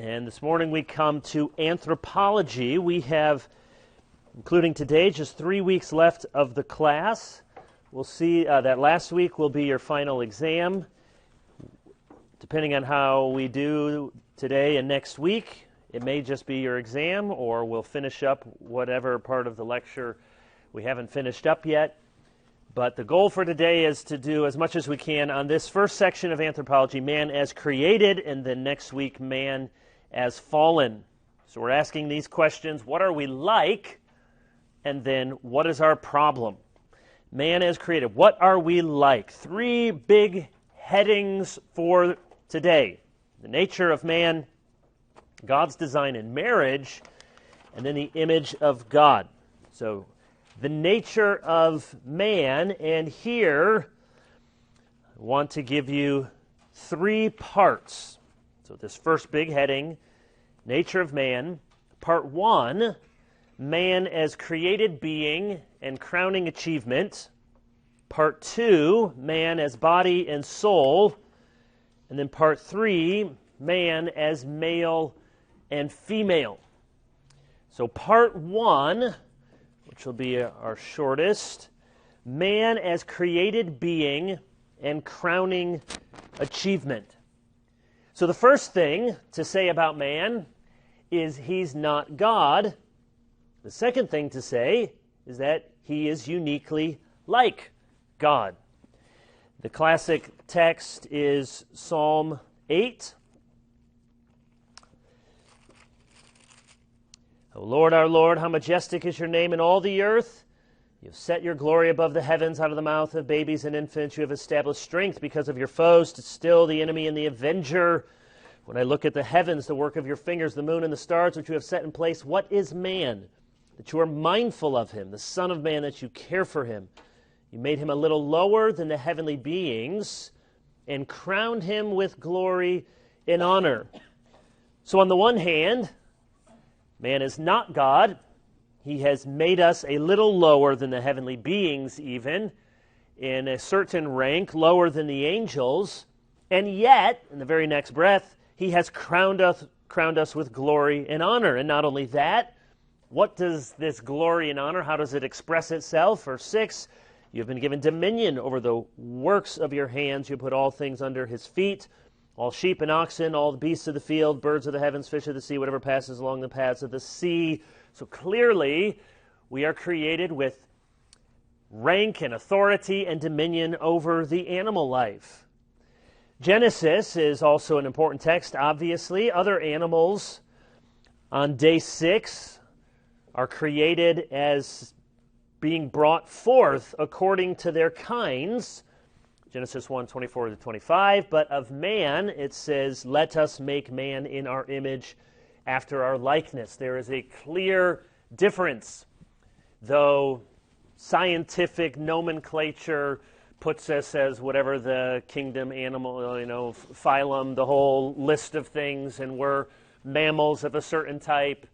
And this morning we come to anthropology. We have, including today, just 3 weeks left of the class. We'll see that last week will be your final exam. Depending on how we do today and next week, it may just be your exam, or we'll finish up whatever part of the lecture we haven't finished up yet. But the goal for today is to do as much as we can on this first section of anthropology, man as created, and then next week, man as fallen. So we're asking these questions: what are we like? And then what is our problem? Man as created, what are we like? 3 big headings for today: the nature of man, God's design in marriage, and then the image of God. So the nature of man, and here I want to give you 3 parts. So this first big heading, nature of man. Part 1, man as created being and crowning achievement. Part 2, man as body and soul. And then part 3, man as male and female. So part 1, which will be our shortest, man as created being and crowning achievement. So the first thing to say about man is he's not God. The second thing to say is that he is uniquely like God. The classic text is Psalm 8. O Lord, our Lord, how majestic is your name in all the earth. You have set your glory above the heavens. Out of the mouth of babies and infants you have established strength because of your foes to still the enemy and the avenger. When I look at the heavens, the work of your fingers, the moon and the stars which you have set in place, what is man that you are mindful of him, the Son of Man that you care for him? You made him a little lower than the heavenly beings and crowned him with glory and honor. So on the one hand, man is not God. He has made us a little lower than the heavenly beings even, in a certain rank, lower than the angels. And yet, in the very next breath, he has crowned us with glory and honor. And not only that, what does this glory and honor, how does it express itself? Verse 6, you have been given dominion over the works of your hands. You put all things under his feet. All sheep and oxen, all the beasts of the field, birds of the heavens, fish of the sea, whatever passes along the paths of the sea. So clearly, we are created with rank and authority and dominion over the animal life. Genesis is also an important text, obviously. Other animals on day 6 are created as being brought forth according to their kinds. Genesis 1:24-25, but of man, it says, let us make man in our image after our likeness. There is a clear difference, though scientific nomenclature puts us as whatever the kingdom animal, phylum, the whole list of things, and we're mammals of a certain type.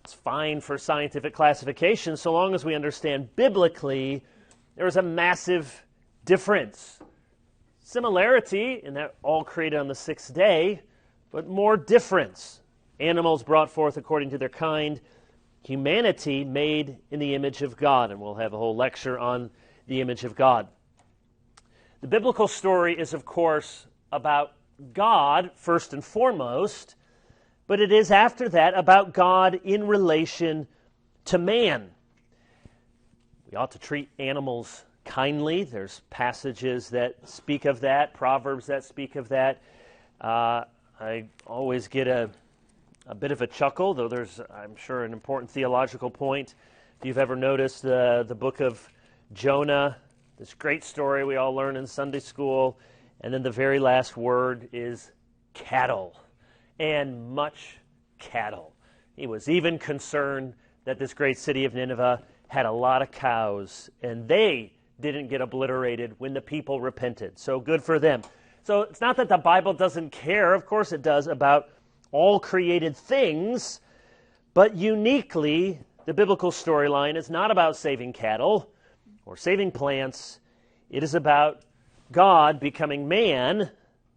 It's fine for scientific classification, so long as we understand biblically there is a massive difference. Similarity in that all created on the 6th day, but more difference. Animals brought forth according to their kind, humanity made in the image of God, and we'll have a whole lecture on the image of God. The biblical story is, of course, about God first and foremost, but it is after that about God in relation to man. We ought to treat animals kindly. There's passages that speak of that, Proverbs that speak of that. I always get a bit of a chuckle, though there's, I'm sure, an important theological point. If you've ever noticed the book of Jonah, this great story we all learn in Sunday school, and then the very last word is cattle, and much cattle. He was even concerned that this great city of Nineveh had a lot of cows, and they didn't get obliterated when the people repented. So good for them. So it's not that the Bible doesn't care, of course it does, about all created things, but uniquely, the biblical storyline is not about saving cattle or saving plants. It is about God becoming man,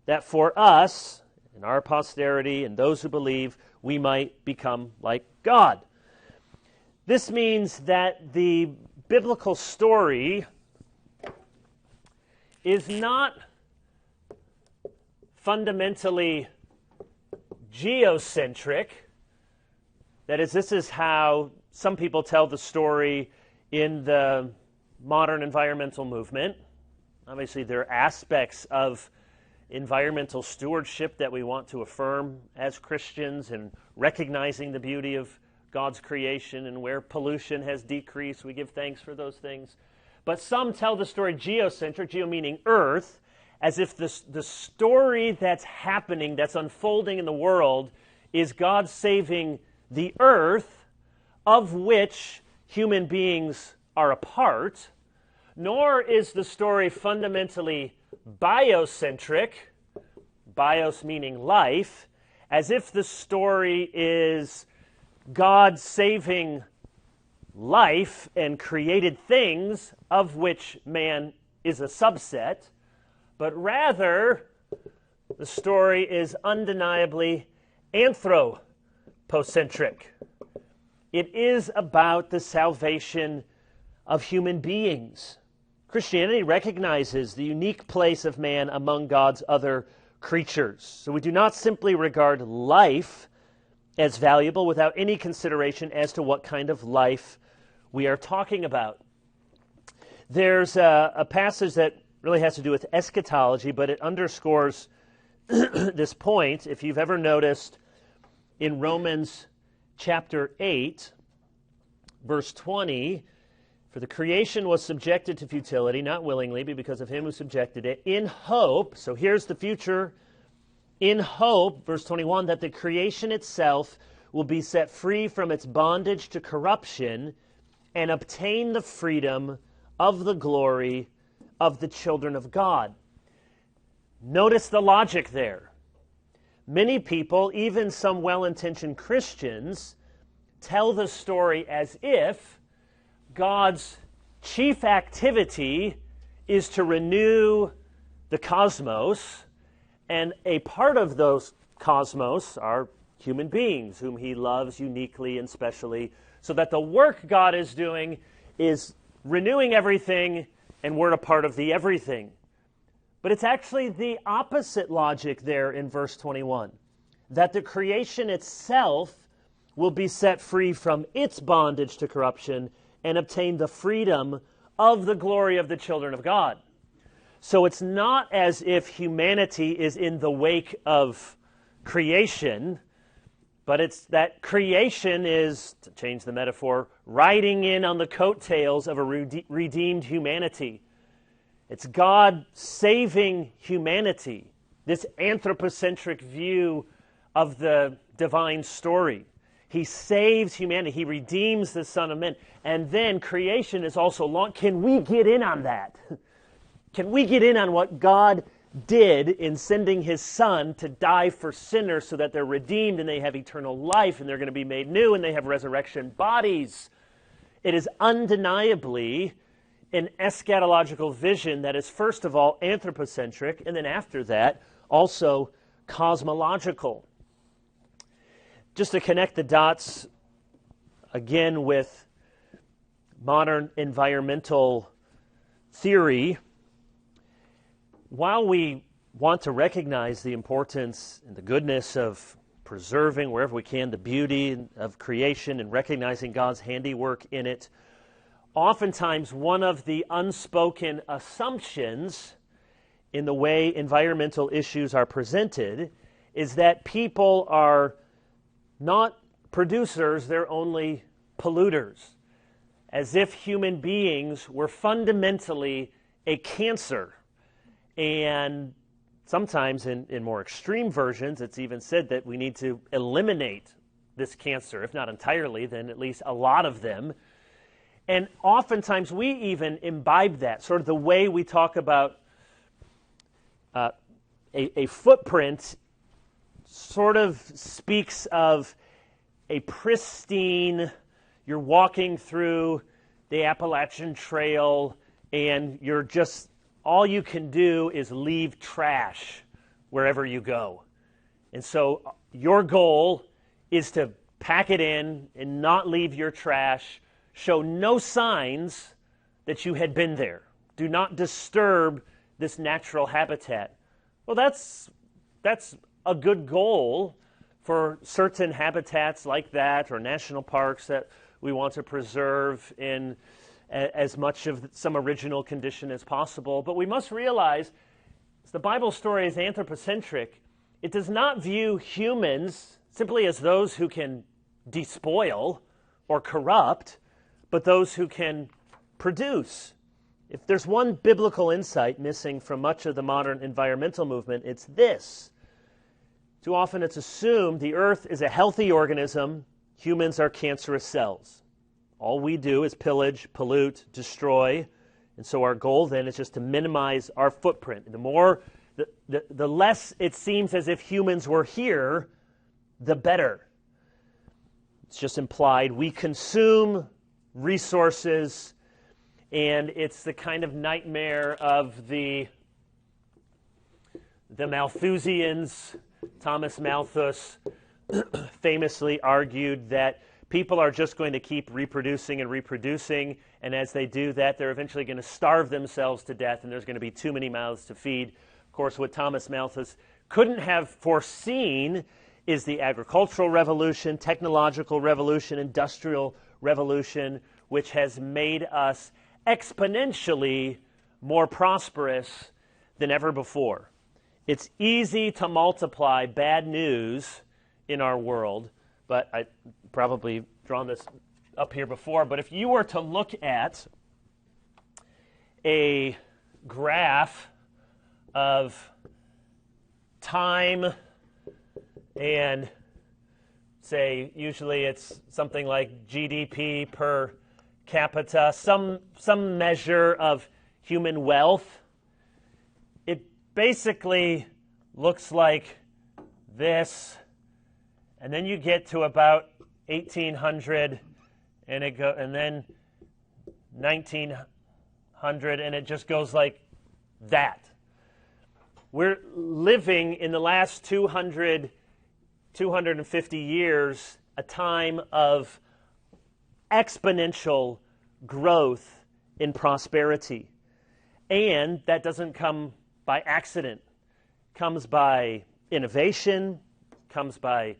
that for us, in our posterity and those who believe, we might become like God. This means that the biblical story is not fundamentally geocentric. That is, this is how some people tell the story in the modern environmental movement. Obviously, there are aspects of environmental stewardship that we want to affirm as Christians, and recognizing the beauty of God's creation, and where pollution has decreased, we give thanks for those things. But some tell the story geocentric, geo meaning earth, as if the story that's happening, that's unfolding in the world, is God saving the earth, of which human beings are a part. Nor is the story fundamentally biocentric, bios meaning life, as if the story is God saving life and created things, of which man is a subset, but rather the story is undeniably anthropocentric. It is about the salvation of human beings. Christianity recognizes the unique place of man among God's other creatures. So we do not simply regard life as valuable without any consideration as to what kind of life we are talking about. There's a passage that really has to do with eschatology, but it underscores this point. If you've ever noticed in Romans chapter 8, verse 20, for the creation was subjected to futility, not willingly, but because of him who subjected it, in hope, so here's the future, in hope, verse 21, that the creation itself will be set free from its bondage to corruption and obtain the freedom of the glory of the children of God. Notice the logic there. Many people, even some well-intentioned Christians, tell the story as if God's chief activity is to renew the cosmos, and a part of those cosmos are human beings whom he loves uniquely and specially, so that the work God is doing is renewing everything, and we're a part of the everything. But it's actually the opposite logic there in verse 21, that the creation itself will be set free from its bondage to corruption and obtain the freedom of the glory of the children of God. So it's not as if humanity is in the wake of creation, but it's that creation is, to change the metaphor, riding in on the coattails of a redeemed humanity. It's God saving humanity, this anthropocentric view of the divine story. He saves humanity. He redeems the Son of Man. And then creation is also long. Can we get in on that? Can we get in on what God did in sending his Son to die for sinners so that they're redeemed and they have eternal life and they're going to be made new and they have resurrection bodies? It is undeniably an eschatological vision that is first of all anthropocentric, and then after that also cosmological. Just to connect the dots again with modern environmental theory, while we want to recognize the importance and the goodness of preserving wherever we can the beauty of creation and recognizing God's handiwork in it, oftentimes one of the unspoken assumptions in the way environmental issues are presented is that people are not producers, they're only polluters, as if human beings were fundamentally a cancer. And sometimes in more extreme versions, it's even said that we need to eliminate this cancer, if not entirely, then at least a lot of them. And oftentimes we even imbibe that, sort of the way we talk about a footprint sort of speaks of a pristine, you're walking through the Appalachian Trail and you're just, all you can do is leave trash wherever you go. And so your goal is to pack it in and not leave your trash, show no signs that you had been there. Do not disturb this natural habitat. Well, that's a good goal for certain habitats like that, or national parks that we want to preserve in as much of some original condition as possible. But we must realize the Bible story is anthropocentric. It does not view humans simply as those who can despoil or corrupt, but those who can produce. If there's one biblical insight missing from much of the modern environmental movement, it's this. Too often it's assumed the earth is a healthy organism, humans are cancerous cells. All we do is pillage, pollute, destroy, and so our goal then is just to minimize our footprint. The less it seems as if humans were here, the better. It's just implied. We consume resources, and it's the kind of nightmare of the Malthusians. Thomas Malthus famously argued that people are just going to keep reproducing and reproducing, and as they do that, they're eventually going to starve themselves to death, and there's going to be too many mouths to feed. Of course, what Thomas Malthus couldn't have foreseen is the agricultural revolution, technological revolution, industrial revolution, which has made us exponentially more prosperous than ever before. It's easy to multiply bad news in our world, but I probably drawn this up here before, but if you were to look at a graph of time and say usually it's something like GDP per capita, some measure of human wealth, it basically looks like this, and then you get to about 1800 and then 1900, and it just goes like that. We're living in the last 250 years a time of exponential growth in prosperity. And that doesn't come by accident. It comes by innovation, comes by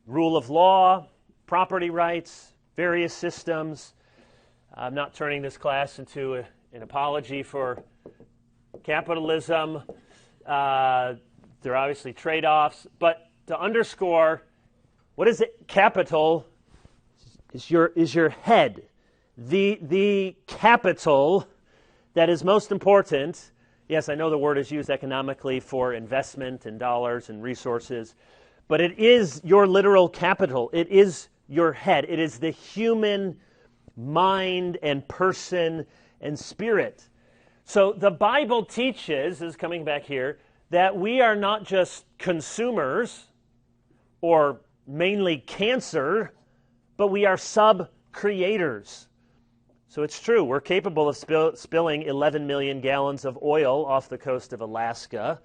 rule of law, property rights, various systems. I'm not turning this class into an apology for capitalism. There are obviously trade-offs, but to underscore, what is it? Capital is your head. The capital that is most important. Yes, I know the word is used economically for investment and dollars and resources, but it is your literal capital. It is your head. It is the human mind and person and spirit. So the Bible teaches, is coming back here, that we are not just consumers or mainly cancer, but we are sub-creators. So it's true, we're capable of spilling 11 million gallons of oil off the coast of Alaska,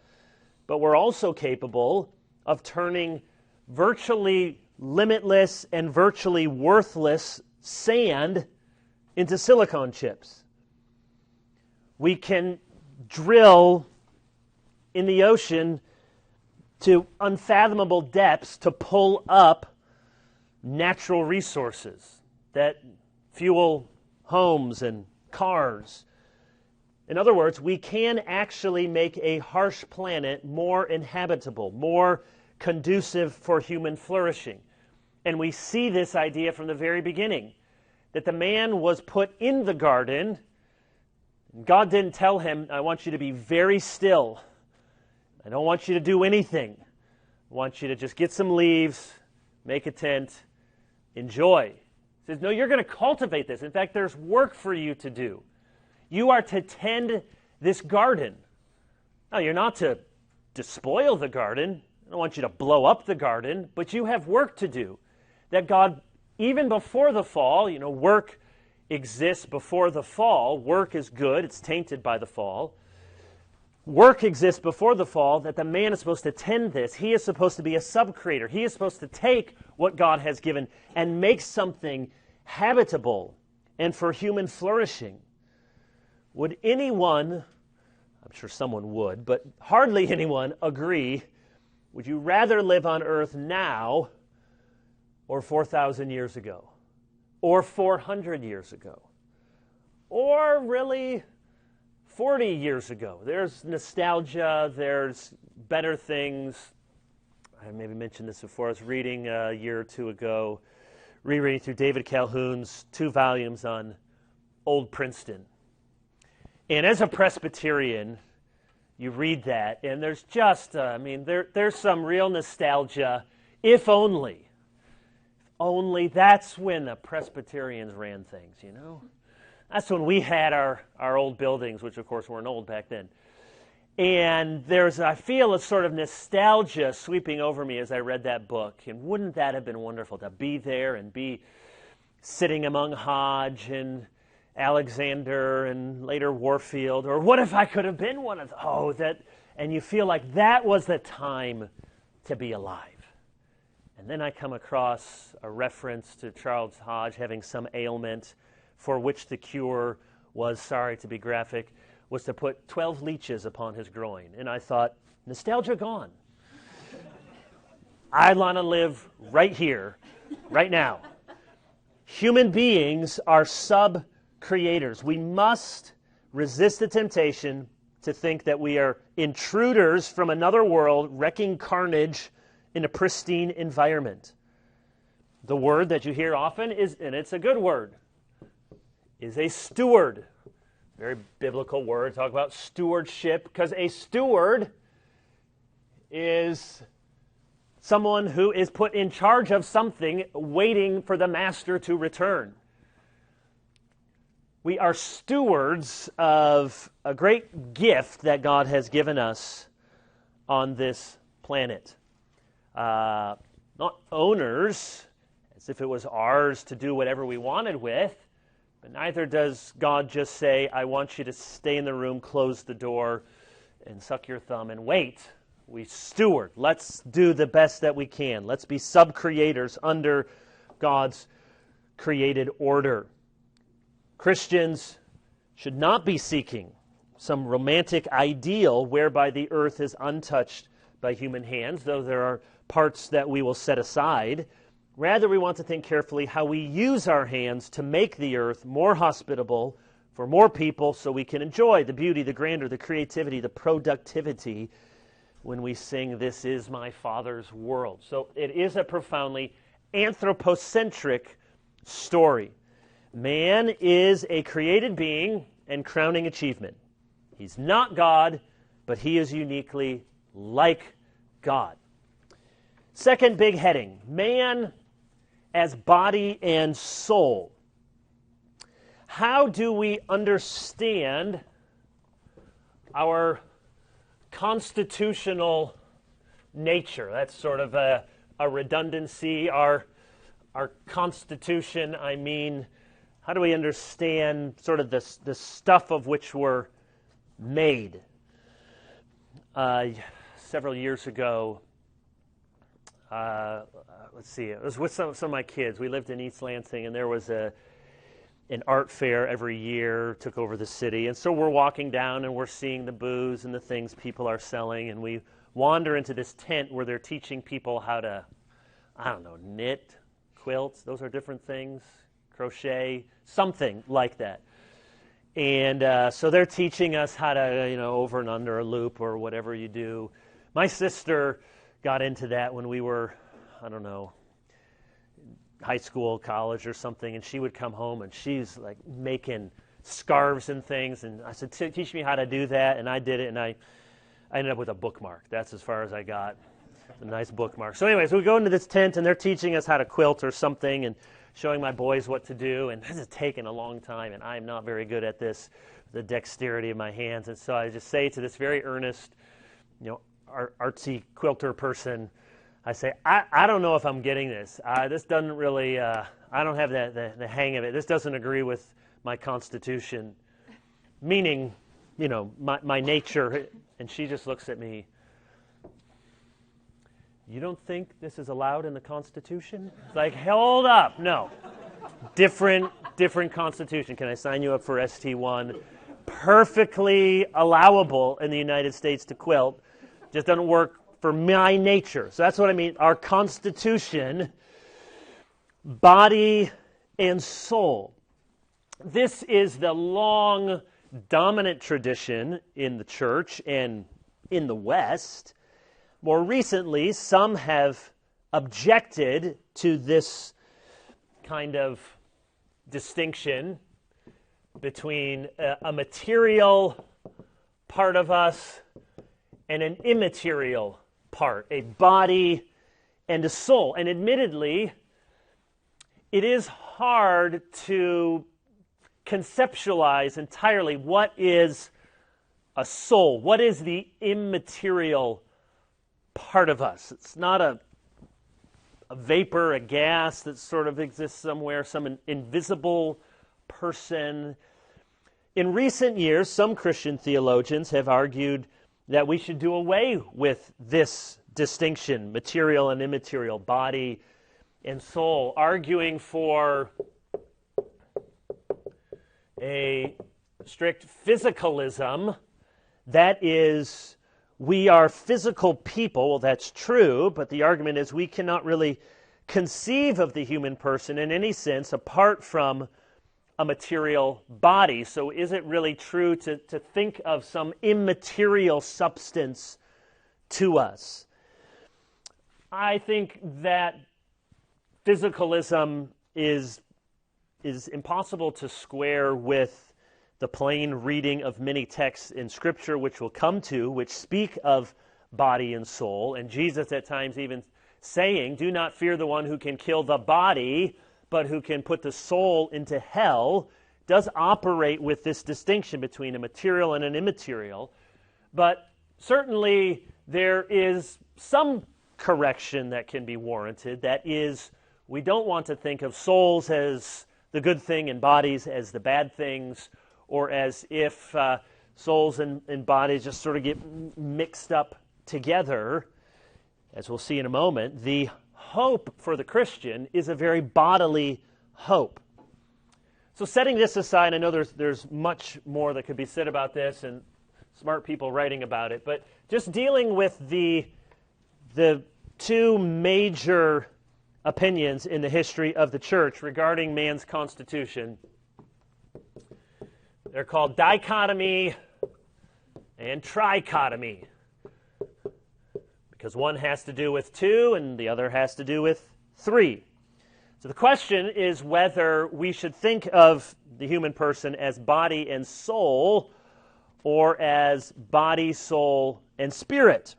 but we're also capable of turning virtually limitless and virtually worthless sand into silicone chips. We can drill in the ocean to unfathomable depths to pull up natural resources that fuel homes and cars. In other words, we can actually make a harsh planet more inhabitable, more conducive for human flourishing. And we see this idea from the very beginning, that the man was put in the garden. God didn't tell him, I want you to be very still. I don't want you to do anything. I want you to just get some leaves, make a tent, enjoy. He says, no, you're going to cultivate this. In fact, there's work for you to do. You are to tend this garden. Now, you're not to despoil the garden. I don't want you to blow up the garden, but you have work to do. That God, even before the fall, work exists before the fall. Work is good. It's tainted by the fall. work exists before the fall, that the man is supposed to tend this. He is supposed to be a sub-creator. He is supposed to take what God has given and make something habitable and for human flourishing. Would anyone, I'm sure someone would, but hardly anyone agree, would you rather live on earth now or 4,000 years ago? Or 400 years ago? Or really 40 years ago? There's nostalgia, there's better things. I maybe mentioned this before. I was reading a year or two ago, rereading through David Calhoun's 2 volumes on Old Princeton. And as a Presbyterian, you read that, and there's just, there's some real nostalgia, if only. Only that's when the Presbyterians ran things, you know? That's when we had our old buildings, which of course weren't old back then. And I feel a sort of nostalgia sweeping over me as I read that book. And wouldn't that have been wonderful to be there and be sitting among Hodge and Alexander and later Warfield? Or what if I could have been one of those? And you feel like that was the time to be alive. And then I come across a reference to Charles Hodge having some ailment for which the cure was, sorry to be graphic, was to put 12 leeches upon his groin. And I thought, nostalgia gone. I want to live right here, right now. Human beings are sub-creators. We must resist the temptation to think that we are intruders from another world, wrecking carnage in a pristine environment. The word that you hear often is, and it's a good word, is a steward. Very biblical word. Talk about stewardship, because a steward is someone who is put in charge of something, waiting for the master to return. We are stewards of a great gift that God has given us on this planet. Not owners, as if it was ours to do whatever we wanted with, but neither does God just say, I want you to stay in the room, close the door, and suck your thumb and wait. We steward. Let's do the best that we can. Let's be sub-creators under God's created order. Christians should not be seeking some romantic ideal whereby the earth is untouched by human hands, though there are parts that we will set aside. Rather, we want to think carefully how we use our hands to make the earth more hospitable for more people so we can enjoy the beauty, the grandeur, the creativity, the productivity when we sing, "This is my Father's world." So it is a profoundly anthropocentric story. Man is a created being and crowning achievement. He's not God, but he is uniquely like God. Second big heading, man as body and soul. How do we understand our constitutional nature? That's sort of a redundancy. Our constitution, how do we understand sort of the stuff of which we're made? Several years ago, it was with some of my kids. We lived in East Lansing, and there was an art fair every year, took over the city. And so we're walking down, and we're seeing the booths and the things people are selling, and we wander into this tent where they're teaching people how to, knit, quilt. Those are different things. Crochet, something like that. And so they're teaching us how to, over and under a loop or whatever you do. My sister got into that when we were, high school, college or something, and she would come home and she's like making scarves and things. And I said, teach me how to do that. And I did it, and I ended up with a bookmark. That's as far as I got, a nice bookmark. So anyways, we go into this tent, and they're teaching us how to quilt or something and showing my boys what to do. And this has taken a long time, and I'm not very good at this, the dexterity of my hands. And so I just say to this very earnest, artsy quilter person, I say, I don't know if I'm getting this. This doesn't really, I don't have the hang of it. This doesn't agree with my constitution, meaning, my nature And she just looks at me. You don't think this is allowed in the Constitution? It's like, hold up. No. Different Constitution. Can I sign you up for ST1? Perfectly allowable in the United States to quilt. Just doesn't work for my nature. So that's what I mean. Our Constitution, body and soul. This is the long dominant tradition in the church and in the West. More recently, some have objected to this kind of distinction between a material part of us and an immaterial part, a body and a soul. And admittedly, it is hard to conceptualize entirely what is a soul, what is the immaterial part of us. It's not a vapor, a gas that sort of exists somewhere, some invisible person. In recent years, some Christian theologians have argued that we should do away with this distinction, material and immaterial, body and soul, arguing for a strict physicalism. That is, we are physical people. Well, that's true, but the argument is we cannot really conceive of the human person in any sense apart from a material body. So is it really true to think of some immaterial substance to us? I think that physicalism is impossible to square with the plain reading of many texts in Scripture, which we'll come to, which speak of body and soul. And Jesus at times even saying, do not fear the one who can kill the body, but who can put the soul into hell, does operate with this distinction between a material and an immaterial. But certainly there is some correction that can be warranted. That is, we don't want to think of souls as the good thing and bodies as the bad things, or as if souls and bodies just sort of get mixed up together. As we'll see in a moment, the hope for the Christian is a very bodily hope. So setting this aside, I know there's much more that could be said about this and smart people writing about it, but just dealing with the two major opinions in the history of the church regarding man's constitution. They're called dichotomy and trichotomy, because one has to do with two and the other has to do with three. So the question is whether we should think of the human person as body and soul or as body, soul, and spirit,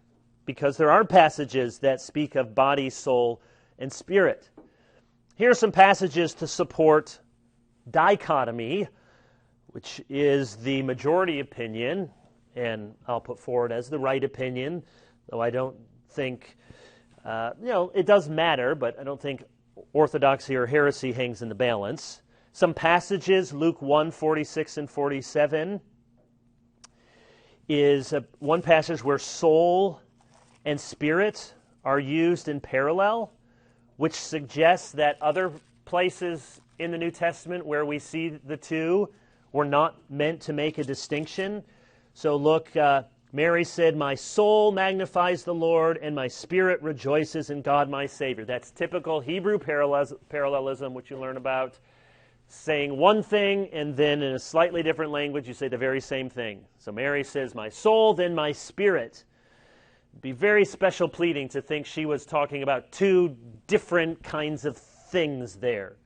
because there are passages that speak of body, soul, and spirit. Here are some passages to support dichotomy, which is the majority opinion, and I'll put forward as the right opinion, though I don't think, it does matter, but I don't think orthodoxy or heresy hangs in the balance. Some passages, Luke 1, 46 and 47, is one passage where soul and spirit are used in parallel, which suggests that other places in the New Testament where we see the two were not meant to make a distinction. So look, Mary said, my soul magnifies the Lord, and my spirit rejoices in God my Savior. That's typical Hebrew parallelism, which you learn about, saying one thing, and then in a slightly different language, you say the very same thing. So Mary says, my soul, then my spirit. It'd be very special pleading to think she was talking about two different kinds of things there.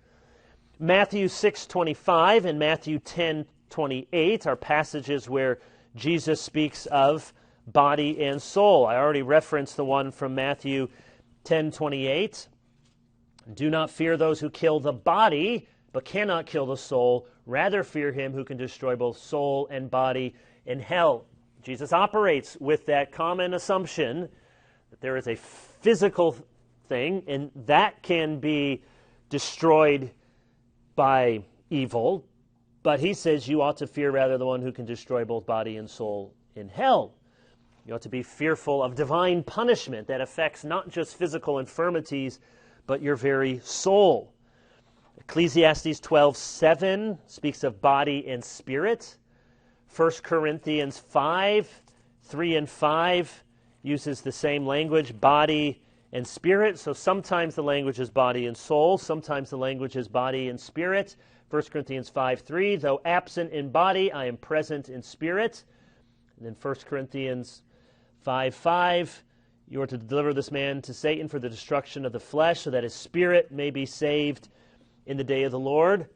Matthew 6:25 and Matthew 10:28 are passages where Jesus speaks of body and soul. I already referenced the one from Matthew 10:28. Do not fear those who kill the body, but cannot kill the soul. Rather fear him who can destroy both soul and body in hell. Jesus operates with that common assumption that there is a physical thing, and that can be destroyed by evil, but he says you ought to fear rather the one who can destroy both body and soul in hell. You ought to be fearful of divine punishment that affects not just physical infirmities, but your very soul. Ecclesiastes 12:7 speaks of body and spirit. 1 Corinthians 5:3 and 5 uses the same language, body and spirit. So sometimes the language is body and soul. Sometimes the language is body and spirit. 1 Corinthians 5:3, though absent in body, I am present in spirit. And then 1 Corinthians 5:5, you are to deliver this man to Satan for the destruction of the flesh, so that his spirit may be saved in the day of the Lord.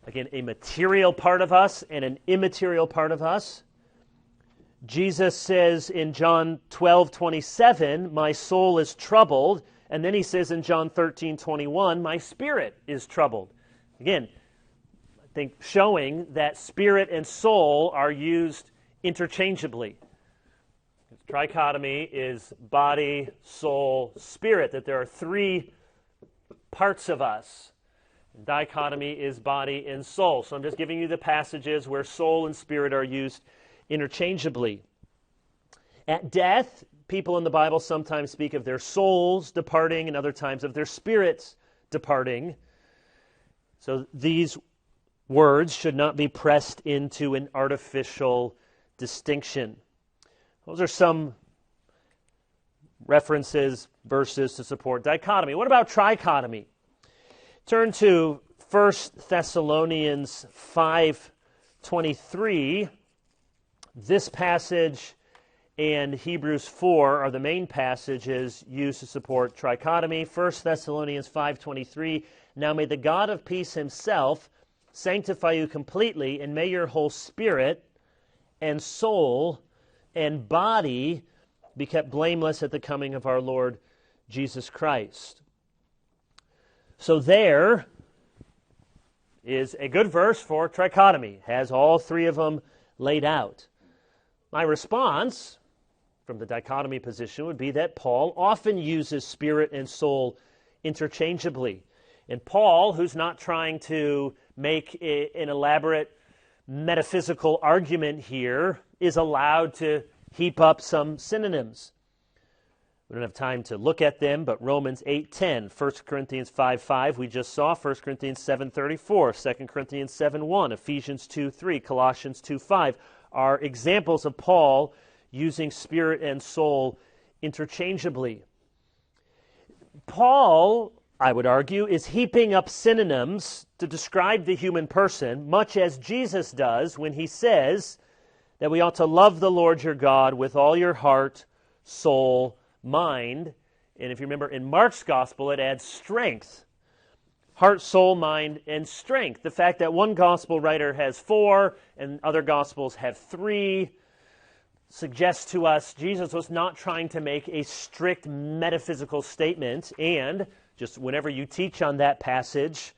Again, a material part of us and an immaterial part of us. Jesus says in John 12:27, my soul is troubled. And then he says in John 13:21, my spirit is troubled. Again, I think showing that spirit and soul are used interchangeably. Trichotomy is body, soul, spirit, that there are three parts of us. Dichotomy is body and soul. So I'm just giving you the passages where soul and spirit are used interchangeably. At death, people in the Bible sometimes speak of their souls departing and other times of their spirits departing. So these words should not be pressed into an artificial distinction. Those are some references, verses to support dichotomy. What about trichotomy? Turn to 1 Thessalonians 5:23. This passage and Hebrews 4 are the main passages used to support trichotomy. 1 Thessalonians 5:23, now may the God of peace himself sanctify you completely, and may your whole spirit and soul and body be kept blameless at the coming of our Lord Jesus Christ. So there is a good verse for trichotomy. Has all three of them laid out. My response from the dichotomy position would be that Paul often uses spirit and soul interchangeably. And Paul, who's not trying to make an elaborate metaphysical argument here, is allowed to heap up some synonyms. We don't have time to look at them, but Romans 8:10, 1 Corinthians 5:5, we just saw, 1 Corinthians 7:34, 2 Corinthians 7:1, Ephesians 2:3, Colossians 2:5 are examples of Paul using spirit and soul interchangeably. Paul, I would argue, is heaping up synonyms to describe the human person, much as Jesus does when he says that we ought to love the Lord your God with all your heart, soul, mind. And if you remember in Mark's gospel, it adds strength. Heart, soul, mind, and strength. The fact that one gospel writer has 4 and other gospels have 3 suggests to us Jesus was not trying to make a strict metaphysical statement. And just whenever you teach on that passage,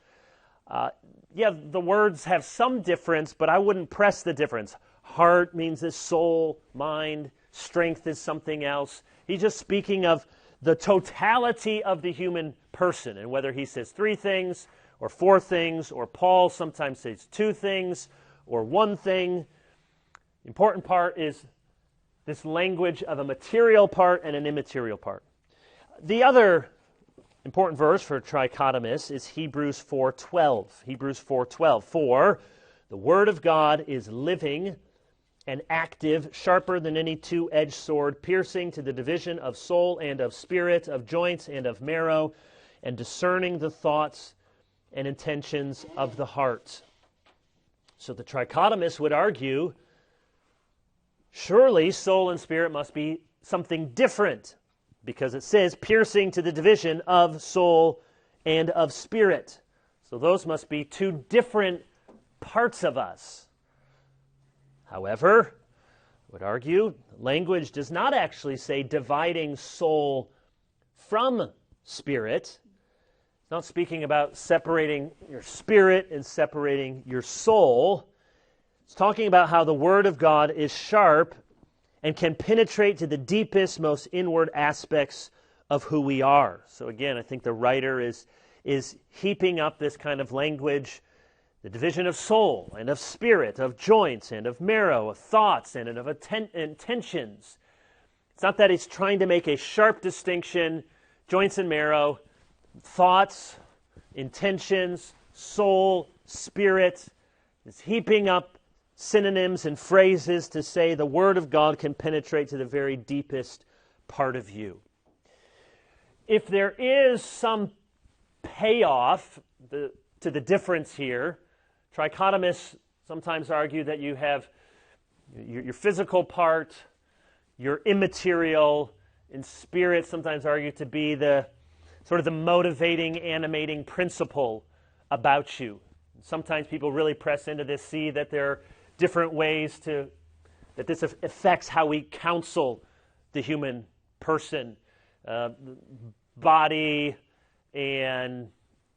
the words have some difference, but I wouldn't press the difference. Heart means this soul, mind, strength is something else. He's just speaking of the totality of the human person, and whether he says 3 things or 4 things, or Paul sometimes says 2 things or 1 thing. The important part is this language of a material part and an immaterial part. The other important verse for trichotomists is Hebrews 4:12. Hebrews 4:12. For the word of God is living and active, sharper than any two-edged sword, piercing to the division of soul and of spirit, of joints and of marrow, and discerning the thoughts and intentions of the heart. So the trichotomist would argue, surely soul and spirit must be something different, because it says piercing to the division of soul and of spirit. So those must be 2 different parts of us. However, I would argue, language does not actually say dividing soul from spirit. It's not speaking about separating your spirit and separating your soul. It's talking about how the Word of God is sharp and can penetrate to the deepest, most inward aspects of who we are. So again, I think the writer is heaping up this kind of language, the division of soul and of spirit, of joints and of marrow, of thoughts and of intentions. It's not that he's trying to make a sharp distinction, joints and marrow, thoughts, intentions, soul, spirit. It's heaping up synonyms and phrases to say the Word of God can penetrate to the very deepest part of you. If there is some payoff to the difference here, trichotomists sometimes argue that you have your physical part, your immaterial, and spirit sometimes argue to be the sort of the motivating, animating principle about you. Sometimes people really press into this, see that there are different ways that this affects how we counsel the human person, body and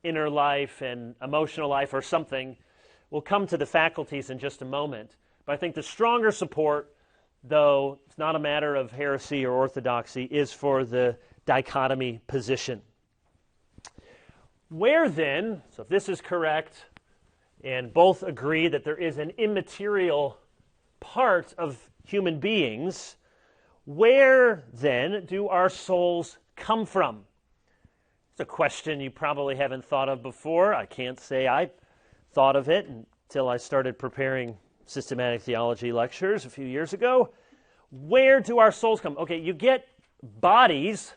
inner life and emotional life or something. We'll come to the faculties in just a moment. But I think the stronger support, though it's not a matter of heresy or orthodoxy, is for the dichotomy position. Where then, so if this is correct, and both agree that there is an immaterial part of human beings, where then do our souls come from? It's a question you probably haven't thought of before. I can't say I thought of it until I started preparing systematic theology lectures a few years ago. Where do our souls come? Okay, you get bodies.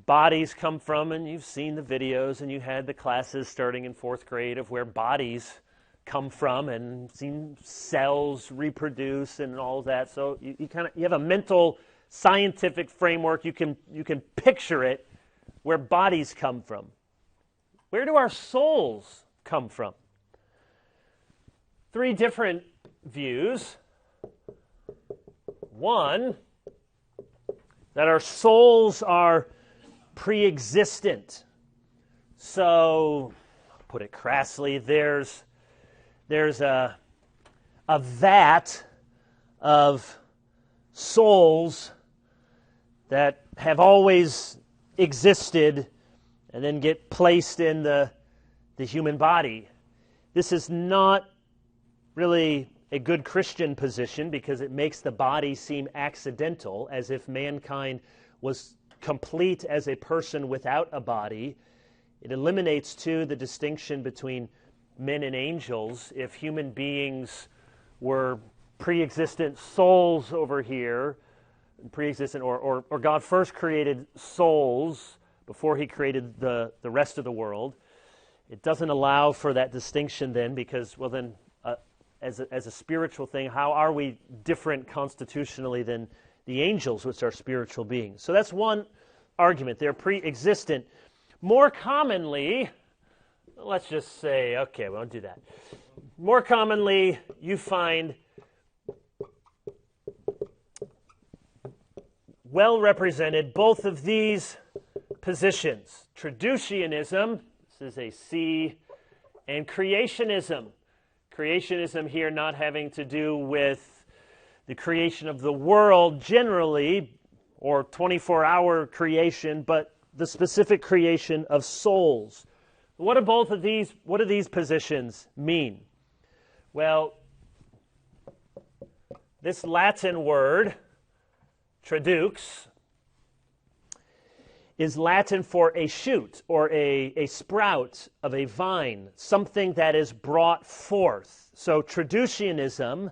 Bodies come from, and you've seen the videos, and you had the classes starting in 4th grade of where bodies come from, and seen cells reproduce and all of that. So you have a mental, scientific framework. You can picture it where bodies come from. Where do our souls come from? 3 different views. One, that our souls are pre-existent. So, to put it crassly, there's a vat of souls that have always existed and then get placed in the human body. This is not really a good Christian position because it makes the body seem accidental, as if mankind was complete as a person without a body. It eliminates, too, the distinction between men and angels. If human beings were pre-existent souls over here, pre-existent, or God first created souls before he created the rest of the world, it doesn't allow for that distinction then, because, well then, as a spiritual thing, how are we different constitutionally than the angels, which are spiritual beings? So that's one argument. They're pre-existent. More commonly, let's just say, okay, we won't do that. More commonly, you find well represented both of these positions. Traducianism, this is a C, and creationism. Creationism here not having to do with the creation of the world generally, or 24-hour creation, but the specific creation of souls. What do these positions mean? Well, this Latin word, tradux, is Latin for a shoot or a sprout of a vine, something that is brought forth. So traducianism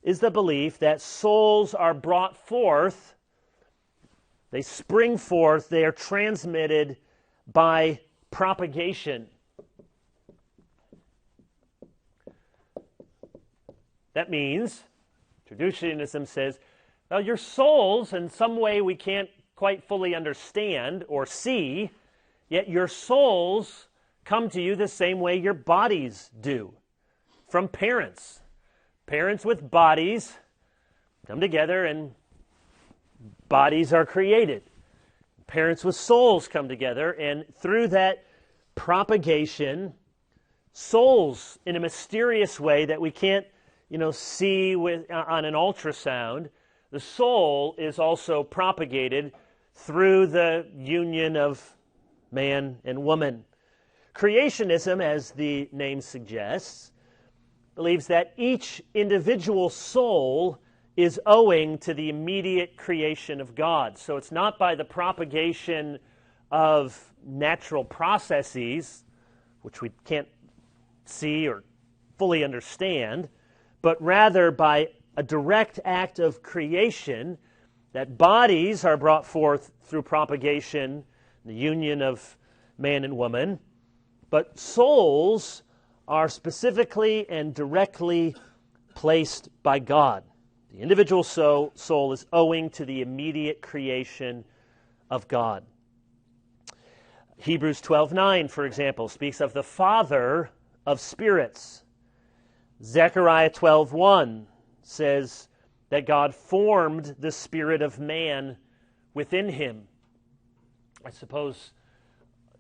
is the belief that souls are brought forth, they spring forth, they are transmitted by propagation. That means, traducianism says, well, your souls, in some way we can't quite fully understand or see, yet your souls come to you the same way your bodies do, from parents. Parents with bodies come together and bodies are created. Parents with souls come together, and through that propagation, souls, in a mysterious way that we can't, see on an ultrasound, the soul is also propagated through the union of man and woman. Creationism, as the name suggests, believes that each individual soul is owing to the immediate creation of God. So it's not by the propagation of natural processes, which we can't see or fully understand, but rather by a direct act of creation, that bodies are brought forth through propagation, the union of man and woman, but souls are specifically and directly placed by God. The individual soul is owing to the immediate creation of God. Hebrews 12:9, for example, speaks of the Father of spirits. Zechariah 12:1 says that God formed the spirit of man within him. I suppose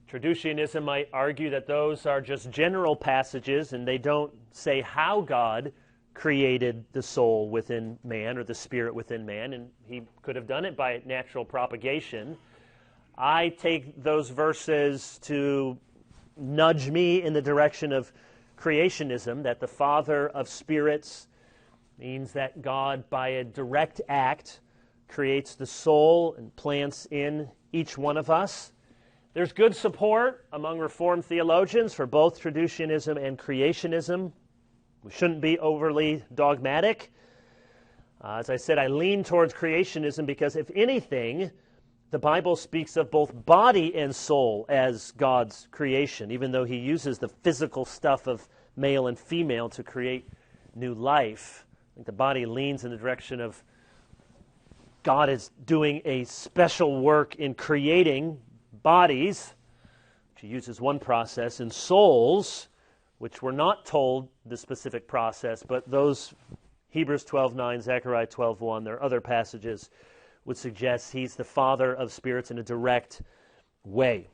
Traducianism might argue that those are just general passages and they don't say how God created the soul within man or the spirit within man, and he could have done it by natural propagation. I take those verses to nudge me in the direction of creationism, that the Father of spirits means that God, by a direct act, creates the soul and plants in each one of us. There's good support among Reformed theologians for both Traducianism and creationism. We shouldn't be overly dogmatic. As I said, I lean towards creationism because, if anything, the Bible speaks of both body and soul as God's creation, even though he uses the physical stuff of male and female to create new life. I think the body leans in the direction of God is doing a special work in creating bodies, which he uses one process, and souls, which we're not told the specific process, but those Hebrews 12:9, Zechariah 12:1, there are other passages would suggest he's the Father of spirits in a direct way.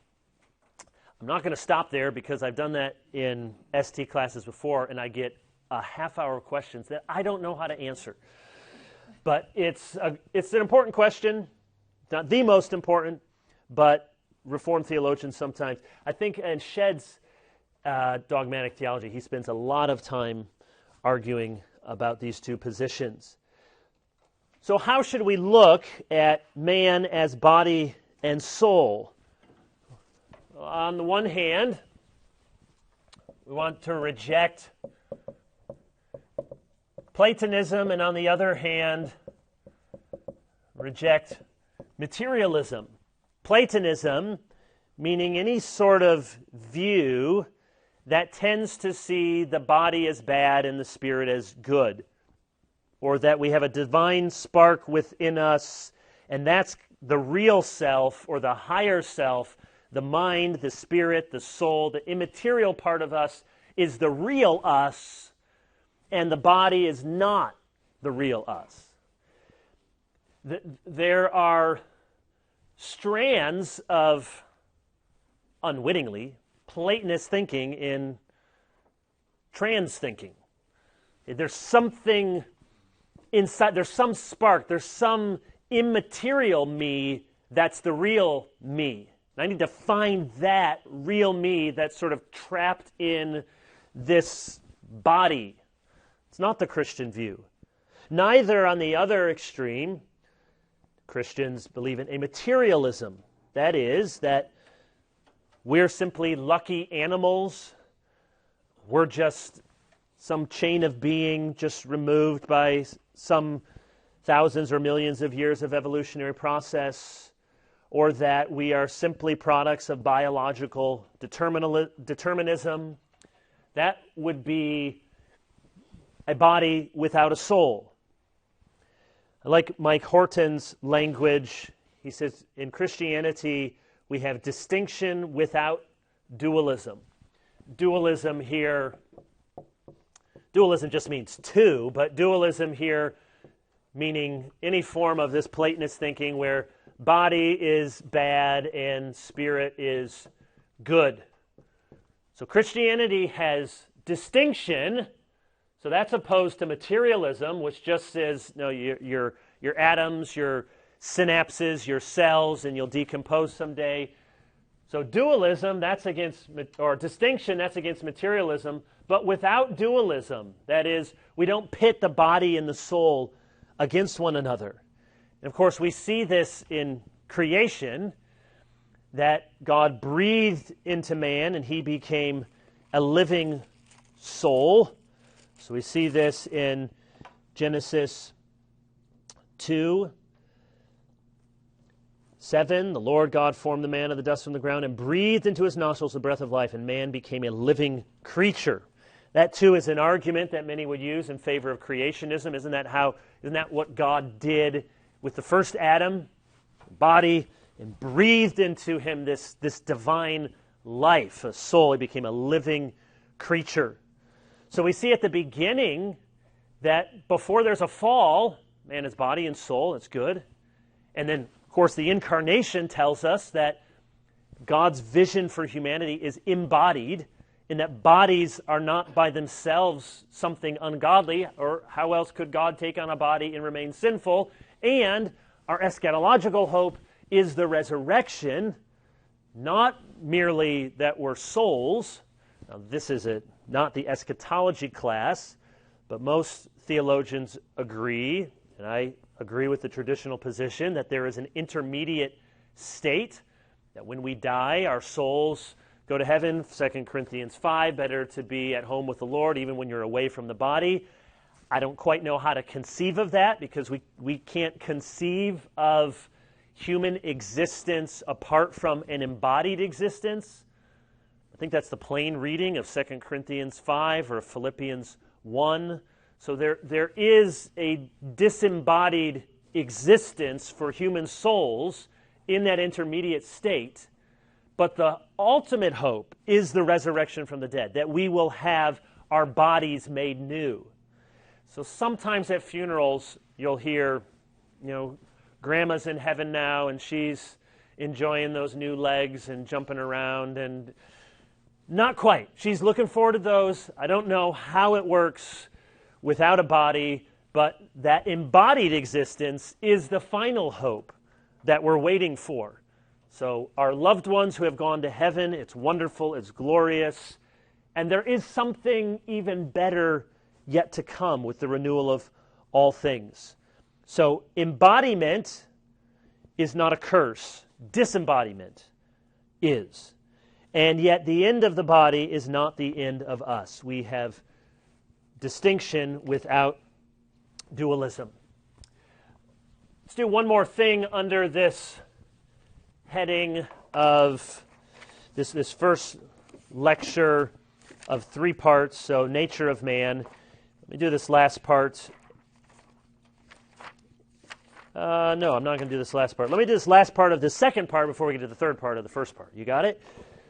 I'm not going to stop there because I've done that in ST classes before, and I get a half-hour questions that I don't know how to answer. But it's an important question, not the most important, but Reformed theologians sometimes, I think in Shedd's dogmatic theology, he spends a lot of time arguing about these two positions. So how should we look at man as body and soul? On the one hand, we want to reject Platonism, and on the other hand, reject materialism. Platonism, meaning any sort of view that tends to see the body as bad and the spirit as good, or that we have a divine spark within us, and that's the real self or the higher self, the mind, the spirit, the soul, the immaterial part of us is the real us, and the body is not the real us. There are strands of, unwittingly, Platonist thinking in trans thinking. There's something inside, there's some spark, there's some immaterial me that's the real me. And I need to find that real me that's sort of trapped in this body. It's not the Christian view. Neither, on the other extreme, Christians believe in a materialism. That is, that we're simply lucky animals. We're just some chain of being just removed by some thousands or millions of years of evolutionary process, or that we are simply products of biological determinism. That would be a body without a soul. I like Mike Horton's language. He says, in Christianity, we have distinction without dualism. Dualism just means two, but dualism here meaning any form of this Platonist thinking where body is bad and spirit is good. So Christianity has distinction, so that's opposed to materialism, which just says, no, your atoms, your synapses, your cells, and you'll decompose someday. So dualism, that's against, or distinction, that's against materialism, but without dualism, that is, we don't pit the body and the soul against one another. And of course, we see this in creation, that God breathed into man and he became a living soul. So we see this in Genesis 2:7. The Lord God formed the man of the dust from the ground and breathed into his nostrils the breath of life, and man became a living creature. That too is an argument that many would use in favor of creationism. Isn't that what God did with the first Adam, body, and breathed into him this divine life, a soul? He became a living creature. So we see at the beginning that before there's a fall, man is body and soul, it's good. And then, of course, the incarnation tells us that God's vision for humanity is embodied, in that bodies are not by themselves something ungodly, or how else could God take on a body and remain sinful? And our eschatological hope is the resurrection, not merely that we're souls. Now, this is not the eschatology class, but most theologians agree, and I agree with the traditional position, that there is an intermediate state, that when we die, our souls go to heaven. 2 Corinthians 5, better to be at home with the Lord even when you're away from the body. I don't quite know how to conceive of that, because we can't conceive of human existence apart from an embodied existence. I think that's the plain reading of 2 Corinthians 5 or Philippians 1. So there is a disembodied existence for human souls in that intermediate state. But the ultimate hope is the resurrection from the dead, that we will have our bodies made new. So sometimes at funerals, you'll hear, Grandma's in heaven now, and she's enjoying those new legs and jumping around, and not quite. She's looking forward to those. I don't know how it works without a body, but that embodied existence is the final hope that we're waiting for. So our loved ones who have gone to heaven, it's wonderful, it's glorious, and there is something even better yet to come with the renewal of all things. So embodiment is not a curse. Disembodiment is. And yet the end of the body is not the end of us. We have distinction without dualism. Let's do one more thing under this heading of this first lecture of 3 parts, so nature of man. Let me do this last part. No, I'm not going to do this last part. Let me do this last part of the second part before we get to the third part of the first part. You got it?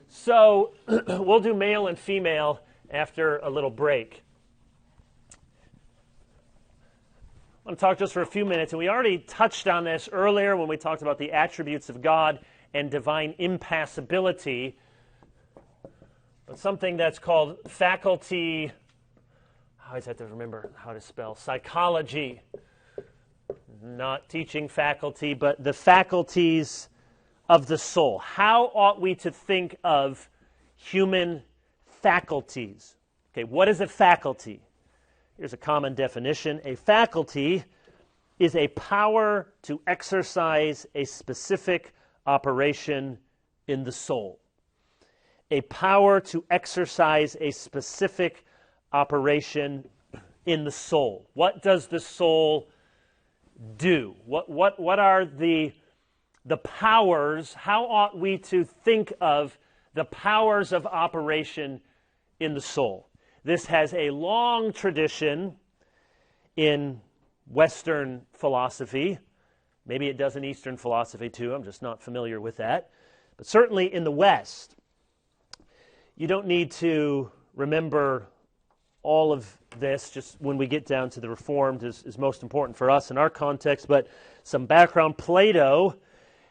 So we'll do male and female after a little break. I want to talk just for a few minutes, and we already touched on this earlier when we talked about the attributes of God and divine impassibility, but something that's called faculty, I always have to remember how to spell, psychology, not teaching faculty, but the faculties of the soul. How ought we to think of human faculties? Okay, what is a faculty? Here's a common definition. A faculty is a power to exercise a specific operation in the soul. A power to exercise a specific operation in the soul. What does the soul do? What are the powers? How ought we to think of the powers of operation in the soul? This has a long tradition in Western philosophy. Maybe it does in Eastern philosophy too. I'm just not familiar with that. But certainly in the West, you don't need to remember all of this. Just when we get down to the Reformed is most important for us in our context. But some background. Plato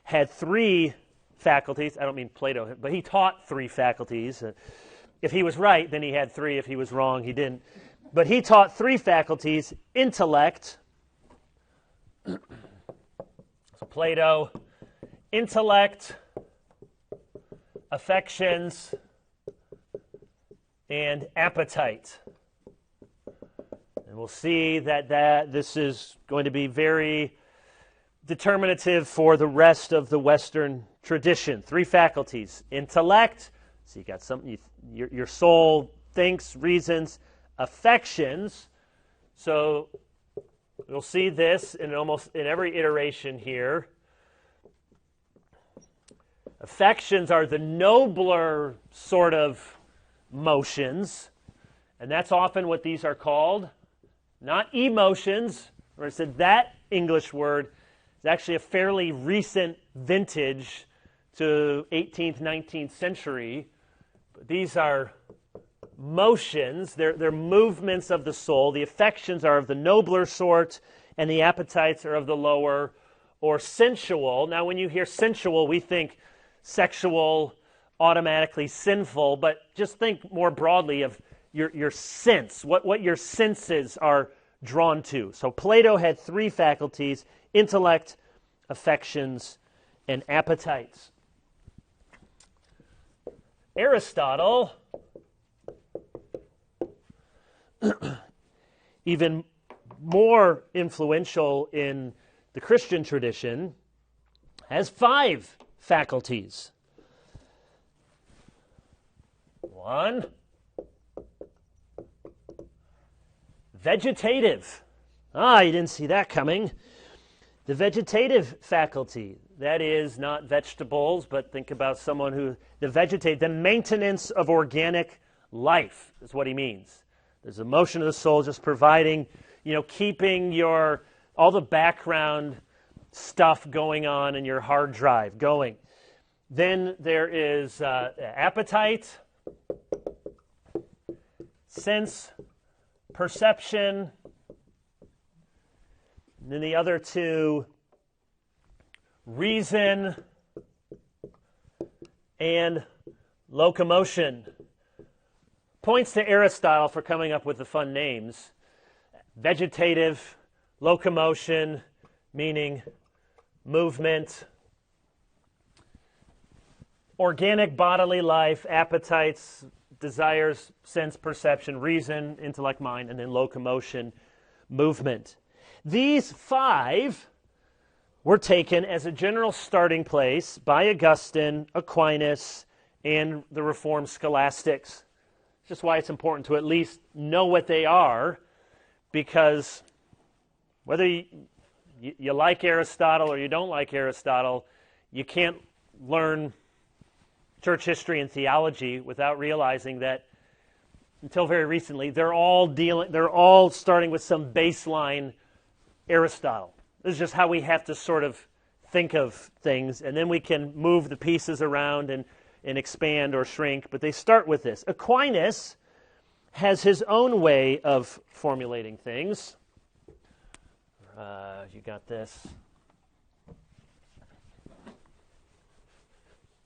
had 3 faculties. I don't mean Plato, but he taught 3 faculties. If he was right, then he had 3. If he was wrong, he didn't. But he taught 3 faculties: intellect. So Plato, intellect, affections, and appetite. And And we'll see that this is going to be very determinative for the rest of the Western tradition. 3 faculties. Intellect, so you got something, your soul thinks, reasons. Affections, so you'll see this in almost in every iteration here. Affections are the nobler sort of motions, and that's often what these are called. Not emotions, or I said that English word is actually a fairly recent vintage to 18th, 19th century. But these are motions, they're movements of the soul. The affections are of the nobler sort, and the appetites are of the lower or sensual. Now, when you hear sensual, we think sexual, automatically sinful, but just think more broadly of your sense, what your senses are drawn to. So Plato had 3 faculties: intellect, affections, and appetites. Aristotle, even more influential in the Christian tradition, has 5 faculties. 1, vegetative. You didn't see that coming. The vegetative faculty, that is not vegetables, but think about someone who, the maintenance of organic life is what he means. There's a motion of the soul just providing, keeping all the background stuff going on in your hard drive going. Then there is appetite, sense, perception, and then the other 2, reason and locomotion. Points to Aristotle for coming up with the fun names. Vegetative, locomotion, meaning movement. Organic bodily life, appetites, desires, sense, perception, reason, intellect, mind, and then locomotion, movement. These 5 were taken as a general starting place by Augustine, Aquinas, and the Reformed scholastics. It's just why it's important to at least know what they are, because whether you like Aristotle or you don't like Aristotle, you can't learn church history and theology without realizing that until very recently, they're all starting with some baseline Aristotle. This is just how we have to sort of think of things, and then we can move the pieces around and expand or shrink, but they start with this. Aquinas has his own way of formulating things. You got this.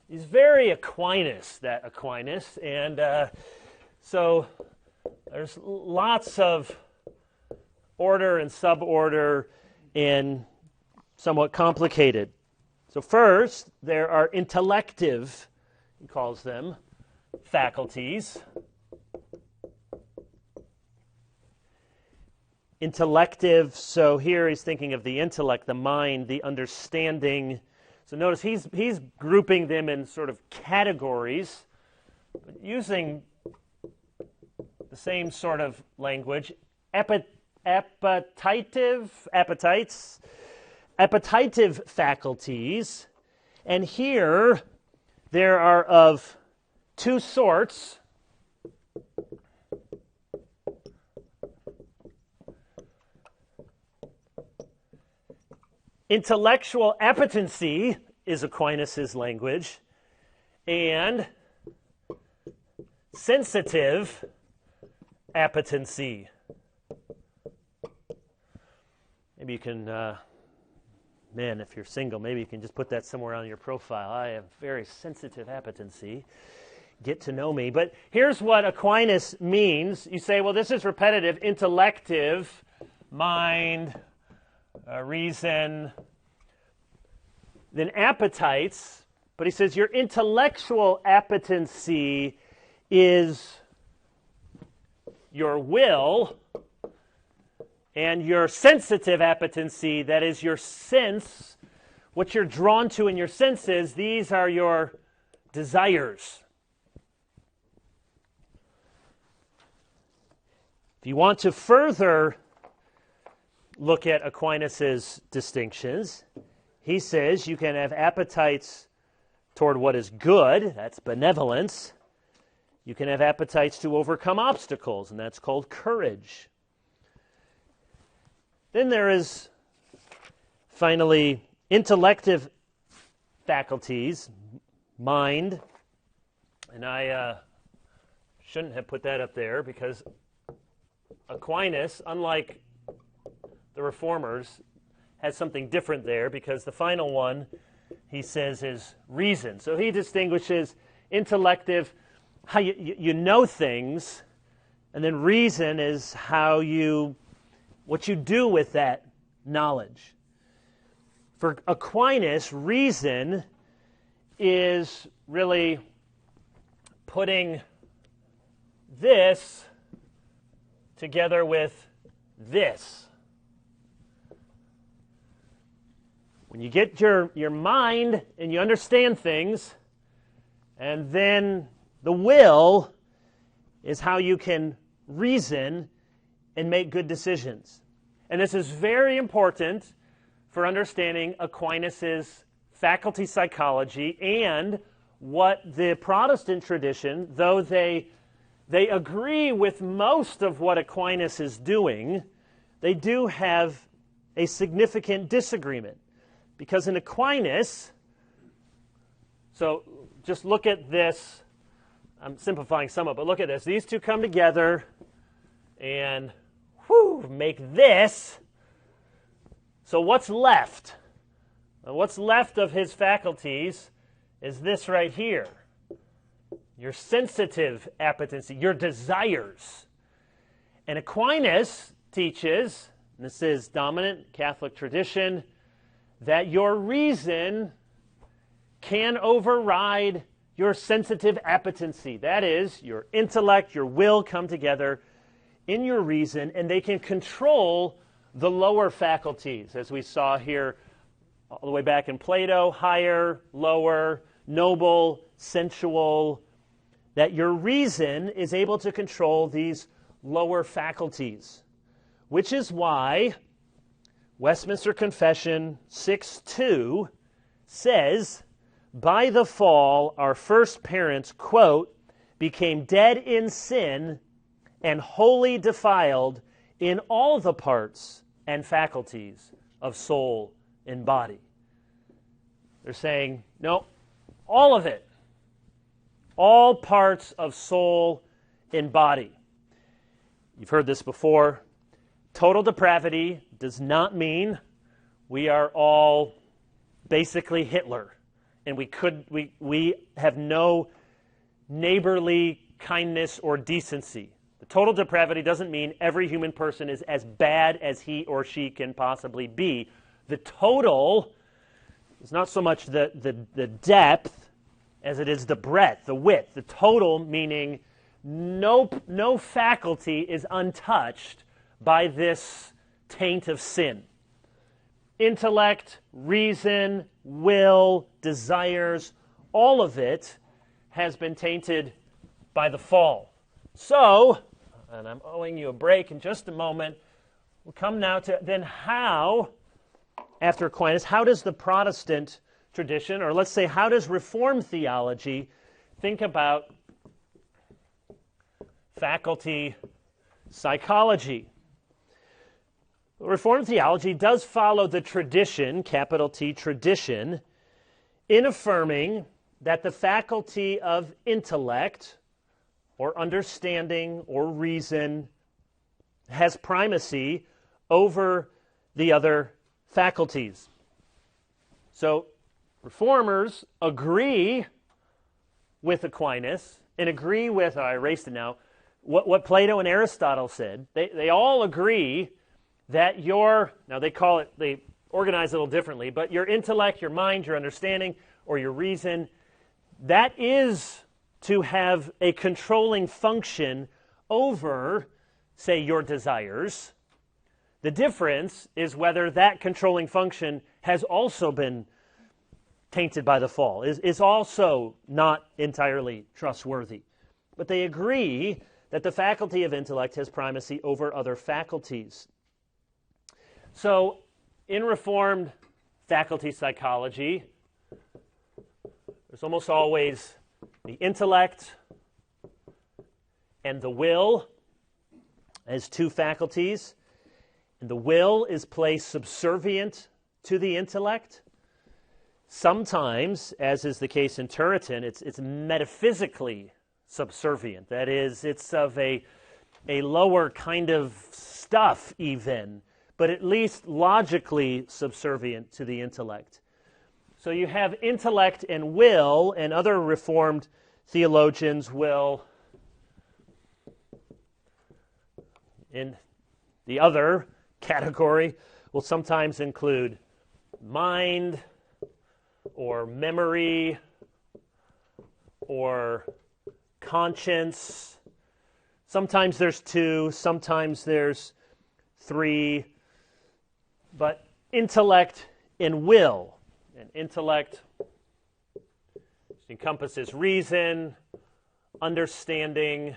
He's very Aquinas, and so there's lots of order and suborder and somewhat complicated. So first, there are intellective, he calls them, faculties. Intellective, so here he's thinking of the intellect, the mind, the understanding. So notice he's grouping them in sort of categories, but using the same sort of language. Appetitive faculties, and here there are of 2 sorts. Intellectual appetency is Aquinas' language, and sensitive appetency. Maybe you can, if you're single, maybe you can just put that somewhere on your profile. I have very sensitive appetency. Get to know me. But here's what Aquinas means. You say, well, this is repetitive. Intellective, mind, reason, then appetites. But he says your intellectual appetency is your will, And your sensitive appetency, that is your sense, what you're drawn to in your senses, these are your desires. If you want to further look at Aquinas' distinctions, he says you can have appetites toward what is good, that's benevolence. You can have appetites to overcome obstacles, and that's called courage. Then there is, finally, intellective faculties, mind. And I shouldn't have put that up there because Aquinas, unlike the Reformers, has something different there because the final one, he says, is reason. So he distinguishes intellective, how you know things, and then reason is what you do with that knowledge. For Aquinas, reason is really putting this together with this. When you get your mind and you understand things, and then the will is how you can reason and make good decisions. And this is very important for understanding Aquinas' faculty psychology and what the Protestant tradition, though they agree with most of what Aquinas is doing, they do have a significant disagreement. Because in Aquinas, so just look at this, I'm simplifying somewhat, but look at this. These two come together and make this. So what's left? And what's left of his faculties is this right here. Your sensitive appetency, your desires. And Aquinas teaches, and this is dominant Catholic tradition, that your reason can override your sensitive appetency. That is, your intellect, your will come together in your reason, and they can control the lower faculties, as we saw here all the way back in Plato, higher, lower, noble, sensual, that your reason is able to control these lower faculties, which is why Westminster Confession 6:2 says, by the fall, our first parents, quote, became dead in sin and wholly defiled in all the parts and faculties of soul and body. They're saying, no, all of it. All parts of soul and body. You've heard this before. Total depravity does not mean we are all basically Hitler and we have no neighborly kindness or decency. The total depravity doesn't mean every human person is as bad as he or she can possibly be. The total is not so much the depth as it is the breadth, the width. The total meaning no faculty is untouched by this taint of sin. Intellect, reason, will, desires, all of it has been tainted by the fall. So, and I'm owing you a break in just a moment, we'll come now to then how, after Aquinas, how does the Protestant tradition, or let's say how does Reformed theology think about faculty psychology? Reformed theology does follow the tradition, capital T, tradition, in affirming that the faculty of intellect or understanding or reason has primacy over the other faculties. So Reformers agree with Aquinas and agree with, I erased it now, what Plato and Aristotle said. They all agree that now they organize it a little differently, but your intellect, your mind, your understanding, or your reason, that is to have a controlling function over, say, your desires. The difference is whether that controlling function has also been tainted by the fall, is also not entirely trustworthy. But they agree that the faculty of intellect has primacy over other faculties. So, in Reformed faculty psychology, there's almost always the intellect and the will as two faculties. And the will is placed subservient to the intellect. Sometimes, as is the case in Turretin, it's metaphysically subservient. That is, it's of a lower kind of stuff even, but at least logically subservient to the intellect. So you have intellect and will, and other Reformed theologians will, in the other category, will sometimes include mind or memory or conscience. Sometimes there's two, sometimes there's three, but intellect and will. And intellect encompasses reason, understanding,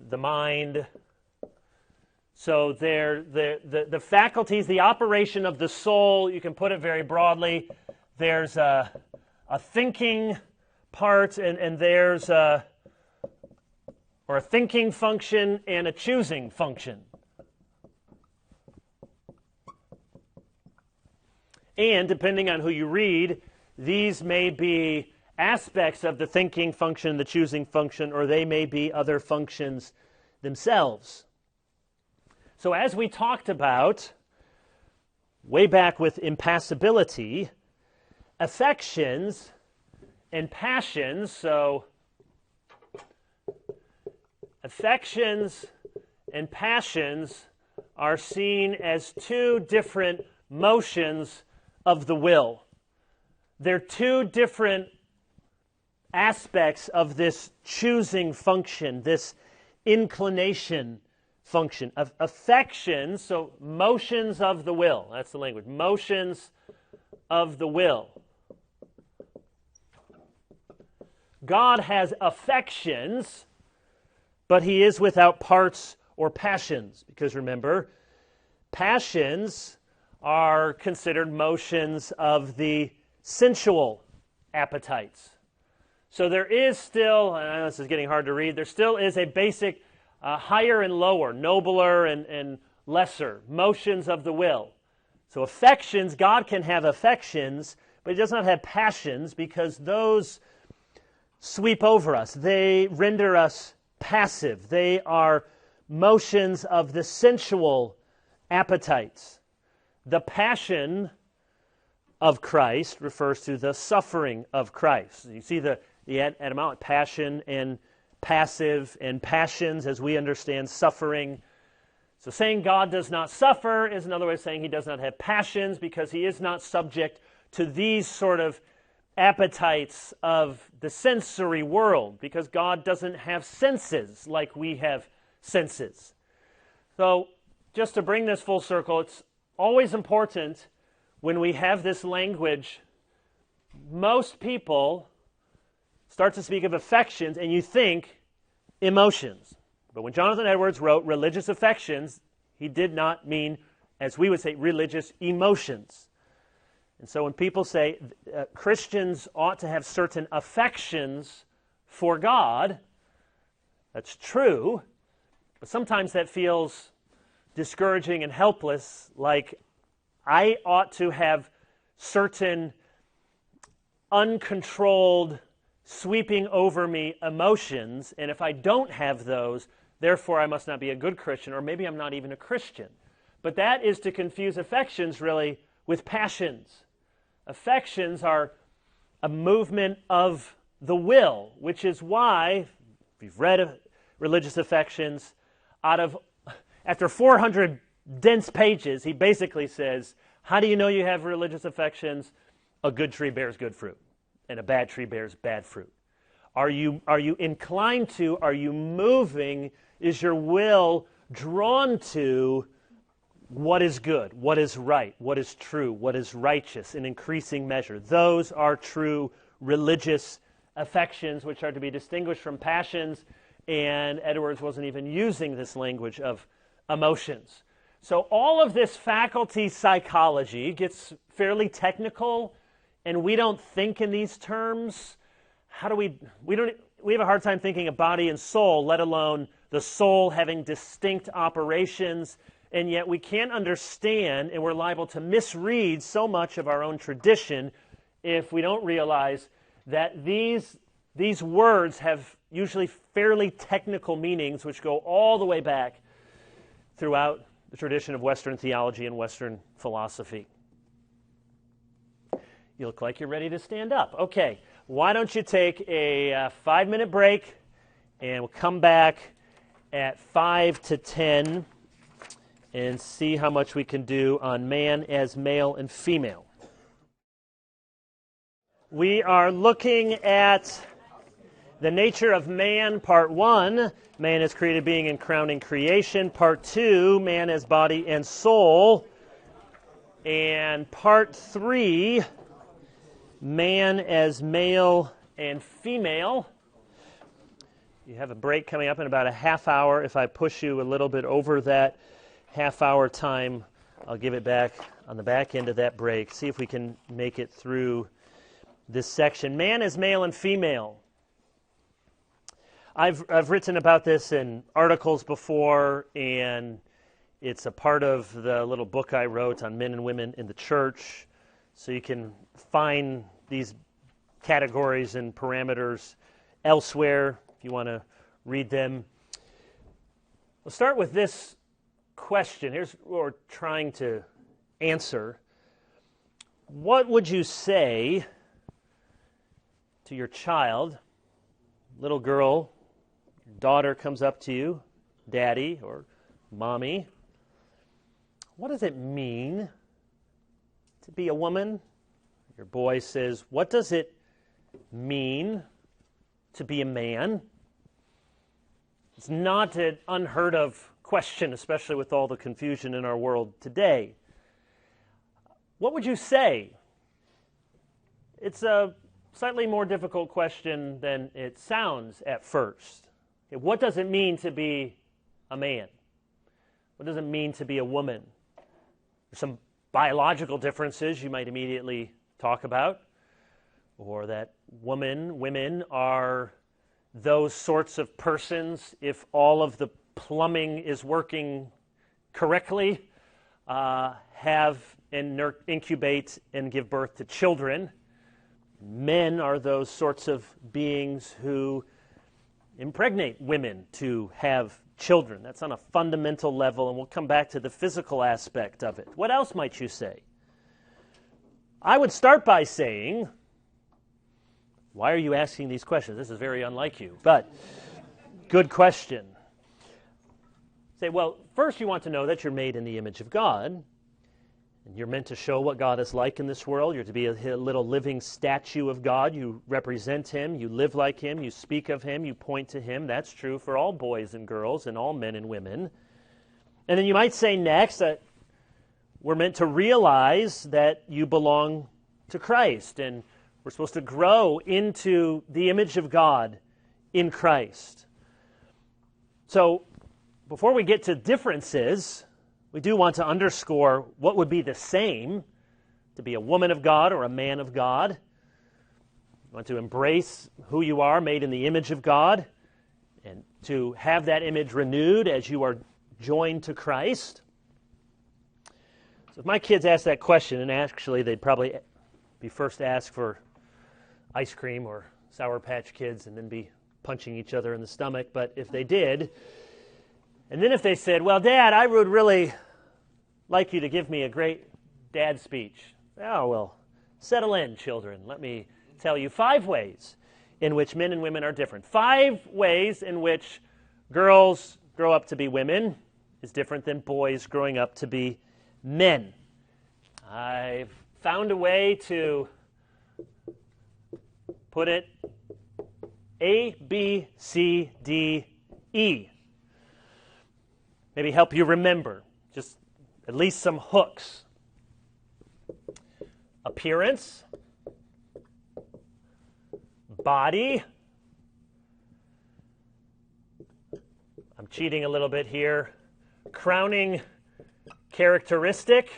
the mind. So the faculties, the operation of the soul, you can put it very broadly. There's a thinking part, and there's a thinking function and a choosing function. And depending on who you read, these may be aspects of the thinking function, the choosing function, or they may be other functions themselves. So as we talked about way back with impassibility, affections and passions, so affections and passions are seen as two different motions of the will. They're two different aspects of this choosing function, this inclination function. Of affections, so motions of the will. That's the language. Motions of the will. God has affections, but he is without parts or passions. Because remember, passions are considered motions of the sensual appetites. So there is still, and I know this is getting hard to read, there still is a basic higher and lower, nobler and lesser motions of the will. So affections, God can have affections, but he does not have passions because those sweep over us. They render us passive. They are motions of the sensual appetites. The passion of Christ refers to the suffering of Christ. You see the etymology, passion and passive, and passions as we understand suffering. So saying God does not suffer is another way of saying he does not have passions because he is not subject to these sort of appetites of the sensory world because God doesn't have senses like we have senses. So just to bring this full circle, it's always important when we have this language, most people start to speak of affections and you think emotions. But when Jonathan Edwards wrote religious affections, he did not mean, as we would say, religious emotions. And so when people say Christians ought to have certain affections for God, that's true, but sometimes that feels discouraging and helpless, like I ought to have certain uncontrolled, sweeping over me emotions, and if I don't have those, therefore I must not be a good Christian, or maybe I'm not even a Christian. But that is to confuse affections, really, with passions. Affections are a movement of the will, which is why, if you've read religious affections, after 400 dense pages, he basically says, how do you know you have religious affections? A good tree bears good fruit, and a bad tree bears bad fruit. Are you inclined to, are you moving, is your will drawn to what is good, what is right, what is true, what is righteous in increasing measure. Those are true religious affections, which are to be distinguished from passions, and Edwards wasn't even using this language of emotions. So all of this faculty psychology gets fairly technical, and we don't think in these terms. We have a hard time thinking of body and soul, let alone the soul having distinct operations, and yet we can't understand, and we're liable to misread so much of our own tradition if we don't realize that these words have usually fairly technical meanings which go all the way back throughout the tradition of Western theology and Western philosophy. You look like you're ready to stand up. Okay, why don't you take a 5-minute break, and we'll come back at 5 to 10 and see how much we can do on man as male and female. We are looking at the nature of man, part 1, man as created being and crowning creation. Part 2, man as body and soul. And part 3, man as male and female. You have a break coming up in about a half hour. If I push you a little bit over that half-hour time, I'll give it back on the back end of that break. See if we can make it through this section. Man as male and female. I've written about this in articles before, and it's a part of the little book I wrote on men and women in the church. So you can find these categories and parameters elsewhere if you want to read them. We'll start with this question. Here's what we're trying to answer. What would you say to your child, little girl, your daughter comes up to you, daddy or mommy? What does it mean to be a woman? Your boy says, what does it mean to be a man? It's not an unheard of question, especially with all the confusion in our world today. What would you say? It's a slightly more difficult question than it sounds at first. Okay, what does it mean to be a man? What does it mean to be a woman? There's some biological differences you might immediately talk about, or that women are those sorts of persons if all of the plumbing is working correctly, have and incubate and give birth to children. Men are those sorts of beings who impregnate women to have children. That's on a fundamental level, and we'll come back to the physical aspect of it. What else might you say? I would start by saying, why are you asking these questions? This is very unlike you, but good question. Say, well, first you want to know that you're made in the image of God, and you're meant to show what God is like in this world. You're to be a little living statue of God. You represent Him, you live like Him, you speak of Him, you point to Him. That's true for all boys and girls and all men and women. And then you might say next that we're meant to realize that you belong to Christ, and we're supposed to grow into the image of God in Christ. So, before we get to differences, we do want to underscore what would be the same to be a woman of God or a man of God. You want to embrace who you are, made in the image of God, and to have that image renewed as you are joined to Christ. So if my kids ask that question, and actually they'd probably be first asked for ice cream or Sour Patch Kids and then be punching each other in the stomach, but if they did, and then if they said, well, Dad, I would really like you to give me a great dad speech. Oh, well, settle in, children. Let me tell you 5 ways in which men and women are different. 5 ways in which girls grow up to be women is different than boys growing up to be men. I've found a way to put it A, B, C, D, E. Maybe help you remember. Just at least some hooks. Appearance, body. I'm cheating a little bit here. Crowning characteristic,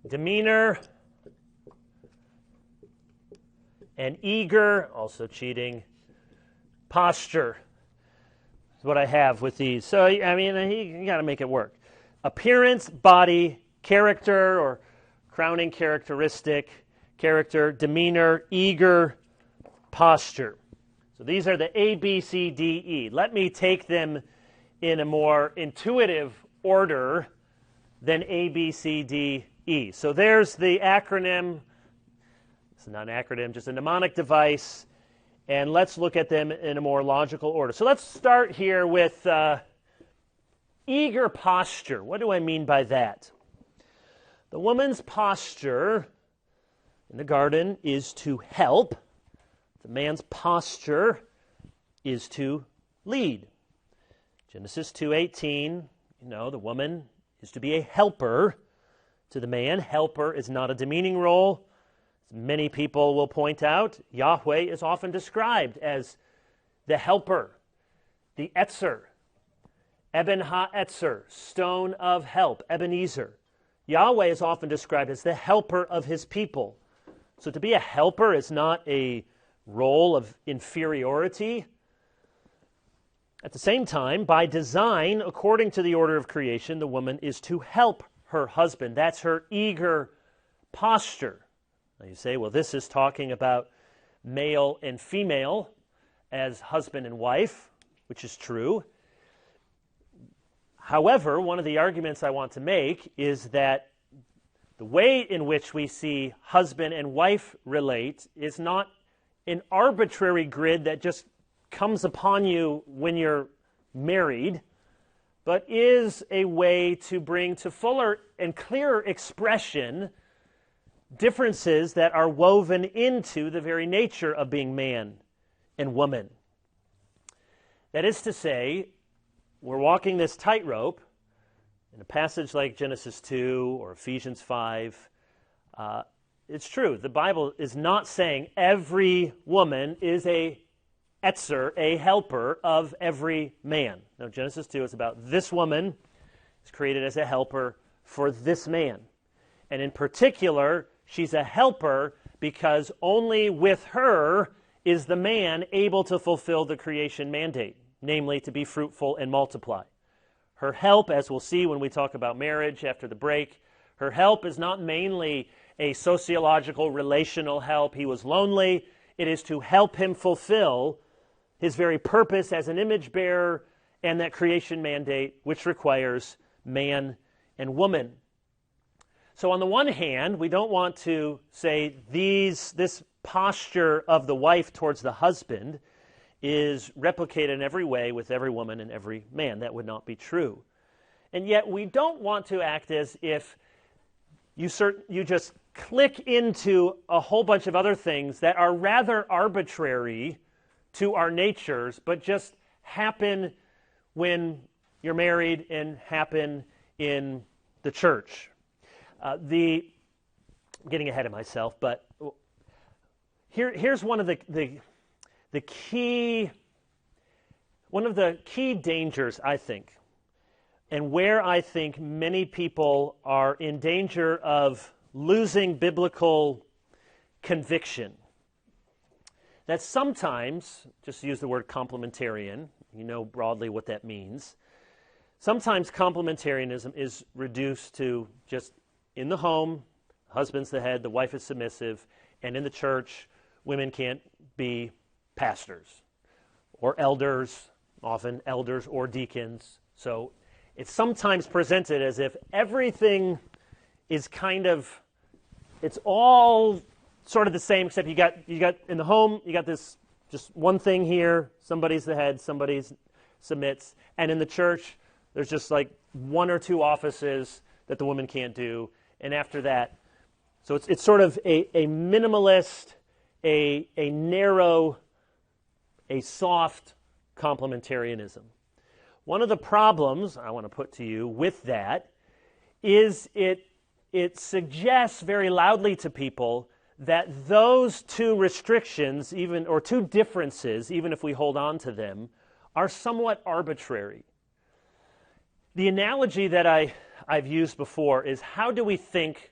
demeanor, and eager, also cheating, posture is what I have with these. So, I mean, you got to make it work. Appearance, body, character or crowning characteristic, character, demeanor, eager, posture. So these are the A, B, C, D, E. Let me take them in a more intuitive order than A, B, C, D, E. So there's the acronym. It's not an acronym, just a mnemonic device. And let's look at them in a more logical order. So let's start here with eager posture. What do I mean by that? The woman's posture in the garden is to help. The man's posture is to lead. Genesis 2:18, the woman is to be a helper to the man. Helper is not a demeaning role. As many people will point out, Yahweh is often described as the helper, the Etzer, Eben ha-Etzer, stone of help, Ebenezer. Yahweh is often described as the helper of his people. So to be a helper is not a role of inferiority. At the same time, by design, according to the order of creation, the woman is to help her husband. That's her eager posture. Now you say, well, this is talking about male and female as husband and wife, which is true. However, one of the arguments I want to make is that the way in which we see husband and wife relate is not an arbitrary grid that just comes upon you when you're married, but is a way to bring to fuller and clearer expression differences that are woven into the very nature of being man and woman. That is to say, we're walking this tightrope in a passage like Genesis 2 or Ephesians 5. It's true, the Bible is not saying every woman is a Etzer, a helper of every man. No, Genesis 2 is about this woman is created as a helper for this man. And in particular, she's a helper because only with her is the man able to fulfill the creation mandate, namely to be fruitful and multiply. Her help, as we'll see when we talk about marriage after the break, her help is not mainly a sociological, relational help. He was lonely. It is to help him fulfill his very purpose as an image bearer and that creation mandate, which requires man and woman. So on the one hand, we don't want to say this posture of the wife towards the husband is replicated in every way with every woman and every man. That would not be true. And yet we don't want to act as if you just click into a whole bunch of other things that are rather arbitrary to our natures, but just happen when you're married and happen in the church. I'm getting ahead of myself, but here's one of the key dangers, I think, and where I think many people are in danger of losing biblical conviction. That sometimes, just to use the word complementarian, you know broadly what that means, sometimes complementarianism is reduced to just in the home, husband's the head, the wife is submissive, and in the church, women can't be pastors or elders, often elders or deacons. So it's sometimes presented as if everything is it's all sort of the same, except you got in the home, you got this just one thing here, somebody's the head, somebody submits, and in the church, there's just like one or two offices that the woman can't do, and after that, so it's sort of a minimalist, a narrow, a soft complementarianism. One of the problems I want to put to you with that is it suggests very loudly to people that those two restrictions, or two differences, even if we hold on to them, are somewhat arbitrary. The analogy that I've used before is, how do we think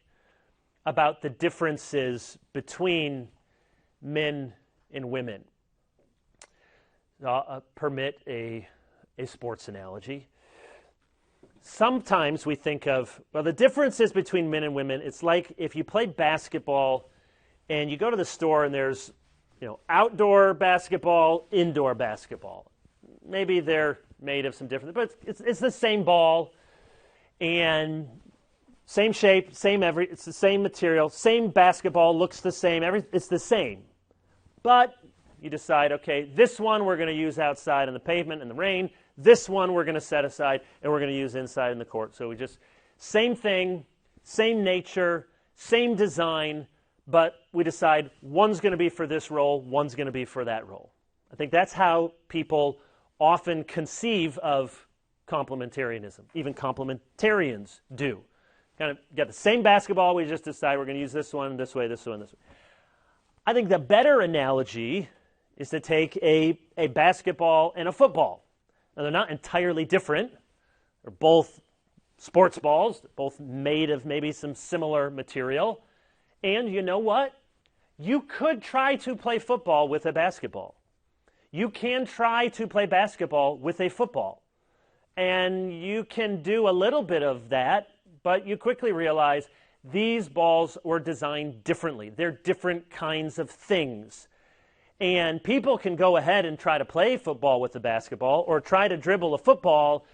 about the differences between men and women? I'll permit a sports analogy. Sometimes we think of, well, the differences between men and women, it's like if you play basketball and you go to the store and there's, outdoor basketball, indoor basketball. Maybe they're made of some different, but it's the same ball and same shape, it's the same material, same basketball, looks the same, it's the same. But you decide, okay, this one we're going to use outside on the pavement in the rain, this one we're going to set aside and we're going to use inside in the court. So same thing, same nature, same design, but we decide one's going to be for this role, one's going to be for that role. I think that's how people often conceive of complementarianism. Even complementarians do. Kind of get the same basketball, we just decide we're going to use this one this way, this one this way. I think the better analogy is to take a basketball and a football. Now, they're not entirely different. They're both sports balls, both made of maybe some similar material. And you know what? You could try to play football with a basketball. You can try to play basketball with a football. And you can do a little bit of that, but you quickly realize these balls were designed differently. They're different kinds of things. And people can go ahead and try to play football with a basketball or try to dribble a football,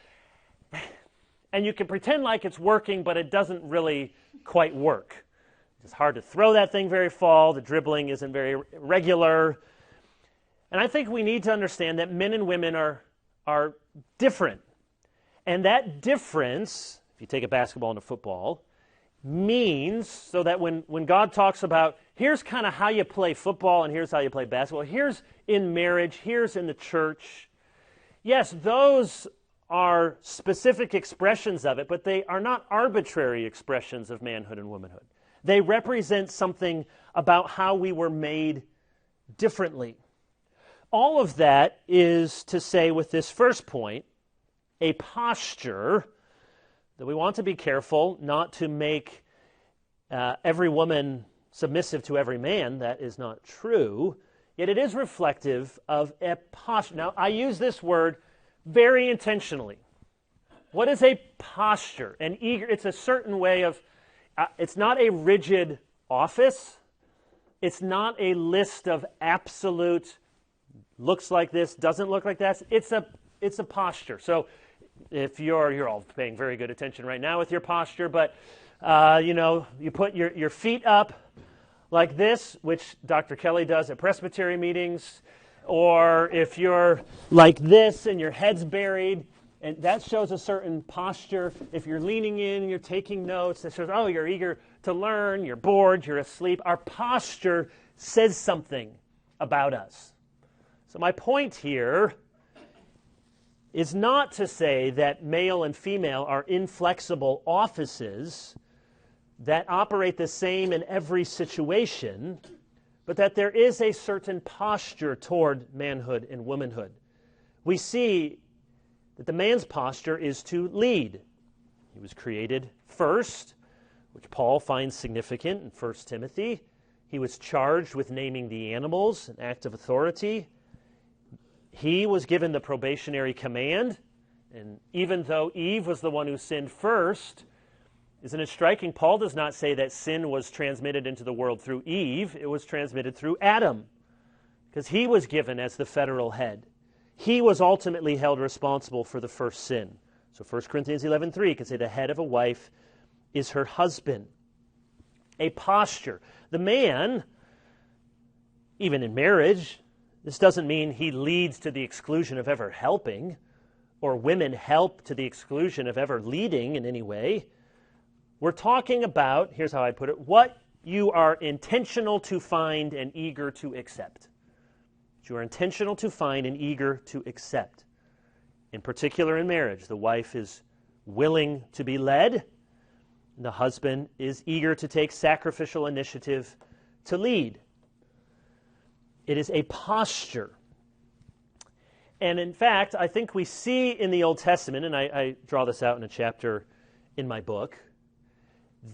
and you can pretend like it's working, but it doesn't really quite work. It's hard to throw that thing very far. The dribbling isn't very regular. And I think we need to understand that men and women are different. And that difference, if you take a basketball and a football, means so that when God talks about, here's kind of how you play football and here's how you play basketball, here's in marriage, here's in the church. Yes, those are specific expressions of it, but they are not arbitrary expressions of manhood and womanhood. They represent something about how we were made differently. All of that is to say, with this first point, a posture that we want to be careful not to make every woman submissive to every man. That is not true. Yet it is reflective of a posture. Now, I use this word very intentionally. What is a posture? An eager, it's a certain way of, it's not a rigid office. It's not a list of absolute, looks like this, doesn't look like that. It's a posture. So if you're all paying very good attention right now with your posture, but you put your feet up like this, which Dr. Kelly does at presbytery meetings, or if you're like this and your head's buried, and that shows a certain posture. If you're leaning in and you're taking notes, that shows, oh, you're eager to learn, you're bored, you're asleep. Our posture says something about us. So my point here is not to say that male and female are inflexible offices that operate the same in every situation, but that there is a certain posture toward manhood and womanhood. We see that the man's posture is to lead. He was created first, which Paul finds significant in 1 Timothy. He was charged with naming the animals, an act of authority. He was given the probationary command, and even though Eve was the one who sinned first, isn't it striking? Paul does not say that sin was transmitted into the world through Eve. It was transmitted through Adam, because he was given as the federal head. He was ultimately held responsible for the first sin. So 1 Corinthians 11:3 can say the head of a wife is her husband. A posture. The man, even in marriage, this doesn't mean he leads to the exclusion of ever helping, or women help to the exclusion of ever leading in any way. We're talking about, here's how I put it, what you are intentional to find and eager to accept. You are intentional to find and eager to accept. In particular in marriage, the wife is willing to be led. The husband is eager to take sacrificial initiative to lead. It is a posture. And in fact, I think we see in the Old Testament, and I draw this out in a chapter in my book,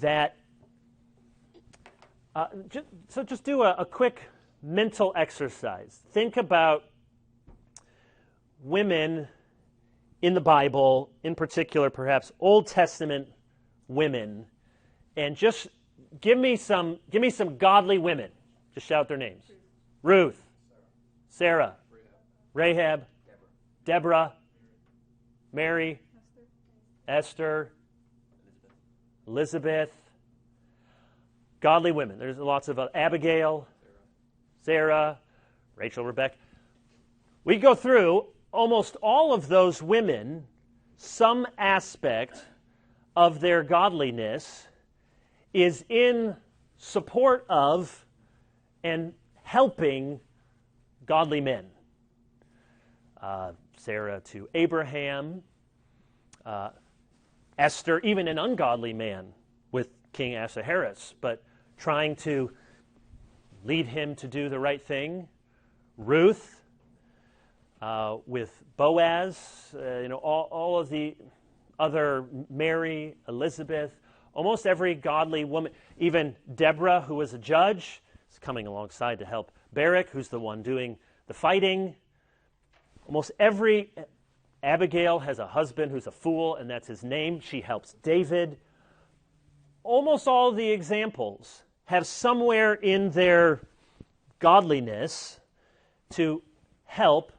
that, just do a quick mental exercise. Think about women in the Bible, in particular perhaps Old Testament women, and just give me some godly women. Just shout their names. Ruth, Sarah, Rahab, Deborah, Mary, Esther, Elizabeth. Godly women. There's lots of Abigail, Sarah, Rachel, Rebecca. We go through almost all of those women. Some aspect of their godliness is in support of and helping godly men. Sarah to Abraham, Esther, even an ungodly man with King Ahasuerus, but trying to lead him to do the right thing. Ruth, with Boaz, all of the other, Mary, Elizabeth, almost every godly woman, even Deborah, who was a judge, is coming alongside to help Barak, who's the one doing the fighting. Almost every, Abigail has a husband who's a fool, and that's his name. She helps David. Almost all of the examples have somewhere in their godliness to help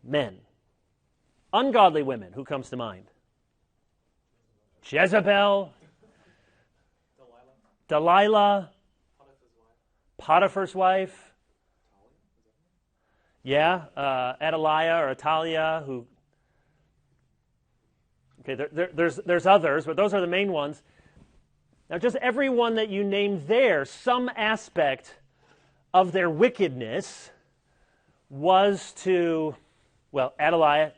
men. Ungodly women, who comes to mind? Jezebel, Delilah, Potiphar's wife. Yeah, Athaliah or Atalia, who... Okay, there's others, but those are the main ones. Now, just everyone that you named there, some aspect of their wickedness was to, Athaliah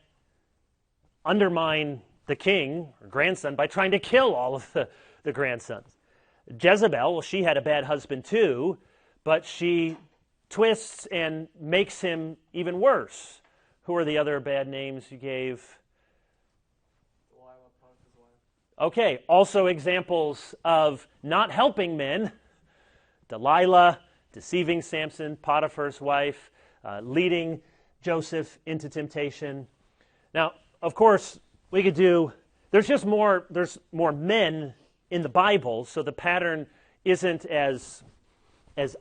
undermine the king or grandson by trying to kill all of the grandsons. Jezebel, she had a bad husband too, but she twists and makes him even worse. Who are the other bad names you gave? Okay, also examples of not helping men. Delilah, deceiving Samson, Potiphar's wife, leading Joseph into temptation. Now, of course, we could do, there's more men in the Bible, so the pattern isn't as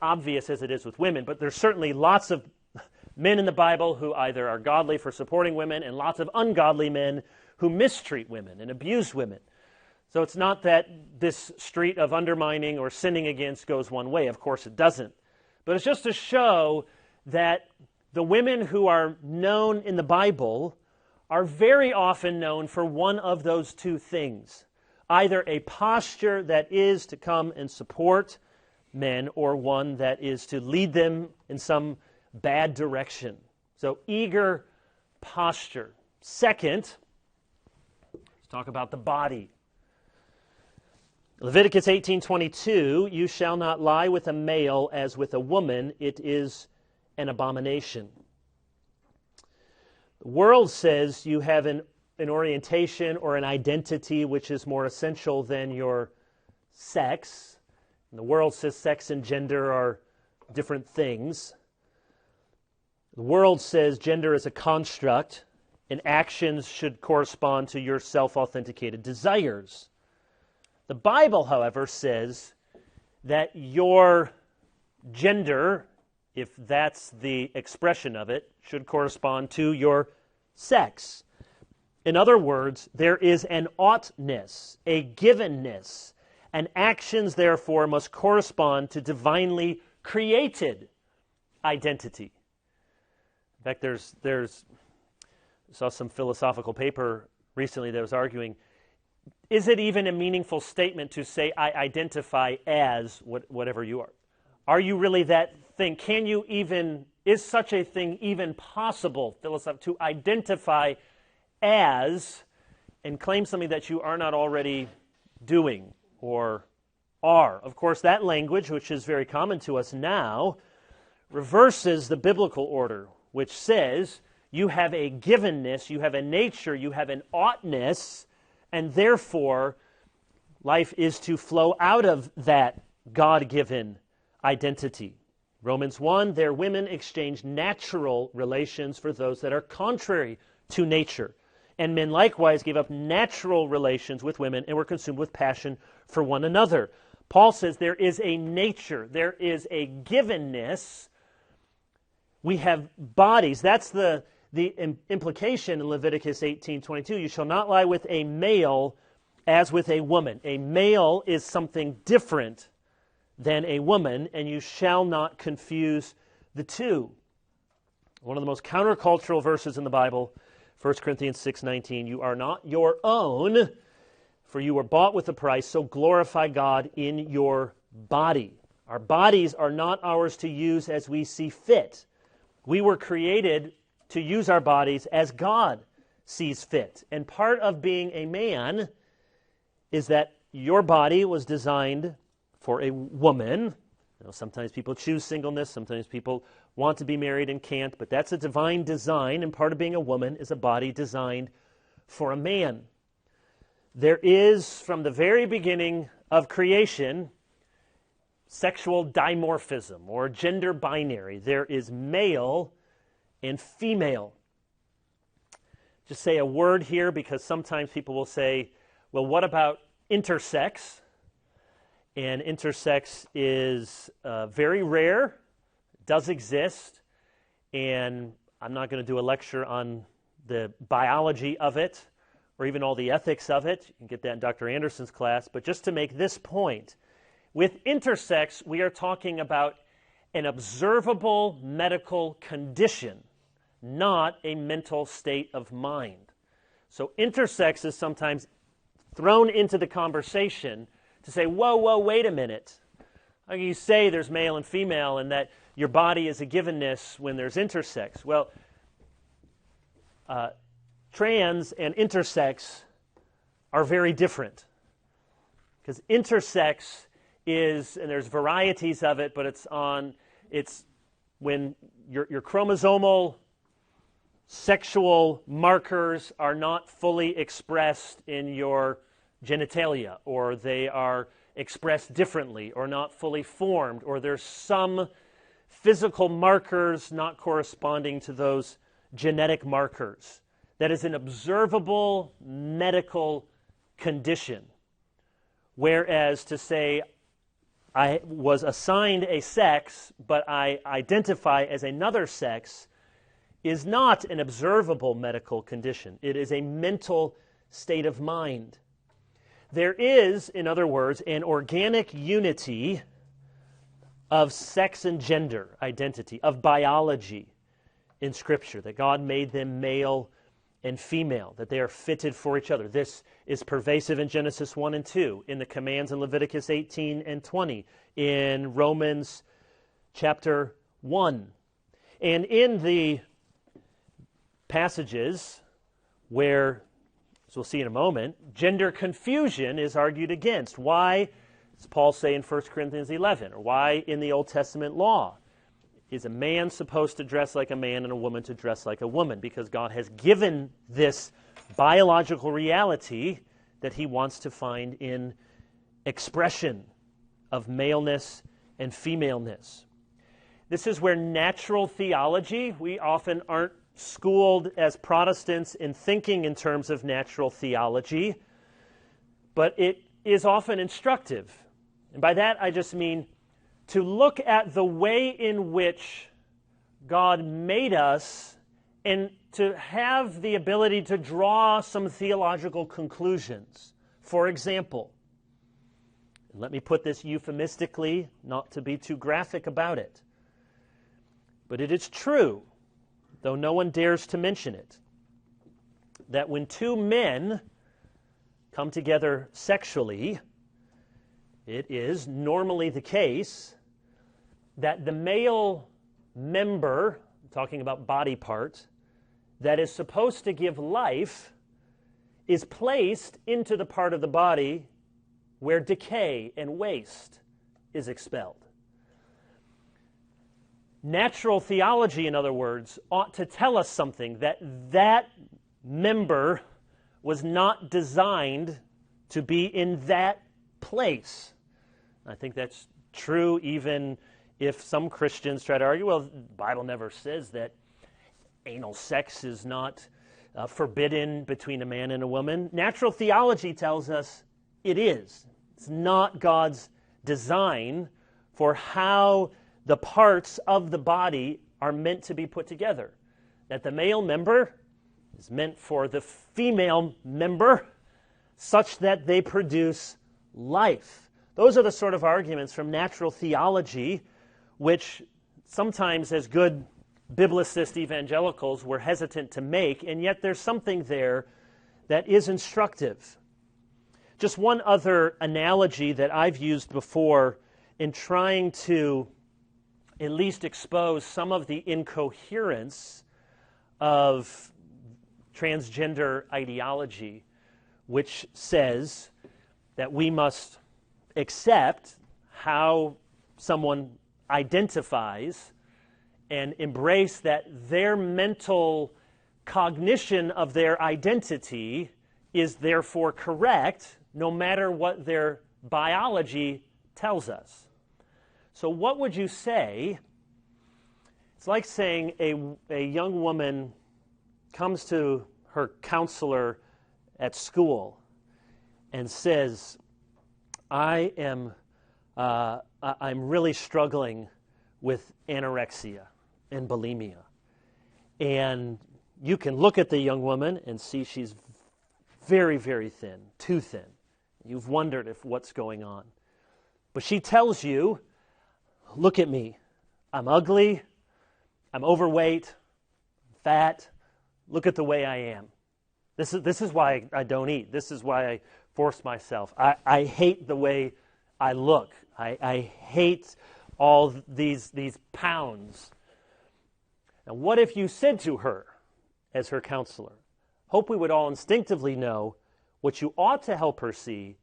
obvious as it is with women, but there's certainly lots of men in the Bible who either are godly for supporting women and lots of ungodly men who mistreat women and abuse women. So it's not that this street of undermining or sinning against goes one way. Of course it doesn't. But it's just to show that the women who are known in the Bible are very often known for one of those two things. Either a posture that is to come and support men, or one that is to lead them in some bad direction. So eager posture. Second, let's talk about the body. Leviticus 18:22, you shall not lie with a male as with a woman, it is an abomination. The world says you have an orientation or an identity which is more essential than your sex. And the world says sex and gender are different things. The world says gender is a construct and actions should correspond to your self-authenticated desires. The Bible, however, says that your gender, if that's the expression of it, should correspond to your sex. In other words, there is an oughtness, a givenness, and actions, therefore, must correspond to divinely created identity. In fact, I saw some philosophical paper recently that was arguing, is it even a meaningful statement to say, I identify as whatever you are? Are you really that thing? Is such a thing even possible, philosophically, to identify as and claim something that you are not already doing or are. Of course, that language, which is very common to us now, reverses the biblical order, which says you have a givenness, you have a nature, you have an oughtness, and therefore life is to flow out of that God-given identity. Romans 1, their women exchange natural relations for those that are contrary to nature. And men likewise gave up natural relations with women and were consumed with passion for one another. Paul says there is a nature, there is a givenness. We have bodies. That's the implication in Leviticus 18:22. You shall not lie with a male as with a woman. A male is something different than a woman, and you shall not confuse the two. One of the most countercultural verses in the Bible, 1 Corinthians 6:19, you are not your own, for you were bought with a price, so glorify God in your body. Our bodies are not ours to use as we see fit. We were created to use our bodies as God sees fit. And part of being a man is that your body was designed for a woman. Sometimes people choose singleness, sometimes people want to be married and can't, but that's a divine design, and part of being a woman is a body designed for a man. There is, from the very beginning of creation, sexual dimorphism or gender binary. There is male and female. Just say a word here because sometimes people will say, well, what about intersex? And intersex is very rare, does exist, and I'm not going to do a lecture on the biology of it or even all the ethics of it. You can get that in Dr. Anderson's class. But just to make this point, with intersex, we are talking about an observable medical condition, not a mental state of mind. So intersex is sometimes thrown into the conversation to say, whoa, wait a minute. How can you say there's male and female and that your body is a givenness when there's intersex? Well, trans and intersex are very different. Because intersex is, and there's varieties of it, but it's when your chromosomal sexual markers are not fully expressed in your genitalia, or they are expressed differently, or not fully formed, or there's some physical markers not corresponding to those genetic markers. That is an observable medical condition. Whereas to say, I was assigned a sex, but I identify as another sex, is not an observable medical condition. It is a mental state of mind. There is, in other words, an organic unity of sex and gender identity, of biology in Scripture, that God made them male and female, that they are fitted for each other. This is pervasive in Genesis 1 and 2, in the commands in Leviticus 18 and 20, in Romans chapter 1. And in the passages where, as we'll see in a moment, gender confusion is argued against. Why, as Paul say in 1 Corinthians 11, or why in the Old Testament law is a man supposed to dress like a man and a woman to dress like a woman? Because God has given this biological reality that he wants to find in expression of maleness and femaleness. This is where natural theology, we often aren't schooled as Protestants in thinking in terms of natural theology, but it is often instructive. And by that I just mean to look at the way in which God made us and to have the ability to draw some theological conclusions. For example, and let me put this euphemistically, not to be too graphic about it, but it is true, though no one dares to mention it, that when two men come together sexually, it is normally the case that the male member, talking about body part, that is supposed to give life is placed into the part of the body where decay and waste is expelled. Natural theology, in other words, ought to tell us something, that that member was not designed to be in that place. I think that's true even if some Christians try to argue, well, the Bible never says that anal sex is not forbidden between a man and a woman. Natural theology tells us it is. It's not God's design for how the parts of the body are meant to be put together. That the male member is meant for the female member such that they produce life. Those are the sort of arguments from natural theology which sometimes, as good biblicist evangelicals, we're hesitant to make, and yet there's something there that is instructive. Just one other analogy that I've used before in trying to at least expose some of the incoherence of transgender ideology, which says that we must accept how someone identifies and embrace that their mental cognition of their identity is therefore correct, no matter what their biology tells us. So what would you say? It's like saying a young woman comes to her counselor at school and says, I'm really struggling with anorexia and bulimia. And you can look at the young woman and see she's very, very thin, too thin. You've wondered if what's going on. But she tells you, look at me. I'm ugly. I'm overweight. Fat. Look at the way I am. This is why I don't eat. This is why I force myself. I hate the way I look. I hate all these pounds. Now, what if you said to her, as her counselor, hope we would all instinctively know what you ought to help her see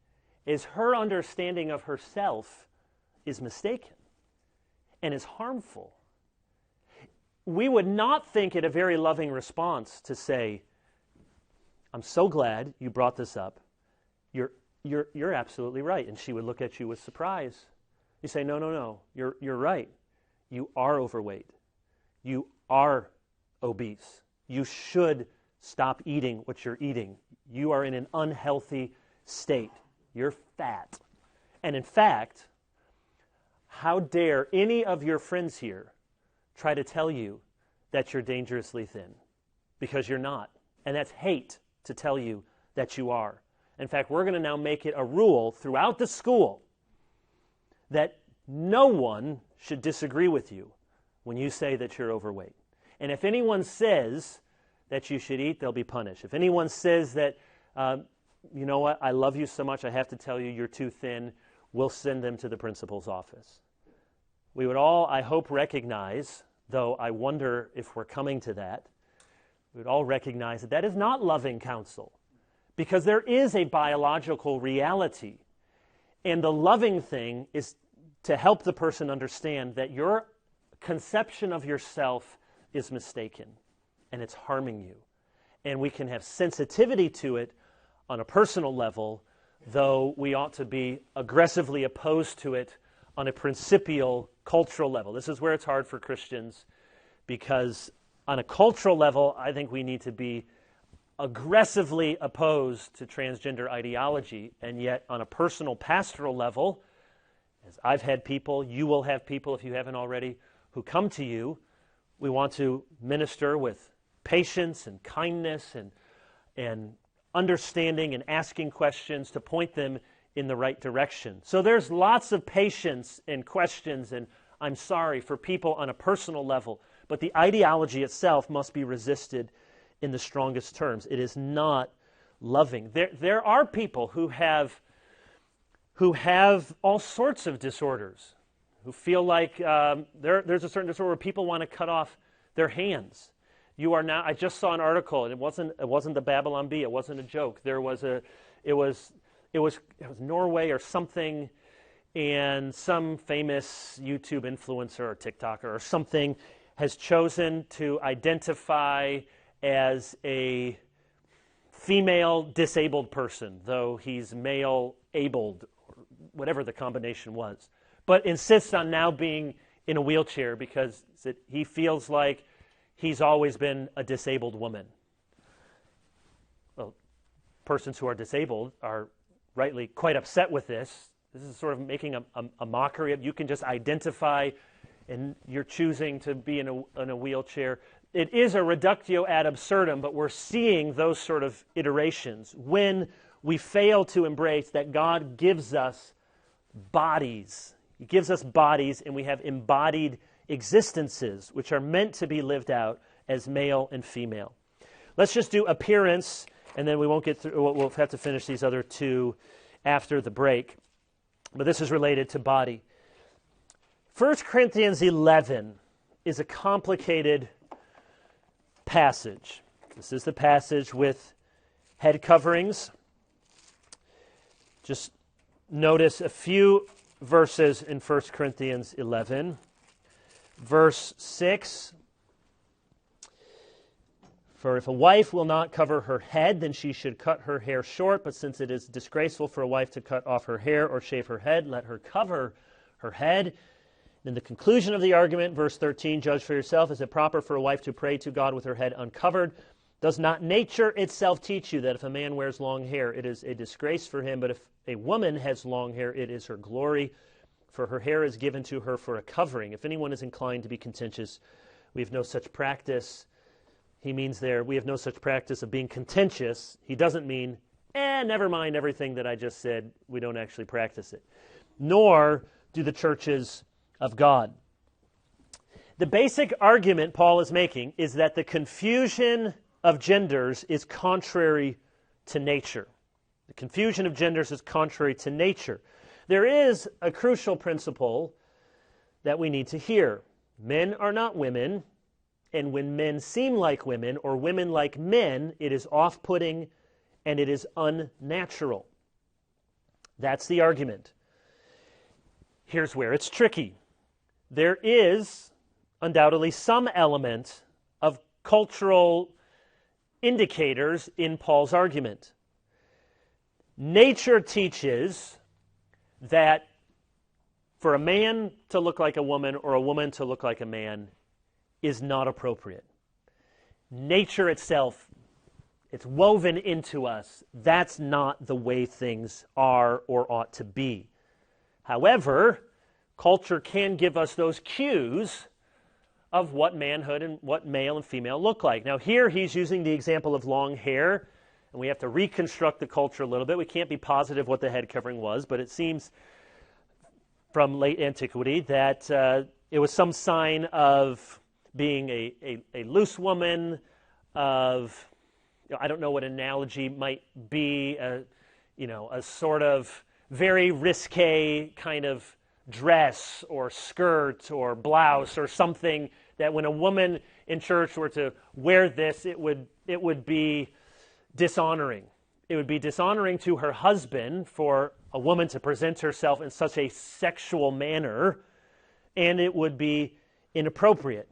is her understanding of herself is mistaken and is harmful. We would not think it a very loving response to say, I'm so glad you brought this up. You're absolutely right. And she would look at you with surprise. You say, no, you're right. You are overweight. You are obese. You should stop eating what you're eating. You are in an unhealthy state. You're fat. And in fact, how dare any of your friends here try to tell you that you're dangerously thin? Because you're not. And that's hate to tell you that you are. In fact, we're going to now make it a rule throughout the school that no one should disagree with you when you say that you're overweight. And if anyone says that you should eat, they'll be punished. If anyone says that, you know what, I love you so much, I have to tell you you're too thin, we'll send them to the principal's office. We would all, I hope, recognize, though I wonder if we're coming to that, we would all recognize that that is not loving counsel, because there is a biological reality. And the loving thing is to help the person understand that your conception of yourself is mistaken and it's harming you. And we can have sensitivity to it on a personal level, though we ought to be aggressively opposed to it on a principial, cultural level. This is where it's hard for Christians, because on a cultural level, I think we need to be aggressively opposed to transgender ideology, and yet on a personal pastoral level, as I've had people, you will have people if you haven't already, who come to you, we want to minister with patience and kindness and understanding and asking questions to point them in the right direction. So there's lots of patience and questions and I'm sorry for people on a personal level, but the ideology itself must be resisted in the strongest terms. It is not loving. There are people who have all sorts of disorders, who feel like there's a certain disorder where people want to cut off their hands. You are now. I just saw an article, and it wasn't the Babylon Bee. It wasn't a joke. It was Norway or something, and some famous YouTube influencer or TikToker or something has chosen to identify as a female disabled person, though he's male abled, or whatever the combination was, but insists on now being in a wheelchair because he feels like he's always been a disabled woman. Well, persons who are disabled are rightly quite upset with this. This is sort of making a mockery of, you can just identify and you're choosing to be in a wheelchair. It is a reductio ad absurdum, but we're seeing those sort of iterations when we fail to embrace that God gives us bodies. He gives us bodies, and we have embodied existences which are meant to be lived out as male and female. Let's just do appearance, and then we won't get through. We'll have to finish these other two after the break. But this is related to body. 1 Corinthians 11 is a complicated passage. This is the passage with head coverings. Just notice a few verses in 1 Corinthians 11. Verse 6, for if a wife will not cover her head, then she should cut her hair short. But since it is disgraceful for a wife to cut off her hair or shave her head, let her cover her head. In the conclusion of the argument, verse 13, judge for yourself, is it proper for a wife to pray to God with her head uncovered? Does not nature itself teach you that if a man wears long hair, it is a disgrace for him, but if a woman has long hair, it is her glory? For her hair is given to her for a covering. If anyone is inclined to be contentious, we have no such practice. He means there, we have no such practice of being contentious. He doesn't mean, never mind everything that I just said. We don't actually practice it. Nor do the churches of God. The basic argument Paul is making is that the confusion of genders is contrary to nature. The confusion of genders is contrary to nature. There is a crucial principle that we need to hear. Men are not women, and when men seem like women or women like men, it is off-putting and it is unnatural. That's the argument. Here's where it's tricky. There is undoubtedly some element of cultural indicators in Paul's argument. Nature teaches that for a man to look like a woman or a woman to look like a man is not appropriate. Nature itself, it's woven into us. That's not the way things are or ought to be. However, culture can give us those cues of what manhood and what male and female look like. Now here he's using the example of long hair, and we have to reconstruct the culture a little bit. We can't be positive what the head covering was, but it seems from late antiquity that it was some sign of being a loose woman, of, I don't know what analogy might be, a sort of very risque kind of dress or skirt or blouse or something that when a woman in church were to wear this, it would be dishonoring. It would be dishonoring to her husband for a woman to present herself in such a sexual manner, and it would be inappropriate.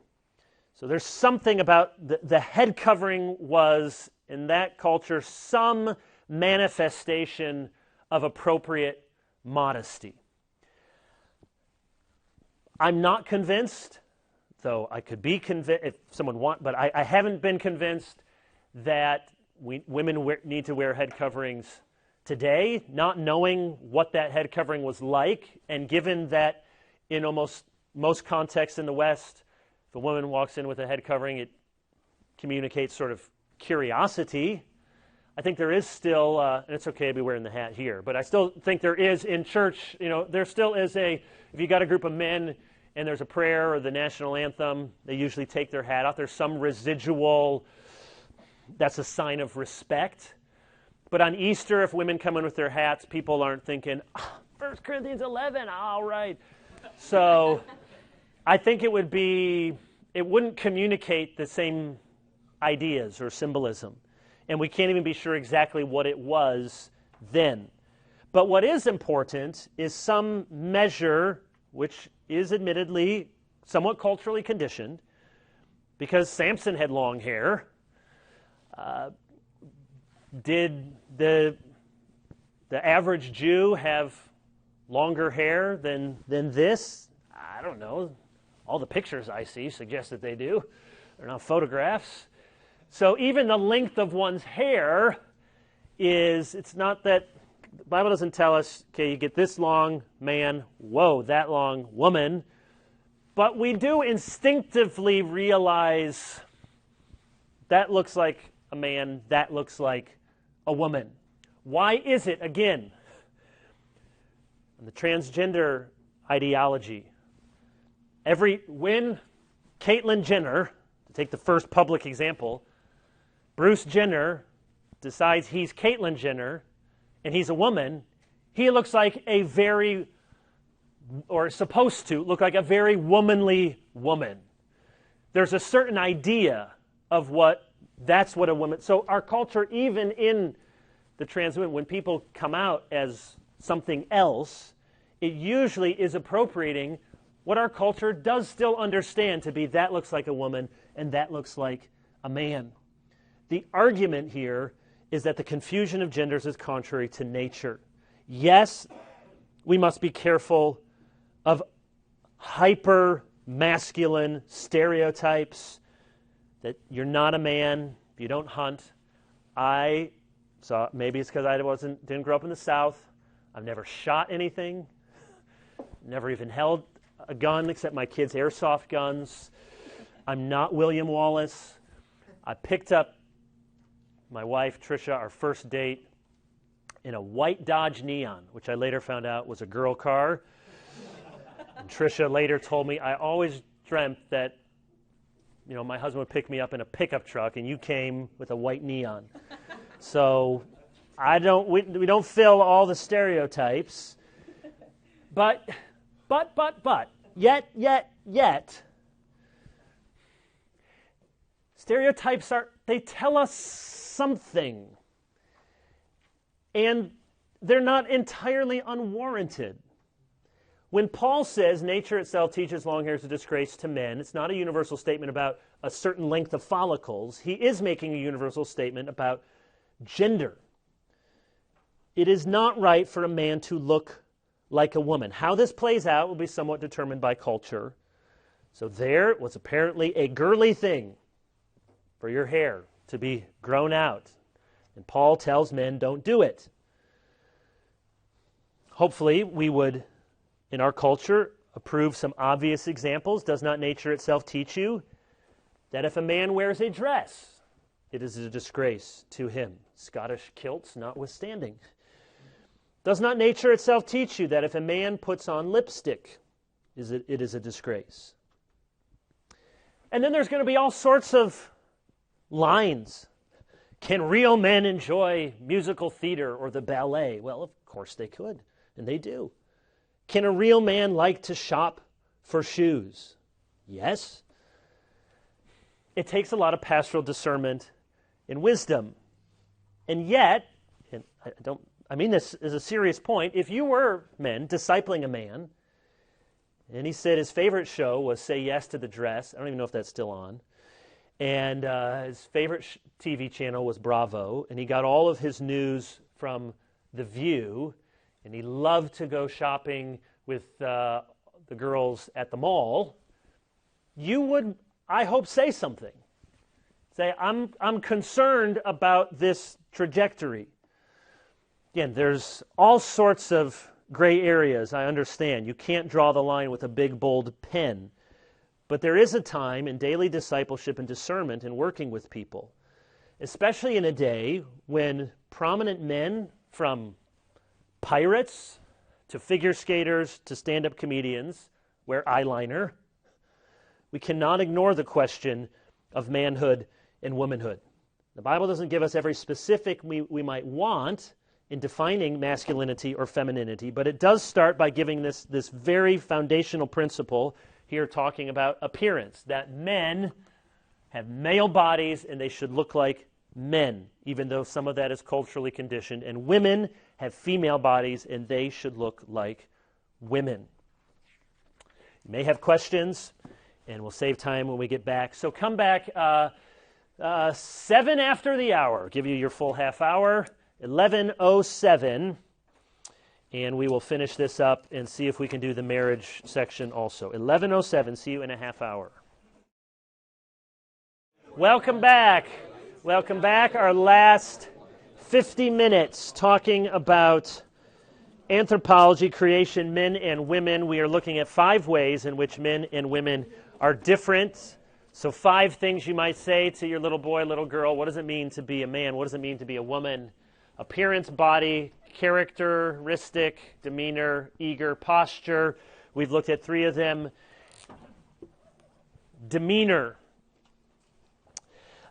So there's something about the head covering was, in that culture, some manifestation of appropriate modesty. I'm not convinced, though I could be convinced if someone wants, but I haven't been convinced that women need to wear head coverings today, not knowing what that head covering was like, and given that in almost most contexts in the West, if a woman walks in with a head covering, it communicates sort of curiosity. I think there is still, and it's okay to be wearing the hat here, but I still think there is in church, there still is if you got a group of men and there's a prayer or the national anthem, they usually take their hat off. There's some residual, that's a sign of respect. But on Easter, if women come in with their hats, people aren't thinking, 1 Corinthians 11, all right. So I think it wouldn't communicate the same ideas or symbolism. And we can't even be sure exactly what it was then. But what is important is some measure, which is admittedly somewhat culturally conditioned, because Samson had long hair. Did the average Jew have longer hair than this? I don't know. All the pictures I see suggest that they do. They're not photographs. So even the length of one's hair it's not that, the Bible doesn't tell us, okay, you get this long man, whoa, that long woman. But we do instinctively realize that looks like a man, that looks like a woman. Why is it, again, the transgender ideology? When Caitlyn Jenner, to take the first public example, Bruce Jenner decides he's Caitlyn Jenner and he's a woman, he looks like a very, or is supposed to look like a very womanly woman. There's a certain idea of that's what a woman, so our culture, even in the trans women, when people come out as something else, it usually is appropriating what our culture does still understand to be that looks like a woman and that looks like a man. The argument here is that the confusion of genders is contrary to nature. Yes, we must be careful of hyper-masculine stereotypes, that you're not a man if you don't hunt. Maybe it's because I didn't grow up in the South. I've never shot anything, never even held a gun except my kids' airsoft guns. I'm not William Wallace. I picked up my wife, Tricia, our first date, in a white Dodge Neon, which I later found out was a girl car. And Tricia later told me, I always dreamt that, my husband would pick me up in a pickup truck and you came with a white Neon. So we don't fill all the stereotypes. But, yet, stereotypes they tell us something. And they're not entirely unwarranted. When Paul says nature itself teaches long hair is a disgrace to men, it's not a universal statement about a certain length of follicles. He is making a universal statement about gender. It is not right for a man to look like a woman. How this plays out will be somewhat determined by culture. So there was apparently a girly thing for your hair to be grown out. And Paul tells men, don't do it. Hopefully, we would, in our culture, approve some obvious examples. Does not nature itself teach you that if a man wears a dress, it is a disgrace to him, Scottish kilts notwithstanding? Does not nature itself teach you that if a man puts on lipstick, it is a disgrace? And then there's going to be all sorts of lines. Can real men enjoy musical theater or the ballet? Well, of course they could, and they do. Can a real man like to shop for shoes? Yes. It takes a lot of pastoral discernment and wisdom. And yet, and I mean this is a serious point, if you were men discipling a man, and he said his favorite show was Say Yes to the Dress, I don't even know if that's still on, and his favorite TV channel was Bravo, and he got all of his news from The View, and he loved to go shopping with the girls at the mall, you would, I hope, say something. Say, I'm concerned about this trajectory. Again, there's all sorts of gray areas, I understand. You can't draw the line with a big, bold pen. But there is a time in daily discipleship and discernment in working with people, especially in a day when prominent men, from pirates to figure skaters to stand-up comedians, wear eyeliner. We cannot ignore the question of manhood and womanhood. The Bible doesn't give us every specific we might want in defining masculinity or femininity, but it does start by giving this very foundational principle here, talking about appearance, that men have male bodies and they should look like men, even though some of that is culturally conditioned. And women have female bodies and they should look like women. You may have questions, and we'll save time when we get back. So come back 7 after the hour. Give you your full half hour, 11:07, and we will finish this up and see if we can do the marriage section also. 11:07, see you in a half hour. Welcome back. Welcome back. Our last 50 minutes talking about anthropology, creation, men and women. We are looking at 5 ways in which men and women are different. So 5 things you might say to your little boy, little girl. What does it mean to be a man? What does it mean to be a woman? Appearance, body, characteristic, demeanor, eager, posture. We've looked at 3 of them. Demeanor.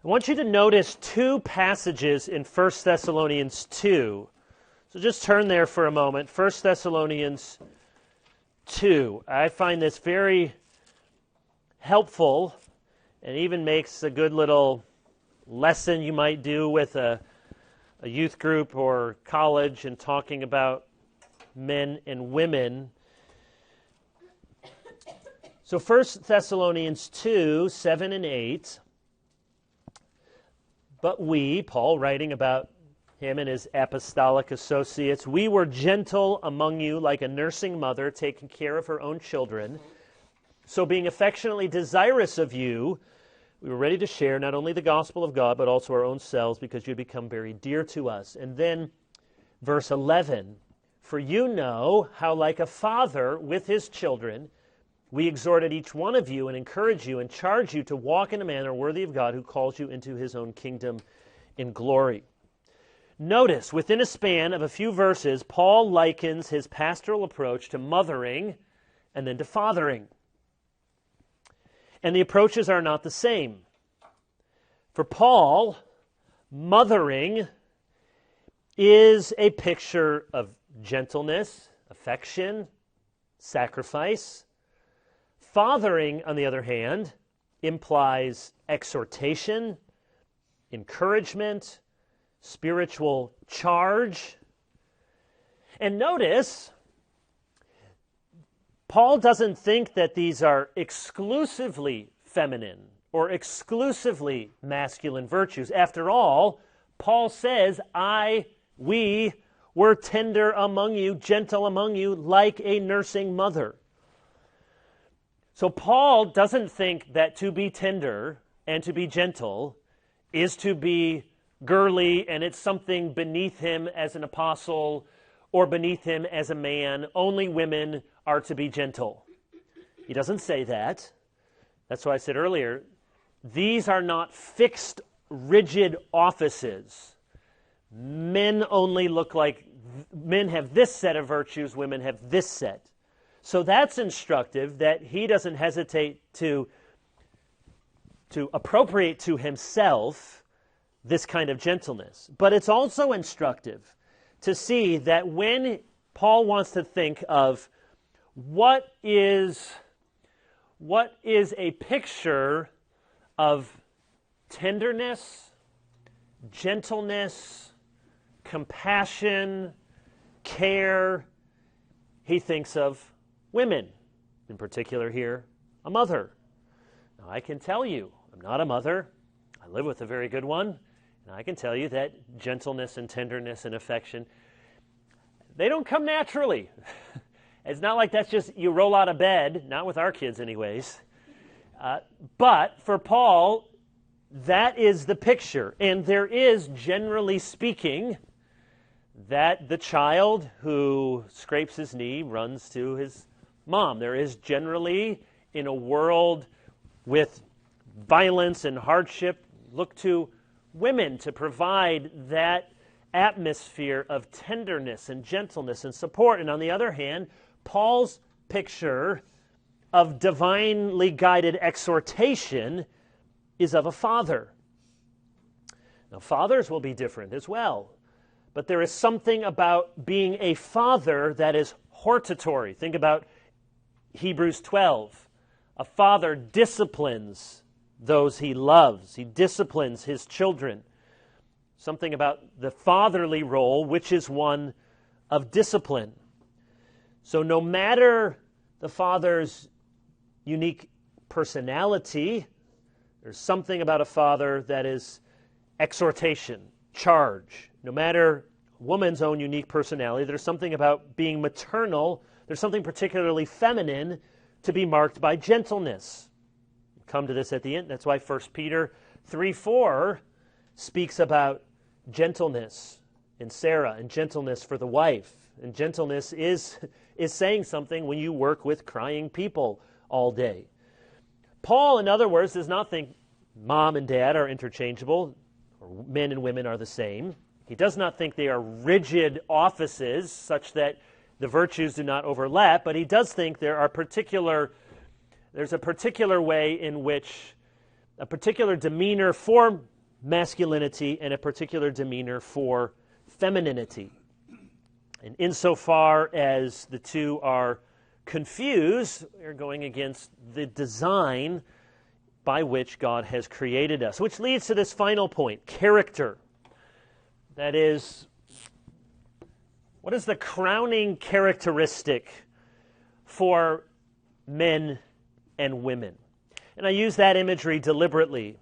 I want you to notice 2 passages in 1 Thessalonians 2. So just turn there for a moment. 1 Thessalonians 2. I find this very helpful and even makes a good little lesson you might do with a youth group or college and talking about men and women. So 1 Thessalonians 2, 7 and 8. But we, Paul writing about him and his apostolic associates, we were gentle among you like a nursing mother taking care of her own children. So being affectionately desirous of you, we were ready to share not only the gospel of God, but also our own selves, because you had become very dear to us. And then verse 11, for you know how like a father with his children, we exhorted each one of you and encourage you and charge you to walk in a manner worthy of God who calls you into his own kingdom in glory. Notice, within a span of a few verses, Paul likens his pastoral approach to mothering and then to fathering. And the approaches are not the same. For Paul, mothering is a picture of gentleness, affection, sacrifice. Fathering, on the other hand, implies exhortation, encouragement, spiritual charge. And notice, Paul doesn't think that these are exclusively feminine or exclusively masculine virtues. After all, Paul says, we were tender among you, gentle among you, like a nursing mother. So Paul doesn't think that to be tender and to be gentle is to be girly and it's something beneath him as an apostle or beneath him as a man. Only women are to be gentle. He doesn't say that. That's why I said earlier, these are not fixed, rigid offices. Men have this set of virtues, women have this set. So that's instructive that he doesn't hesitate to appropriate to himself this kind of gentleness. But it's also instructive to see that when Paul wants to think of what is a picture of tenderness, gentleness, compassion, care, he thinks of women, in particular here, a mother. Now, I can tell you, I'm not a mother. I live with a very good one. And I can tell you that gentleness and tenderness and affection, they don't come naturally. It's not like that's just you roll out of bed, not with our kids anyways. But for Paul, that is the picture. And there is, generally speaking, that the child who scrapes his knee runs to his mom. There is generally, in a world with violence and hardship, look to women to provide that atmosphere of tenderness and gentleness and support. And on the other hand, Paul's picture of divinely guided exhortation is of a father. Now, fathers will be different as well. But there is something about being a father that is hortatory. Think about Hebrews 12. A father disciplines those he loves. He disciplines his children. Something about the fatherly role, which is one of discipline. So no matter the father's unique personality, there's something about a father that is exhortation, charge. No matter a woman's own unique personality, there's something about being maternal. There's something particularly feminine to be marked by gentleness. We'll come to this at the end. That's why 1 Peter 3:4 speaks about gentleness in Sarah and gentleness for the wife. And gentleness is saying something when you work with crying people all day. Paul, in other words, does not think mom and dad are interchangeable, or men and women are the same. He does not think they are rigid offices such that the virtues do not overlap, but he does think there's a particular way in which a particular demeanor for masculinity and a particular demeanor for femininity. And insofar as the two are confused, they're going against the design by which God has created us. Which leads to this final point, character. That is, what is the crowning characteristic for men and women? And I use that imagery deliberately.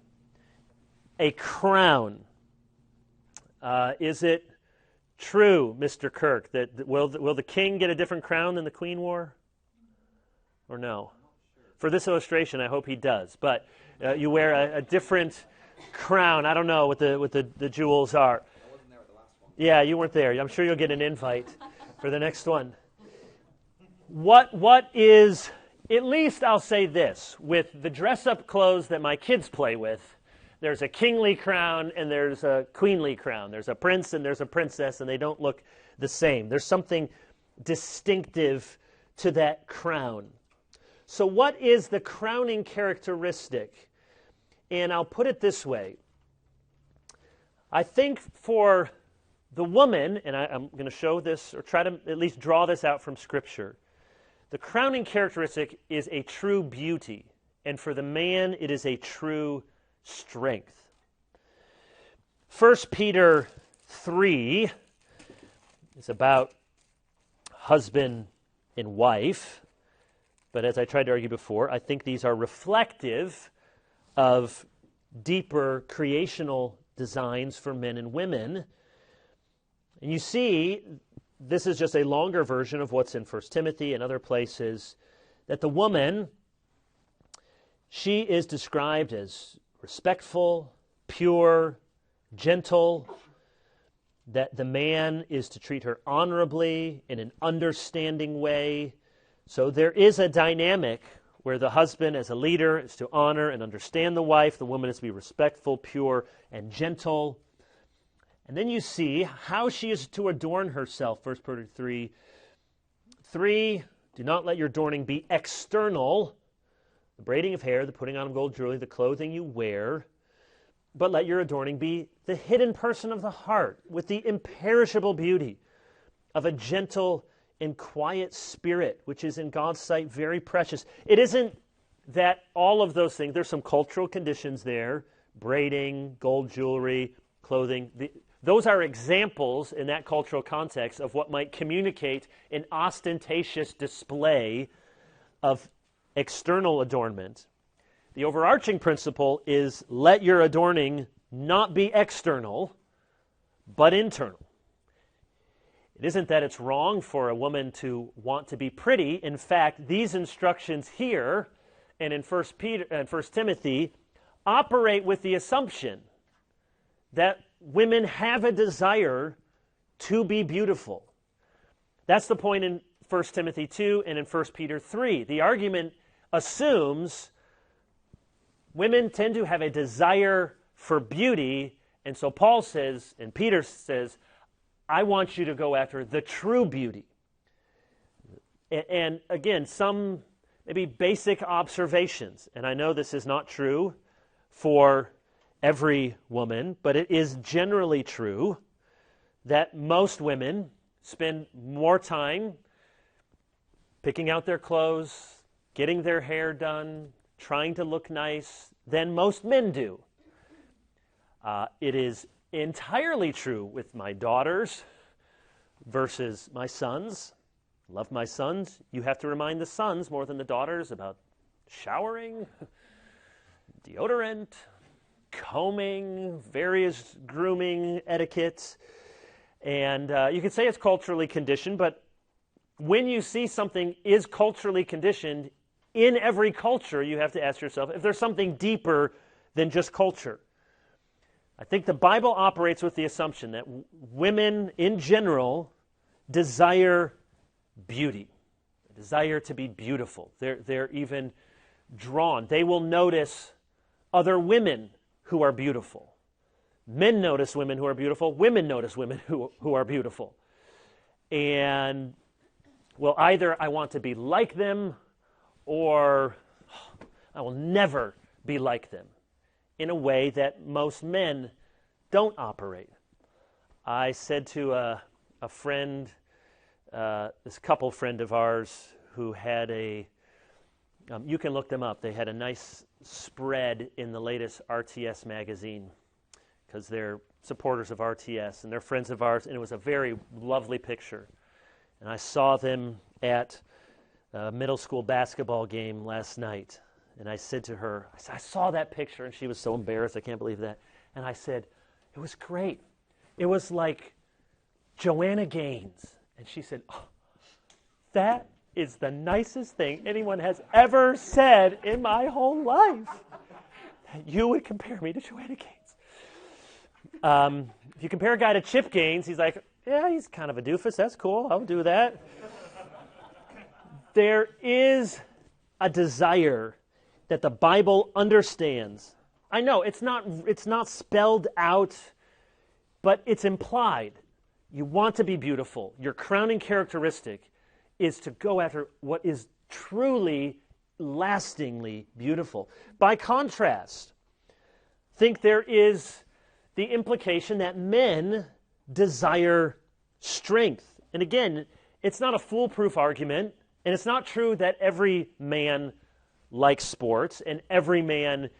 A crown. Is it true, Mr. Kirk, that will the king get a different crown than the queen wore? Or no? For this illustration, I hope he does. But you wear a different crown. I don't know what the jewels are. I wasn't there at the last one. Yeah, you weren't there. I'm sure you'll get an invite for the next one. What is, at least I'll say this, with the dress-up clothes that my kids play with, there's a kingly crown and there's a queenly crown. There's a prince and there's a princess, and they don't look the same. There's something distinctive to that crown. So what is the crowning characteristic? And I'll put it this way. I think for the woman, and I'm going to show this, or try to at least draw this out from Scripture, the crowning characteristic is a true beauty, and for the man it is a true strength. 1 Peter 3 is about husband and wife, but as I tried to argue before, I think these are reflective of deeper creational designs for men and women. And you see, this is just a longer version of what's in 1 Timothy and other places, that the woman, she is described as respectful, pure, gentle, that the man is to treat her honorably in an understanding way. So there is a dynamic where the husband as a leader is to honor and understand the wife. The woman is to be respectful, pure, and gentle. And then you see how she is to adorn herself. 1 Peter 3. 3, do not let your adorning be external, the braiding of hair, the putting on of gold jewelry, the clothing you wear, but let your adorning be the hidden person of the heart with the imperishable beauty of a gentle and quiet spirit, which is in God's sight very precious. It isn't that all of those things, there's some cultural conditions there, braiding, gold jewelry, clothing. Those are examples in that cultural context of what might communicate an ostentatious display of external adornment. The overarching principle is let your adorning not be external, but internal. It isn't that it's wrong for a woman to want to be pretty. In fact, these instructions here and in 1 Timothy operate with the assumption that women have a desire to be beautiful. That's the point in 1 Timothy 2 and in 1 Peter 3. The argument assumes women tend to have a desire for beauty, and so Paul says, and Peter says, I want you to go after the true beauty. And again, some maybe basic observations, and I know this is not true for every woman, but it is generally true that most women spend more time picking out their clothes, getting their hair done, trying to look nice than most men do. It is entirely true with my daughters versus my sons. Love my sons. You have to remind the sons more than the daughters about showering, deodorant, combing, various grooming etiquettes. And you could say it's culturally conditioned, but when you see something is culturally conditioned, in every culture, you have to ask yourself if there's something deeper than just culture. I think the Bible operates with the assumption that women in general desire beauty, a desire to be beautiful. They're even drawn. They will notice other women who are beautiful. Men notice women who are beautiful. Women notice women who are beautiful. And, well, either I want to be like them or I will never be like them, in a way that most men don't operate. I said to a friend, this couple friend of ours who had you can look them up, they had a nice spread in the latest RTS magazine because they're supporters of RTS and they're friends of ours, and it was a very lovely picture. And I saw them at a middle school basketball game last night. And I said to her, I saw that picture, and she was so embarrassed, I can't believe that. And I said, it was great. It was like Joanna Gaines. And she said, oh, that is the nicest thing anyone has ever said in my whole life. That you would compare me to Joanna Gaines. If you compare a guy to Chip Gaines, he's like, yeah, he's kind of a doofus. That's cool. I'll do that. There is a desire that the Bible understands. I know it's not spelled out, but it's implied. You want to be beautiful. Your crowning characteristic is to go after what is truly, lastingly beautiful. By contrast, think there is the implication that men desire strength. And again, it's not a foolproof argument, and it's not true that every man likes sports and every man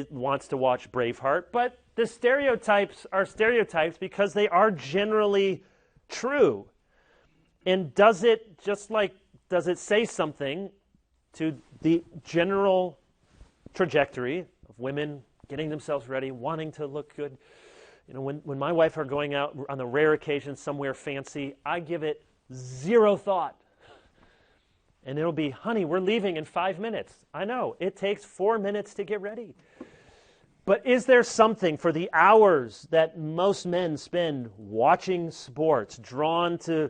wants to watch Braveheart, but the stereotypes are stereotypes because they are generally true. And does it say something to the general trajectory of women getting themselves ready, wanting to look good? You know, when my wife are going out on the rare occasion somewhere fancy, I give it zero thought. And it'll be, honey, we're leaving in 5 minutes. I know, it takes 4 minutes to get ready. But is there something for the hours that most men spend watching sports, drawn to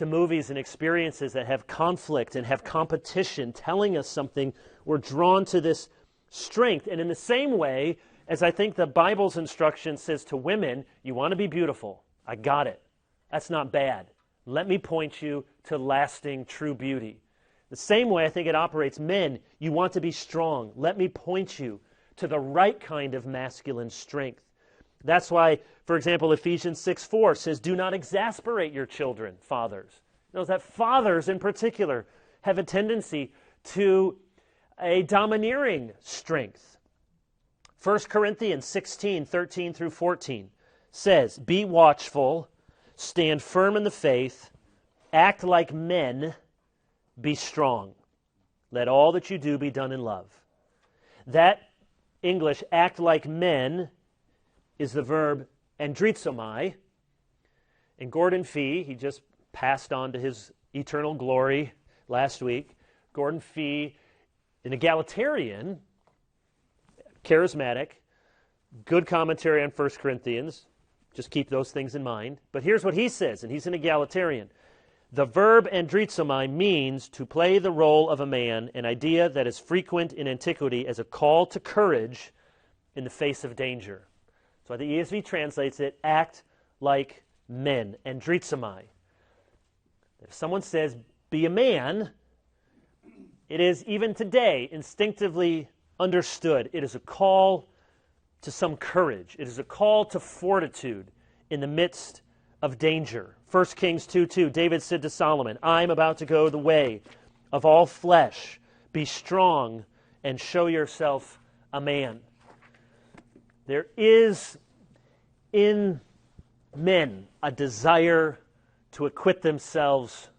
movies and experiences that have conflict and have competition, telling us something? We're drawn to this strength. And in the same way, as I think the Bible's instruction says to women, you want to be beautiful. I got it. That's not bad. Let me point you to lasting, true beauty. The same way I think it operates. Men, you want to be strong. Let me point you to the right kind of masculine strength. That's why, for example, Ephesians 6:4 says, do not exasperate your children, fathers. You know, that fathers in particular have a tendency to a domineering strength. 1 Corinthians 16:13 through 14 says, be watchful, stand firm in the faith, act like men, be strong. Let all that you do be done in love. That English, act like men, is the verb andrizomai. And Gordon Fee, he just passed on to his eternal glory last week. Gordon Fee, an egalitarian, charismatic, good commentary on 1 Corinthians. Just keep those things in mind. But here's what he says, and he's an egalitarian. The verb andrizomai means to play the role of a man, an idea that is frequent in antiquity as a call to courage in the face of danger. So the ESV translates it, act like men, andrizomai. If someone says, be a man, it is even today instinctively understood. It is a call to some courage. It is a call to fortitude in the midst of danger. 1 Kings 2:2, David said to Solomon, I'm about to go the way of all flesh. Be strong and show yourself a man. There is in men a desire to acquit themselves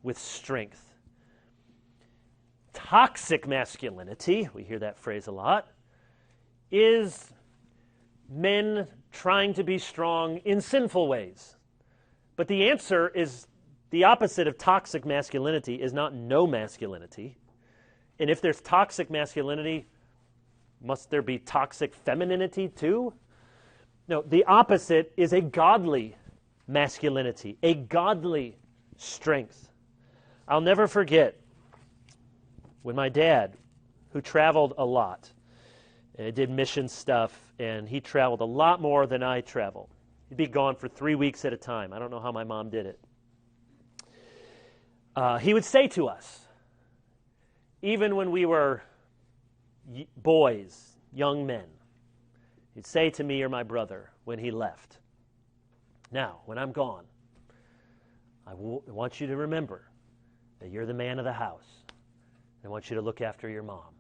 with strength. Toxic masculinity, we hear that phrase a lot, is men trying to be strong in sinful ways. But the answer is the opposite of toxic masculinity is not no masculinity. And if there's toxic masculinity, must there be toxic femininity too? No, the opposite is a godly masculinity, a godly strength. I'll never forget when my dad, who traveled a lot, and did mission stuff, and he traveled a lot more than I traveled. He'd be gone for 3 weeks at a time. I don't know how my mom did it. He would say to us, even when we were boys, young men, he'd say to me or my brother when he left, now, when I'm gone, I want you to remember that you're the man of the house. I want you to look after your mom.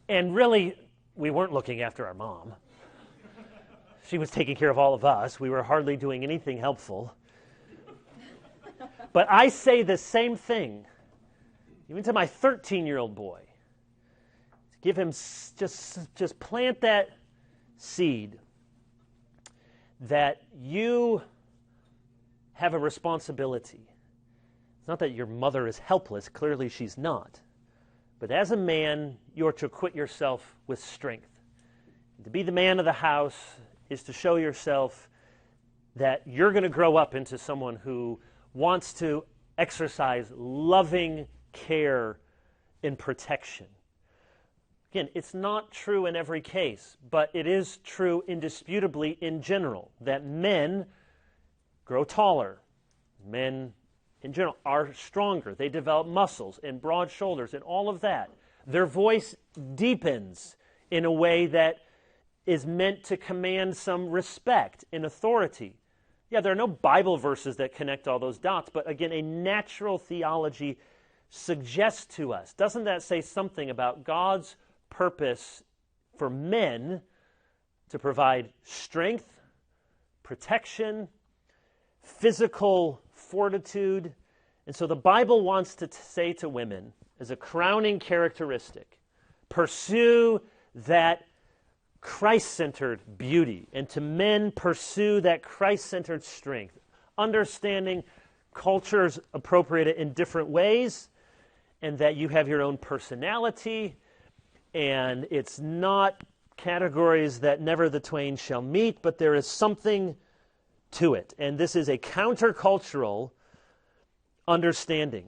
And really, we weren't looking after our mom. She was taking care of all of us. We were hardly doing anything helpful. But I say the same thing, even to my 13-year-old boy. Give him, just plant that seed that you have a responsibility. It's not that your mother is helpless. Clearly she's not. But as a man, you are to acquit yourself with strength. And to be the man of the house is to show yourself that you're going to grow up into someone who wants to exercise loving care and protection. Again, it's not true in every case, but it is true indisputably in general that men grow taller. Men in general are stronger. They develop muscles and broad shoulders and all of that. Their voice deepens in a way that is meant to command some respect and authority. Yeah, there are no Bible verses that connect all those dots, but again, a natural theology suggests to us, doesn't that say something about God's purpose for men to provide strength, protection, physical fortitude? And so the Bible wants to say to women, as a crowning characteristic, pursue that Christ-centered beauty, and to men, pursue that Christ-centered strength, understanding cultures appropriate it in different ways, and that you have your own personality, and it's not categories that never the twain shall meet, but there is something to it. And this is a countercultural understanding.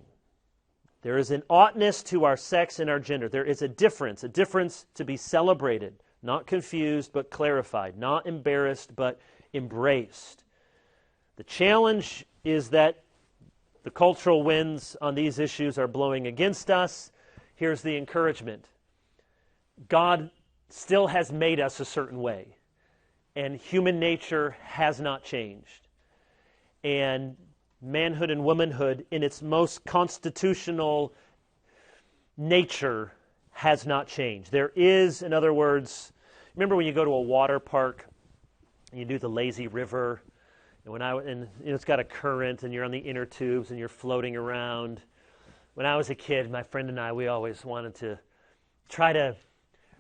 There is an oughtness to our sex and our gender. There is a difference to be celebrated, not confused, but clarified, not embarrassed, but embraced. The challenge is that the cultural winds on these issues are blowing against us. Here's the encouragement. God still has made us a certain way, and human nature has not changed. And manhood and womanhood in its most constitutional nature has not changed. There is, in other words, remember when you go to a water park and you do the lazy river, and it's got a current and you're on the inner tubes and you're floating around. When I was a kid, my friend and I, we always wanted to try to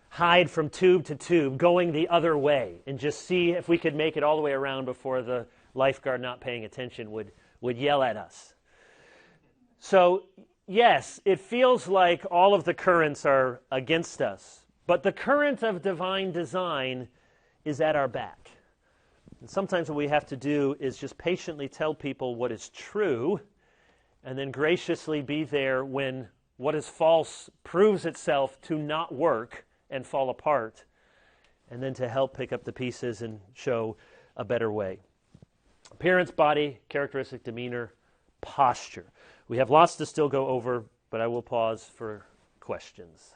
hide from tube to tube, going the other way, and just see if we could make it all the way around before the lifeguard not paying attention would yell at us. So, yes, it feels like all of the currents are against us, but the current of divine design is at our back. And sometimes what we have to do is just patiently tell people what is true, and then graciously be there when what is false proves itself to not work and fall apart, and then to help pick up the pieces and show a better way. Appearance, body, characteristic, demeanor, posture. We have lots to still go over, but I will pause for questions.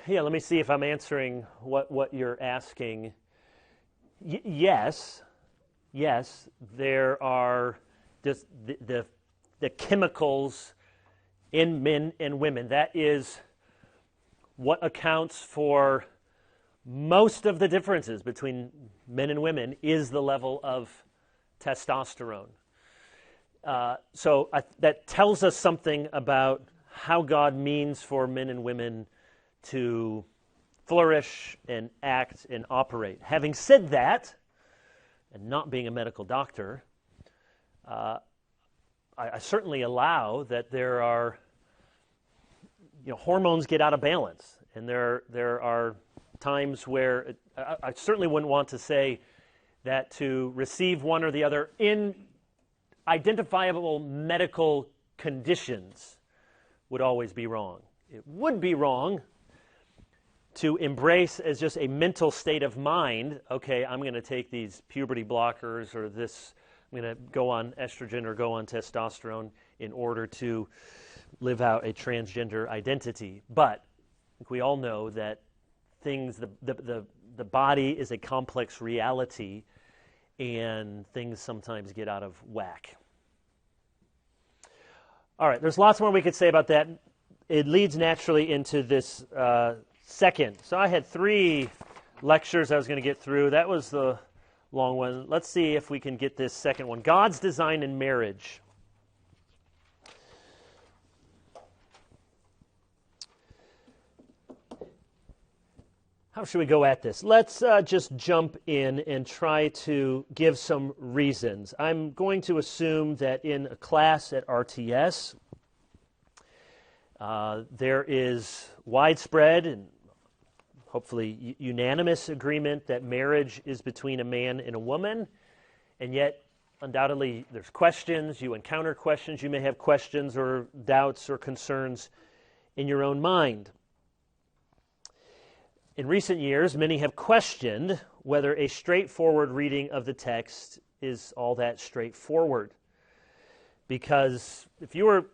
Yeah, let me see if I'm answering what you're asking. Yes, there are just the chemicals in men and women. That is what accounts for most of the differences between men and women is the level of testosterone. That tells us something about how God means for men and women to flourish and act and operate. Having said that, and not being a medical doctor, I certainly allow that there are, hormones get out of balance, and there are times where I certainly wouldn't want to say that to receive one or the other in identifiable medical conditions would always be wrong. It would be wrong to embrace as just a mental state of mind, okay, I'm going to take these puberty blockers or this, I'm going to go on estrogen or go on testosterone in order to live out a transgender identity. But I think we all know that the body is a complex reality, and things sometimes get out of whack. All right, there's lots more we could say about that. It leads naturally into this second. So I had 3 lectures I was going to get through. That was the long one. Let's see if we can get this second one. God's design in marriage. How should we go at this? Let's just jump in and try to give some reasons. I'm going to assume that in a class at RTS, there is widespread and hopefully unanimous agreement that marriage is between a man and a woman, and yet undoubtedly there's questions, you encounter questions, you may have questions or doubts or concerns in your own mind. In recent years, many have questioned whether a straightforward reading of the text is all that straightforward. Because if you were,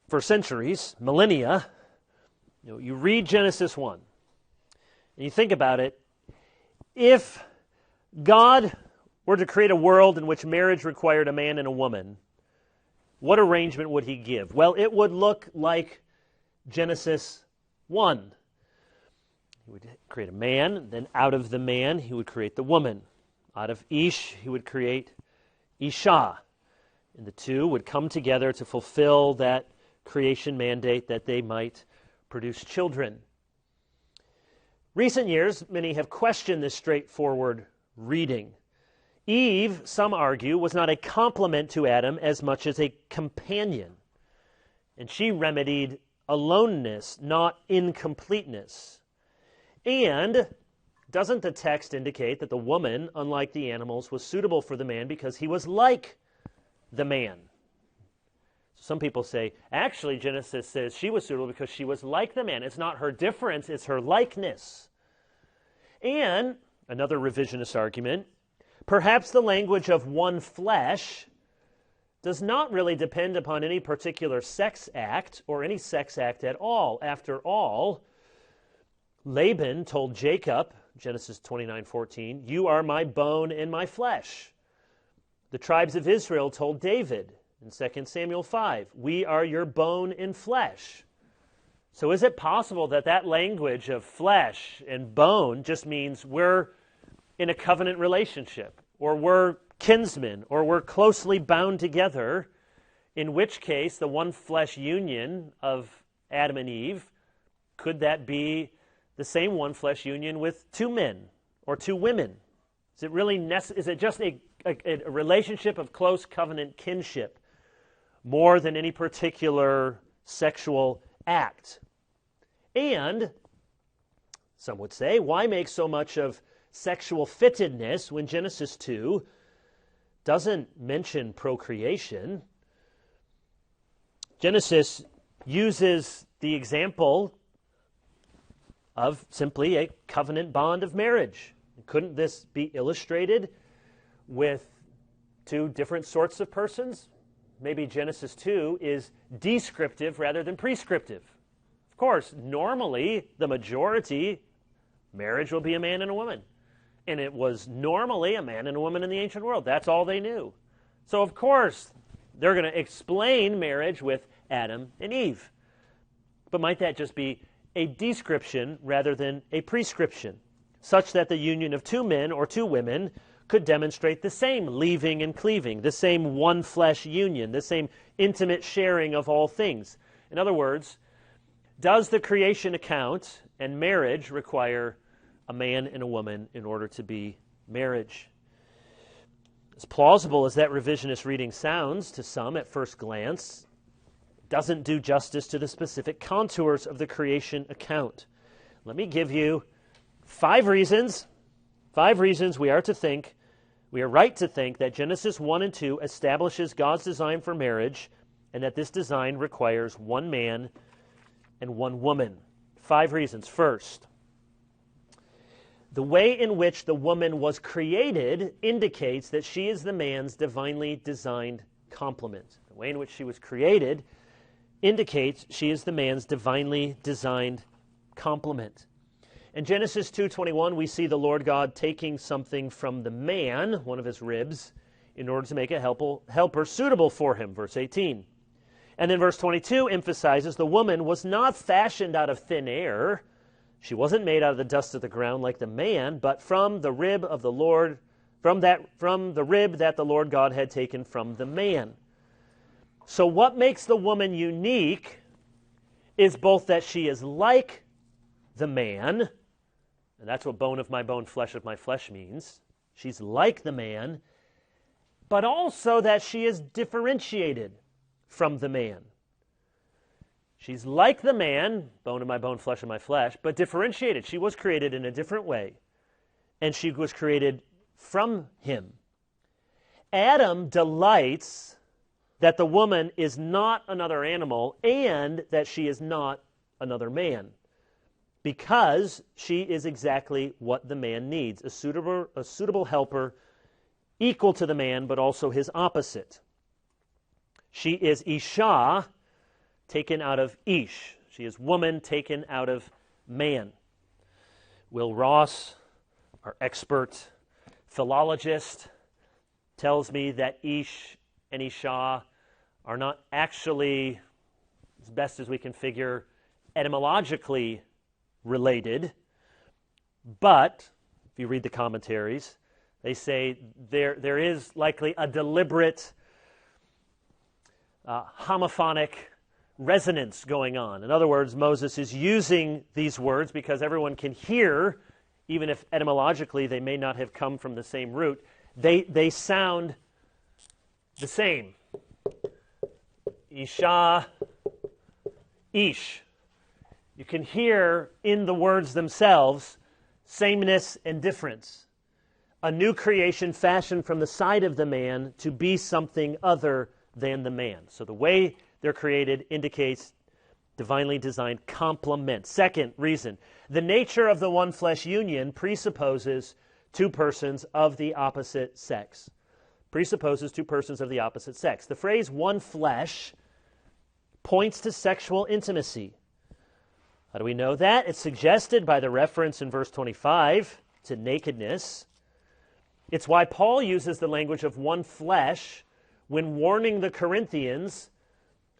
for centuries, millennia, you read Genesis 1, and you think about it, if God were to create a world in which marriage required a man and a woman, what arrangement would he give? Well, it would look like Genesis 1. He would create a man, then out of the man he would create the woman. Out of Ish he would create Isha. And the two would come together to fulfill that creation mandate that they might produce children. Recent years, many have questioned this straightforward reading. Eve, some argue, was not a complement to Adam as much as a companion. And she remedied aloneness, not incompleteness. And doesn't the text indicate that the woman, unlike the animals, was suitable for the man because he was like the man? Some people say, actually, Genesis says she was suitable because she was like the man. It's not her difference, it's her likeness. And, another revisionist argument, perhaps the language of one flesh does not really depend upon any particular sex act or any sex act at all. After all, Laban told Jacob, Genesis 29:14, "You are my bone and my flesh." The tribes of Israel told David in 2 Samuel 5, "We are your bone and flesh." So is it possible that that language of flesh and bone just means we're in a covenant relationship, or we're kinsmen, or we're closely bound together, in which case the one flesh union of Adam and Eve, could that be the same one flesh union with 2 men or 2 women? Is it really is it just a relationship of close covenant kinship more than any particular sexual act? And some would say, why make so much of sexual fittedness when Genesis 2 doesn't mention procreation? Genesis uses the example of simply a covenant bond of marriage. Couldn't this be illustrated with 2 different sorts of persons? Maybe Genesis 2 is descriptive rather than prescriptive. Of course, normally, the majority, marriage will be a man and a woman. And it was normally a man and a woman in the ancient world. That's all they knew. So, of course, they're going to explain marriage with Adam and Eve. But might that just be a description rather than a prescription, such that the union of two men or two women could demonstrate the same leaving and cleaving, the same one flesh union, the same intimate sharing of all things. In other words, does the creation account and marriage require a man and a woman in order to be marriage? As plausible as that revisionist reading sounds to some at first glance, it doesn't do justice to the specific contours of the creation account. Let me give you 5 reasons we are right to think that Genesis 1 and 2 establishes God's design for marriage and that this design requires one man and one woman. 5 reasons. First, the way in which the woman was created indicates that she is the man's divinely designed complement. The way in which she was created indicates she is the man's divinely designed complement. In Genesis 2:21, we see the Lord God taking something from the man, one of his ribs, in order to make a helper suitable for him, verse 18. And then verse 22 emphasizes the woman was not fashioned out of thin air. She wasn't made out of the dust of the ground like the man, but from the rib of the Lord, from the rib that the Lord God had taken from the man. So what makes the woman unique is both that she is like the man, and that's what bone of my bone, flesh of my flesh means. She's like the man, but also that she is differentiated from the man. She's like the man, bone of my bone, flesh of my flesh, but differentiated. She was created in a different way, and she was created from him. Adam delights that the woman is not another animal and that she is not another man, because she is exactly what the man needs, a suitable helper equal to the man, but also his opposite. She is Isha, taken out of Ish. She is woman taken out of man. Will Ross, our expert philologist, tells me that Ish and Isha are not actually, as best as we can figure, etymologically related, but if you read the commentaries, they say there is likely a deliberate homophonic resonance going on. In other words, Moses is using these words because everyone can hear, even if etymologically they may not have come from the same root, they sound the same. Isha, Ish. You can hear in the words themselves sameness and difference. A new creation fashioned from the side of the man to be something other than the man. So the way they're created indicates divinely designed complement. Second reason, the nature of the one flesh union presupposes two persons of the opposite sex. Presupposes two persons of the opposite sex. The phrase one flesh points to sexual intimacy. How do we know that? It's suggested by the reference in verse 25 to nakedness. It's why Paul uses the language of one flesh when warning the Corinthians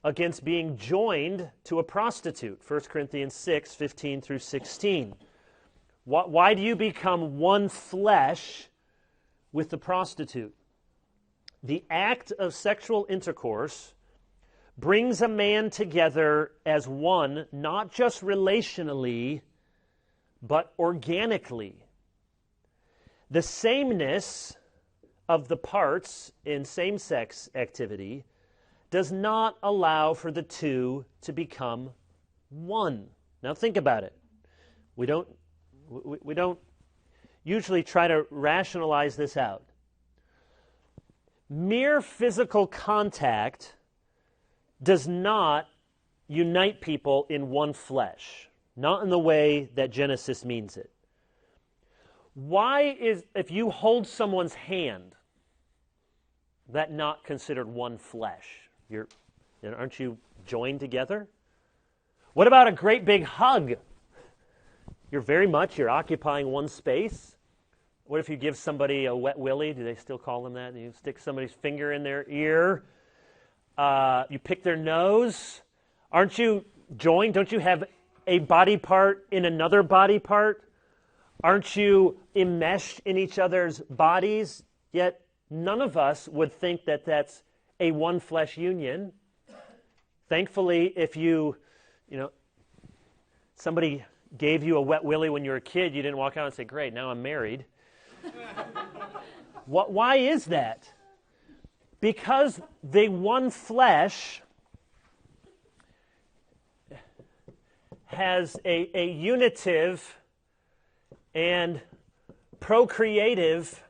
against being joined to a prostitute. 1 Corinthians 6, 15 through 16. Why do you become one flesh with the prostitute? The act of sexual intercourse brings a man together as one, not just relationally, but organically. The sameness of the parts in same-sex activity does not allow for the two to become one. Now think about it. We don't usually try to rationalize this out. Mere physical contact does not unite people in one flesh, not in the way that Genesis means it. Why is, if you hold someone's hand, that not considered one flesh? Aren't you joined together? What about a great big hug? You're occupying one space. What if you give somebody a wet willy? Do they still call them that? And you stick somebody's finger in their ear. You pick their nose. Aren't you joined? Don't you have a body part in another body part? Aren't you enmeshed in each other's bodies? Yet none of us would think that that's a one flesh union. Thankfully, if somebody gave you a wet willy when you were a kid, you didn't walk out and say, great, now I'm married. Why is that? Because the one flesh has a unitive and procreative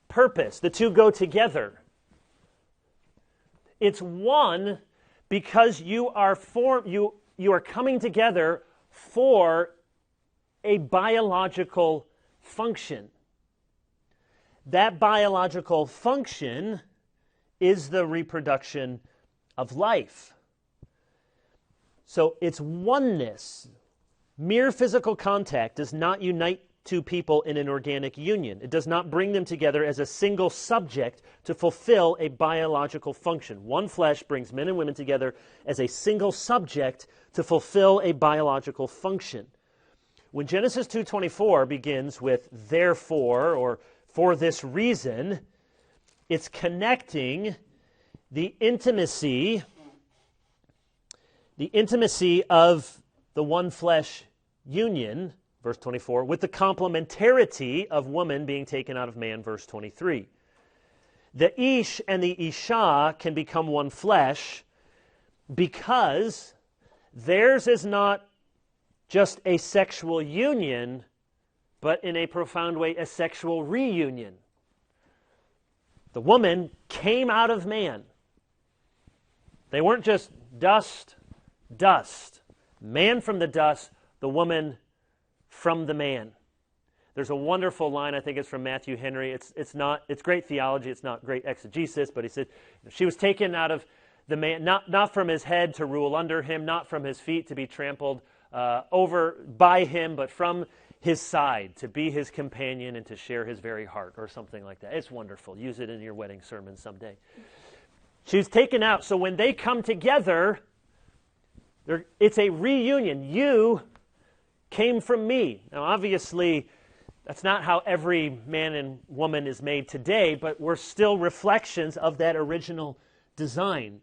purpose. The two go together. It's one because you are coming together for a biological function. That biological function is the reproduction of life. So it's oneness. Mere physical contact does not unite two people in an organic union. It does not bring them together as a single subject to fulfill a biological function. One flesh brings men and women together as a single subject to fulfill a biological function. When Genesis 2:24 begins with therefore or for this reason, it's connecting the intimacy of the one flesh union, verse 24, with the complementarity of woman being taken out of man, verse 23. The Ish and the Isha can become one flesh because theirs is not just a sexual union, but in a profound way, a sexual reunion. The woman came out of man. They weren't just dust, man from the dust, the woman from the man. There's a wonderful line, I think it's from Matthew Henry. It's great theology, it's not great exegesis, but he said she was taken out of the man, not from his head to rule under him, not from his feet to be trampled over by him, but from his side to be his companion and to share his very heart, or something like that. It's wonderful. Use it in your wedding sermon someday. She was taken out, so when they come together, it's a reunion. You came from me. Now, obviously, that's not how every man and woman is made today, but we're still reflections of that original design,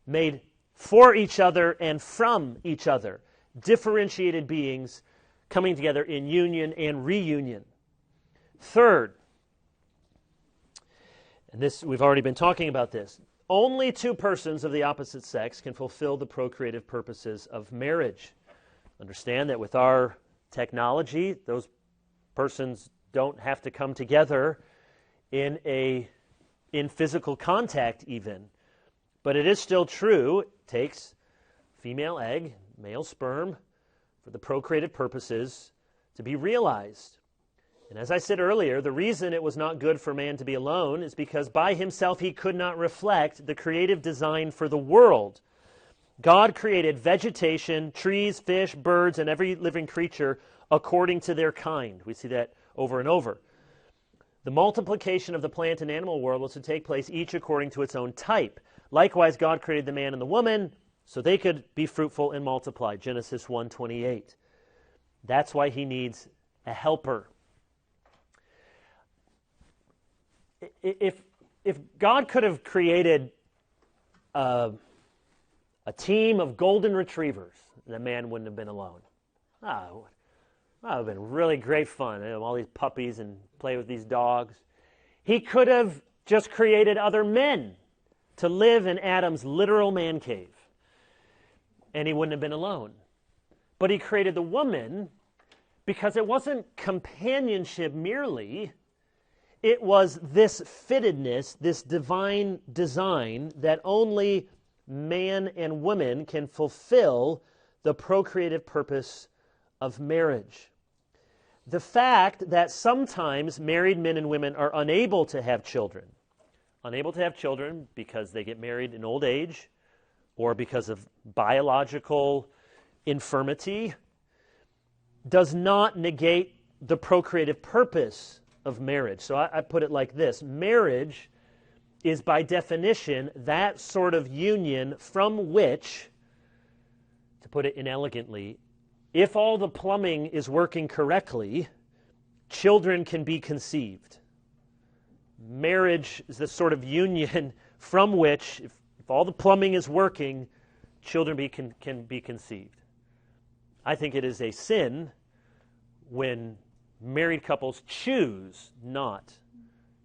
made for each other and from each other. Differentiated beings coming together in union and reunion. Third, and this we've already been talking about this, only two persons of the opposite sex can fulfill the procreative purposes of marriage. Understand that with our technology, those persons don't have to come together in physical contact even. But it is still true, it takes female egg, male sperm, for the procreative purposes to be realized. And as I said earlier, the reason it was not good for man to be alone is because by himself he could not reflect the creative design for the world. God created vegetation, trees, fish, birds, and every living creature according to their kind. We see that over and over. The multiplication of the plant and animal world was to take place each according to its own type. Likewise, God created the man and the woman so they could be fruitful and multiply. Genesis 1:28. That's why he needs a helper. If God could have created a team of golden retrievers, the man wouldn't have been alone. That would have been really great fun. All these puppies and play with these dogs. He could have just created other men to live in Adam's literal man cave, and he wouldn't have been alone. But he created the woman because it wasn't companionship merely. It was this fittedness, this divine design that only man and woman can fulfill the procreative purpose of marriage. The fact that sometimes married men and women are unable to have children because they get married in old age or because of biological infirmity, does not negate the procreative purpose of marriage. So I put it like this. Marriage is by definition that sort of union from which, to put it inelegantly, if all the plumbing is working correctly, children can be conceived. Marriage is the sort of union from which, if all the plumbing is working, children can be conceived. I think it is a sin when married couples choose not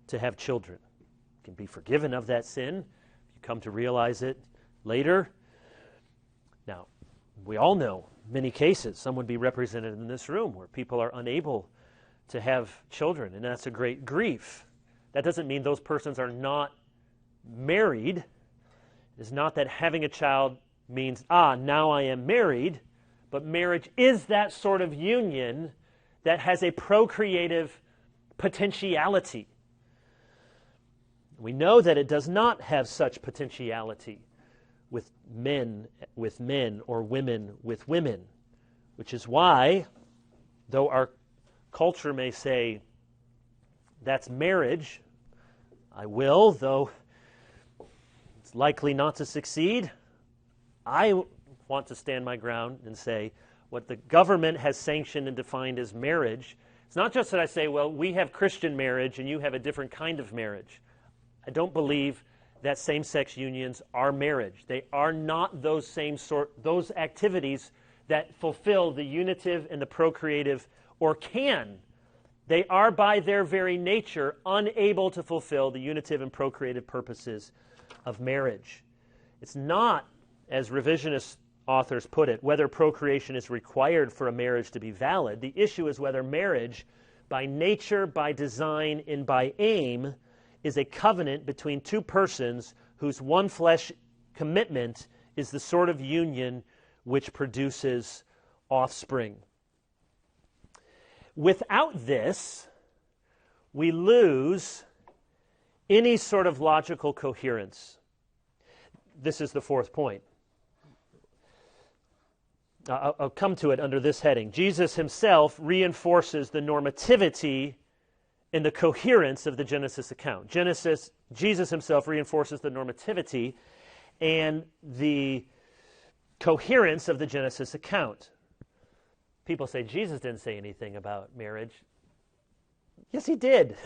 to have children. You can be forgiven of that sin if you come to realize it later. Now, we all know many cases, some would be represented in this room, where people are unable to have children, and that's a great grief. That doesn't mean those persons are not married. It's not that having a child means, now I am married, but marriage is that sort of union that has a procreative potentiality. We know that it does not have such potentiality with men or women with women, which is why, though our culture may say that's marriage, I will, though it's likely not to succeed, I want to stand my ground and say what the government has sanctioned and defined as marriage. It's not just that I say, well, we have Christian marriage and you have a different kind of marriage. I don't believe that same-sex unions are marriage. They are not those those activities that fulfill the unitive and the procreative, or can. They are by their very nature unable to fulfill the unitive and procreative purposes of marriage. It's not, as revisionist authors put it, whether procreation is required for a marriage to be valid. The issue is whether marriage, by nature, by design, and by aim, is a covenant between two persons whose one flesh commitment is the sort of union which produces offspring. Without this, we lose any sort of logical coherence. This is the fourth point. I'll come to it under this heading. Jesus himself reinforces the normativity and the coherence of the Genesis account. Jesus himself reinforces the normativity and the coherence of the Genesis account. People say Jesus didn't say anything about marriage. Yes, he did.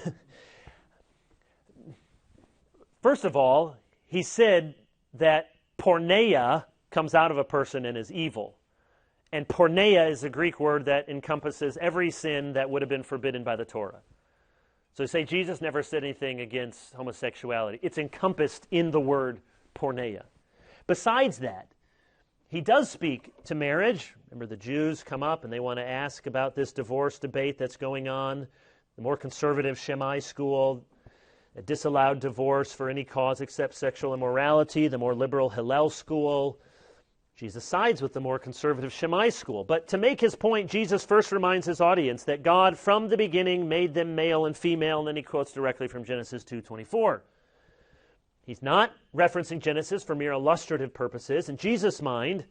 First of all, he said that porneia comes out of a person and is evil. And porneia is a Greek word that encompasses every sin that would have been forbidden by the Torah. So say Jesus never said anything against homosexuality. It's encompassed in the word porneia. Besides that, he does speak to marriage. Remember, the Jews come up and they want to ask about this divorce debate that's going on. The more conservative Shammai school disallowed divorce for any cause except sexual immorality. The more liberal Hillel school, Jesus sides with the more conservative Shammai school. But to make his point, Jesus first reminds his audience that God from the beginning made them male and female, and then he quotes directly from Genesis 2:24. He's not referencing Genesis for mere illustrative purposes. In Jesus' mind,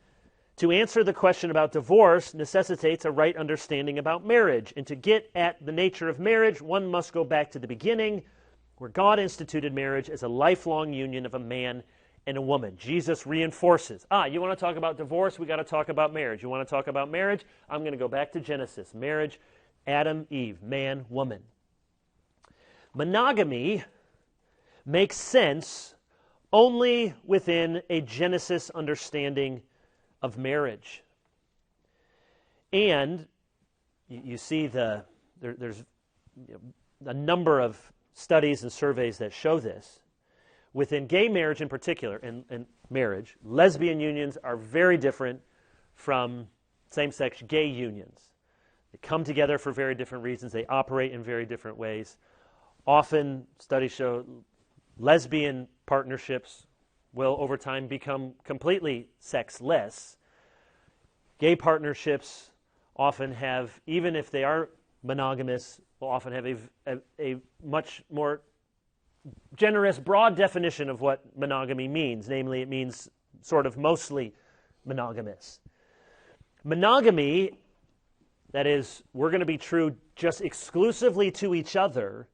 to answer the question about divorce necessitates a right understanding about marriage. And to get at the nature of marriage, one must go back to the beginning, where God instituted marriage as a lifelong union of a man and a woman. Jesus reinforces, you want to talk about divorce? We got to talk about marriage. You want to talk about marriage? I'm going to go back to Genesis. Marriage, Adam, Eve, man, woman. Monogamy makes sense only within a Genesis understanding of marriage. And you see there's a number of studies and surveys that show this. Within gay marriage in particular, and marriage, lesbian unions are very different from same-sex gay unions. They come together for very different reasons. They operate in very different ways. Often, studies show lesbian partnerships will, over time, become completely sexless. Gay partnerships often have, even if they are monogamous, will often have a much more generous, broad definition of what monogamy means. Namely, it means sort of mostly monogamous. Monogamy, that is, we're going to be true just exclusively to each other,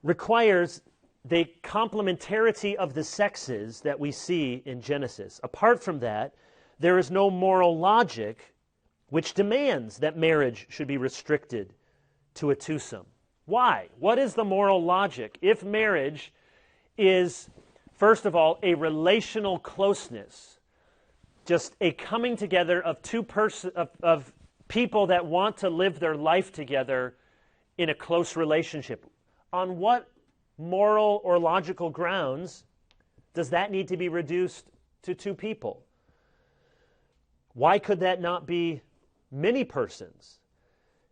requires the complementarity of the sexes that we see in Genesis. Apart from that, there is no moral logic which demands that marriage should be restricted to a twosome. Why? What is the moral logic? If marriage is, first of all, a relational closeness, just a coming together of of people that want to live their life together in a close relationship, on what moral or logical grounds does that need to be reduced to two people? Why could that not be many persons?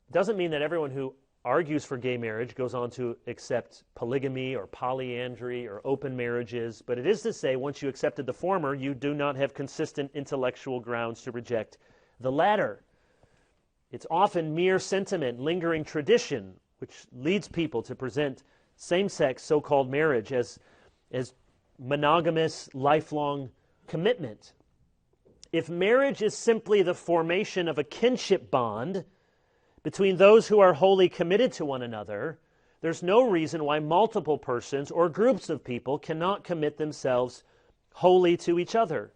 It doesn't mean that everyone who argues for gay marriage goes on to accept polygamy or polyandry or open marriages, but it is to say, once you accepted the former, you do not have consistent intellectual grounds to reject the latter. It's often mere sentiment, lingering tradition, which leads people to present same-sex so-called marriage as monogamous, lifelong commitment. If marriage is simply the formation of a kinship bond between those who are wholly committed to one another, there's no reason why multiple persons or groups of people cannot commit themselves wholly to each other.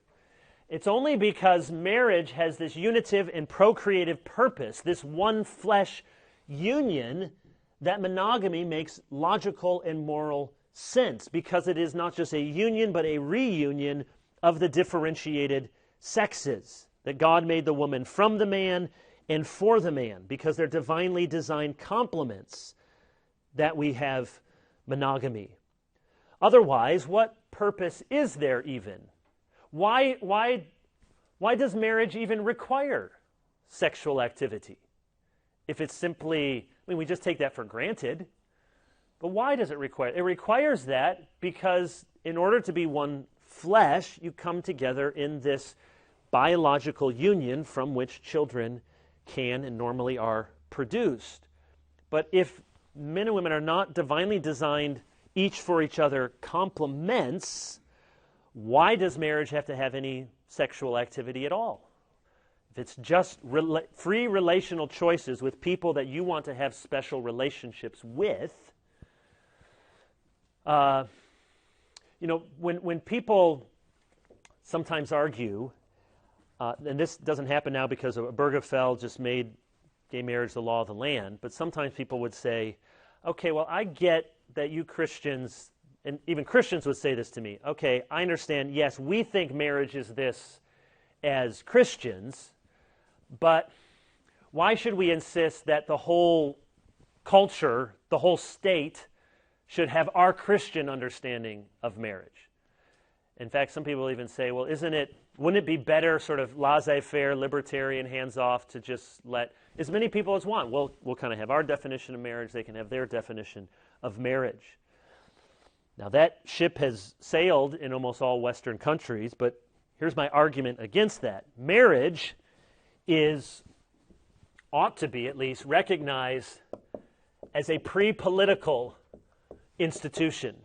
It's only because marriage has this unitive and procreative purpose, this one flesh union, that monogamy makes logical and moral sense, because it is not just a union but a reunion of the differentiated sexes, that God made the woman from the man and for the man, because they're divinely designed complements, that we have monogamy. Otherwise, what purpose is there even? Why does marriage even require sexual activity? If it's simply, we just take that for granted. But why does it require? It requires that because in order to be one flesh, you come together in this biological union from which children can and normally are produced. But if men and women are not divinely designed each for each other complements, why does marriage have to have any sexual activity at all? If it's just free relational choices with people that you want to have special relationships with, when people sometimes argue, and this doesn't happen now because Obergefell just made gay marriage the law of the land, but sometimes people would say, okay, well, I get that you Christians, and even Christians would say this to me, okay, I understand, yes, we think marriage is this as Christians, but why should we insist that the whole culture, the whole state, should have our Christian understanding of marriage? In fact, some people even say, well, wouldn't it be better, sort of laissez-faire, libertarian, hands-off, to just let as many people as want? We'll kind of have our definition of marriage, they can have their definition of marriage. Now, that ship has sailed in almost all Western countries, but here's my argument against that. Marriage ought to be at least recognized as a pre-political institution.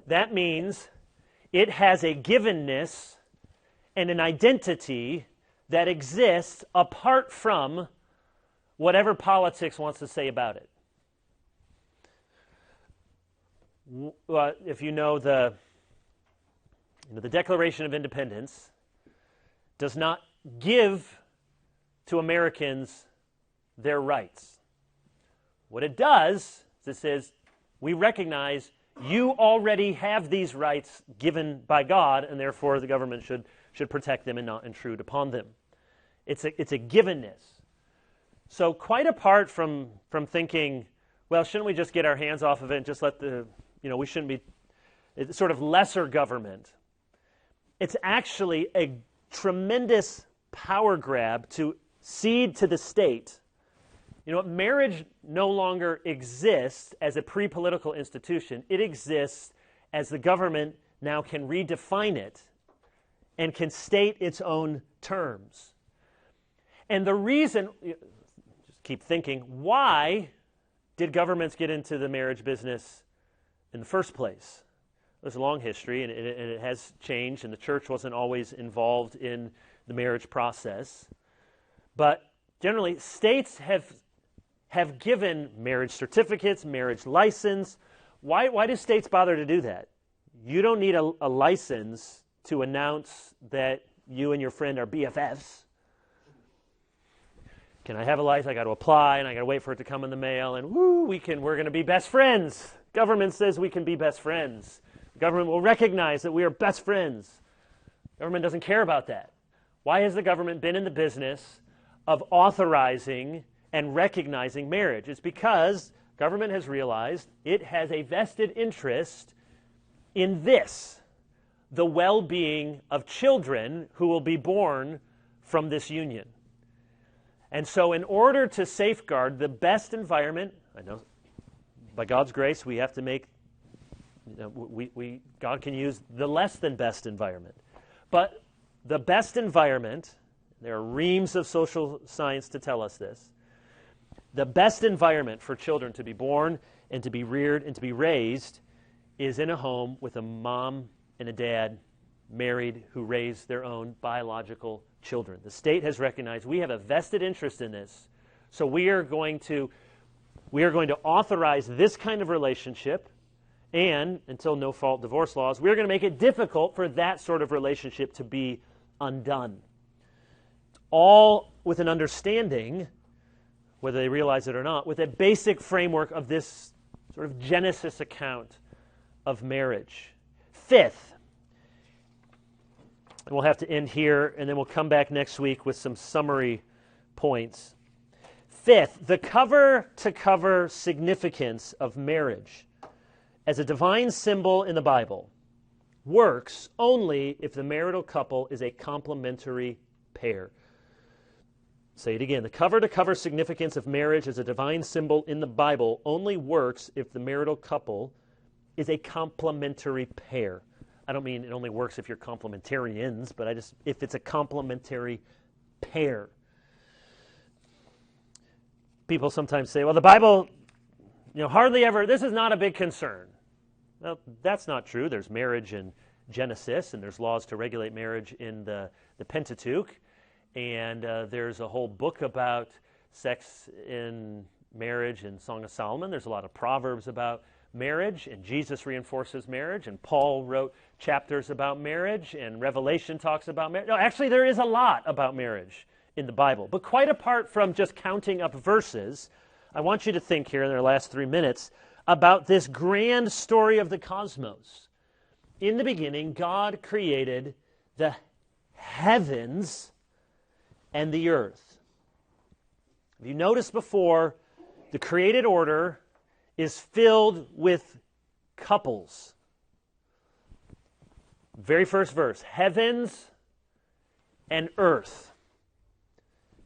That means it has a givenness and an identity that exists apart from whatever politics wants to say about it. If you know the Declaration of Independence does not give to Americans their rights. What it does is it says, we recognize you already have these rights given by God, and therefore the government should protect them and not intrude upon them. It's a givenness. So quite apart from thinking, well, shouldn't we just get our hands off of it and just let we shouldn't be, it's sort of lesser government. It's actually a tremendous power grab to cede to the state. Marriage no longer exists as a pre-political institution. It exists as the government now can redefine it and can state its own terms. And the reason, just keep thinking, why did governments get into the marriage business in the first place? There's a long history, and it has changed, and the church wasn't always involved in the marriage process. But generally, states have given marriage certificates, marriage license. Why do states bother to do that? You don't need a license to announce that you and your friend are BFFs. Can I have a license? I got to apply, and I got to wait for it to come in the mail, and we're going to be best friends. Government says we can be best friends. The government will recognize that we are best friends. Government doesn't care about that. Why has the government been in the business of authorizing and recognizing marriage? It's because government has realized it has a vested interest in this, the well-being of children who will be born from this union. And so in order to safeguard the best environment, I know by God's grace we have to make, God can use the less than best environment. But the best environment, there are reams of social science to tell us this, the best environment for children to be born and to be reared and to be raised is in a home with a mom and a dad married who raise their own biological children. The state has recognized we have a vested interest in this, so we are going to authorize this kind of relationship, and until no-fault divorce laws, we're going to make it difficult for that sort of relationship to be undone. All with an understanding, whether they realize it or not, with a basic framework of this sort of Genesis account of marriage. Fifth, and we'll have to end here, and then we'll come back next week with some summary points. Fifth, the cover-to-cover significance of marriage as a divine symbol in the Bible works only if the marital couple is a complementary pair. Say it again. The cover-to-cover significance of marriage as a divine symbol in the Bible only works if the marital couple is a complementary pair. I don't mean it only works if you're complementarians, but if it's a complementary pair. People sometimes say, well, the Bible, hardly ever, this is not a big concern. Well, that's not true. There's marriage in Genesis, and there's laws to regulate marriage in the Pentateuch, and there's a whole book about sex in marriage in Song of Solomon. There's a lot of proverbs about marriage, and Jesus reinforces marriage, and Paul wrote chapters about marriage, and Revelation talks about marriage. No, actually, there is a lot about marriage in the Bible. But quite apart from just counting up verses, I want you to think here in our last 3 minutes about this grand story of the cosmos. In the beginning, God created the heavens and the earth. Have you noticed before, the created order is filled with couples. Very first verse, heavens and earth.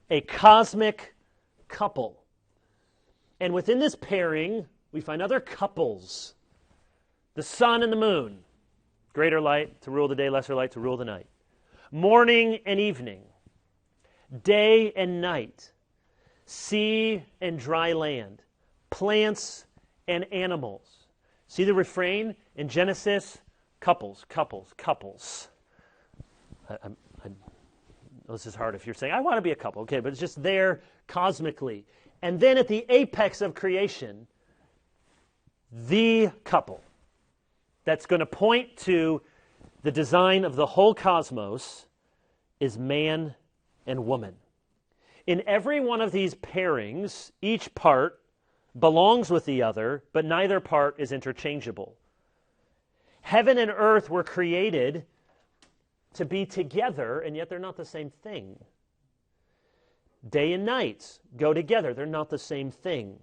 A cosmic couple. And within this pairing, we find other couples. The sun and the moon. Greater light to rule the day, lesser light to rule the night. Morning and evening. Day and night. Sea and dry land. Plants and animals. See the refrain in Genesis? Couples, couples, couples. This is hard if you're saying, I want to be a couple. Okay, but it's just there cosmically. And then at the apex of creation, the couple that's going to point to the design of the whole cosmos is man and woman. In every one of these pairings, each part belongs with the other, but neither part is interchangeable. Heaven and earth were created to be together, and yet they're not the same thing. Day and night go together. They're not the same thing.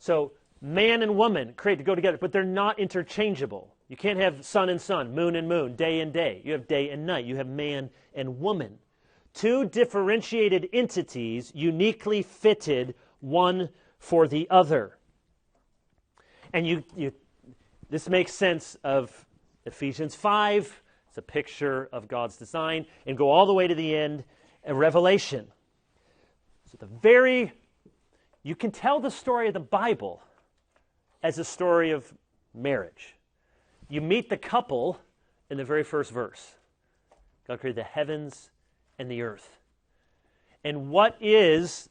So man and woman created to go together, but they're not interchangeable. You can't have sun and sun, moon and moon, day and day. You have day and night. You have man and woman. Two differentiated entities uniquely fitted one for the other. And this makes sense of Ephesians 5. It's a picture of God's design, and go all the way to the end of Revelation. So you can tell the story of the Bible as a story of marriage. You meet the couple in the very first verse. God created the heavens and the earth. And what is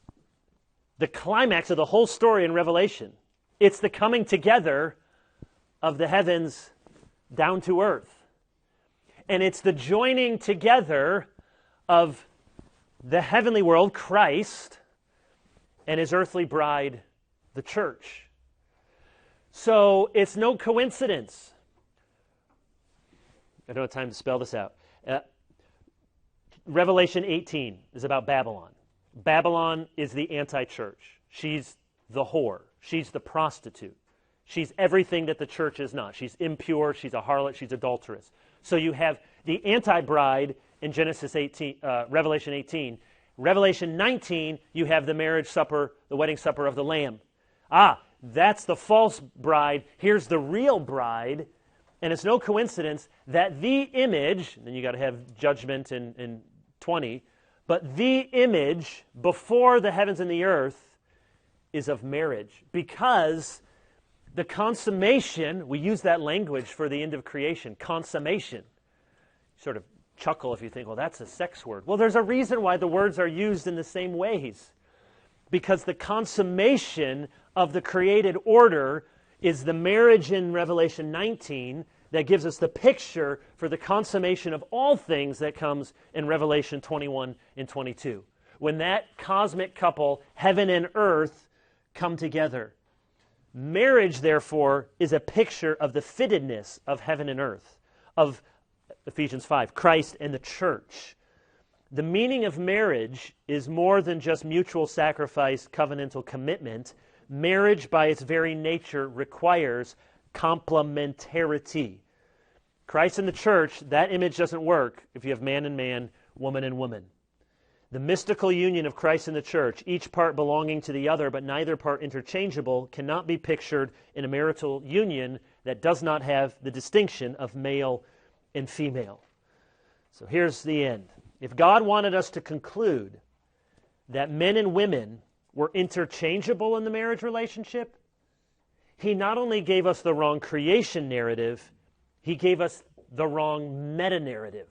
the climax of the whole story in Revelation? It's the coming together of the heavens down to earth. And it's the joining together of the heavenly world, Christ, and his earthly bride, the church. So it's no coincidence. I don't have time to spell this out. Revelation 18 is about Babylon. Babylon is the anti-church. She's the whore. She's the prostitute. She's everything that the church is not. She's impure. She's a harlot. She's adulterous. So you have the anti-bride in Revelation 18. Revelation 19, you have the marriage supper, the wedding supper of the Lamb. That's the false bride. Here's the real bride. And it's no coincidence that the image, and then you got to have judgment in 20, but the image before the heavens and the earth is of marriage. Because the consummation, we use that language for the end of creation, consummation. Sort of chuckle if you think, well, that's a sex word. Well, there's a reason why the words are used in the same ways. Because the consummation of the created order is the marriage in Revelation 19 that gives us the picture for the consummation of all things that comes in Revelation 21 and 22. When that cosmic couple, heaven and earth, come together. Marriage, therefore, is a picture of the fittedness of heaven and earth, of Ephesians 5, Christ and the church. The meaning of marriage is more than just mutual sacrifice, covenantal commitment. Marriage, by its very nature, requires complementarity. Christ and the church, that image doesn't work if you have man and man, woman and woman. The mystical union of Christ and the church, each part belonging to the other, but neither part interchangeable, cannot be pictured in a marital union that does not have the distinction of male and female. So here's the end. If God wanted us to conclude that men and women were interchangeable in the marriage relationship, He not only gave us the wrong creation narrative, He gave us the wrong meta-narrative,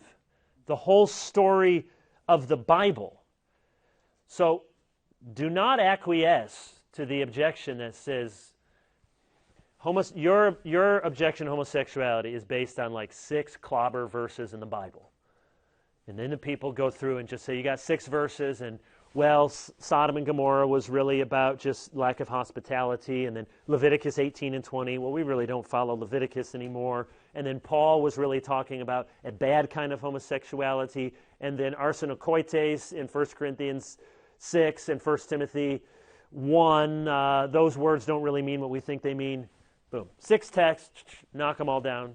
the whole story of the Bible. So do not acquiesce to the objection that says your objection to homosexuality is based on like 6 clobber verses in the Bible. And then the people go through and just say, you got 6 verses, and well, Sodom and Gomorrah was really about just lack of hospitality, and then Leviticus 18 and 20, well, we really don't follow Leviticus anymore. And then Paul was really talking about a bad kind of homosexuality, and then arsenokoites in 1 Corinthians 6 and 1 Timothy 1, those words don't really mean what we think they mean. Boom. 6 texts, knock them all down.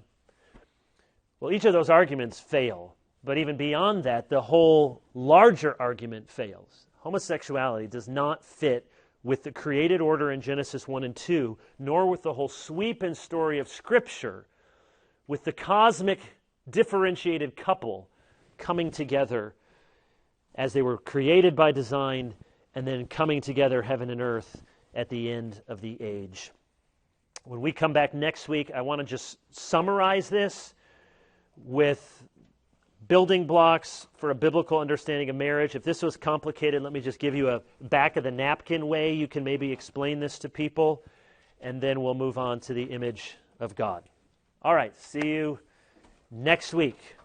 Well, each of those arguments fail. But even beyond that, the whole larger argument fails. Homosexuality does not fit with the created order in Genesis 1 and 2, nor with the whole sweep and story of Scripture, with the cosmic differentiated couple coming together as they were created by design and then coming together, heaven and earth, at the end of the age. When we come back next week, I want to just summarize this with building blocks for a biblical understanding of marriage. If this was complicated, let me just give you a back of the napkin way you can maybe explain this to people, and then we'll move on to the image of God. All right, see you next week.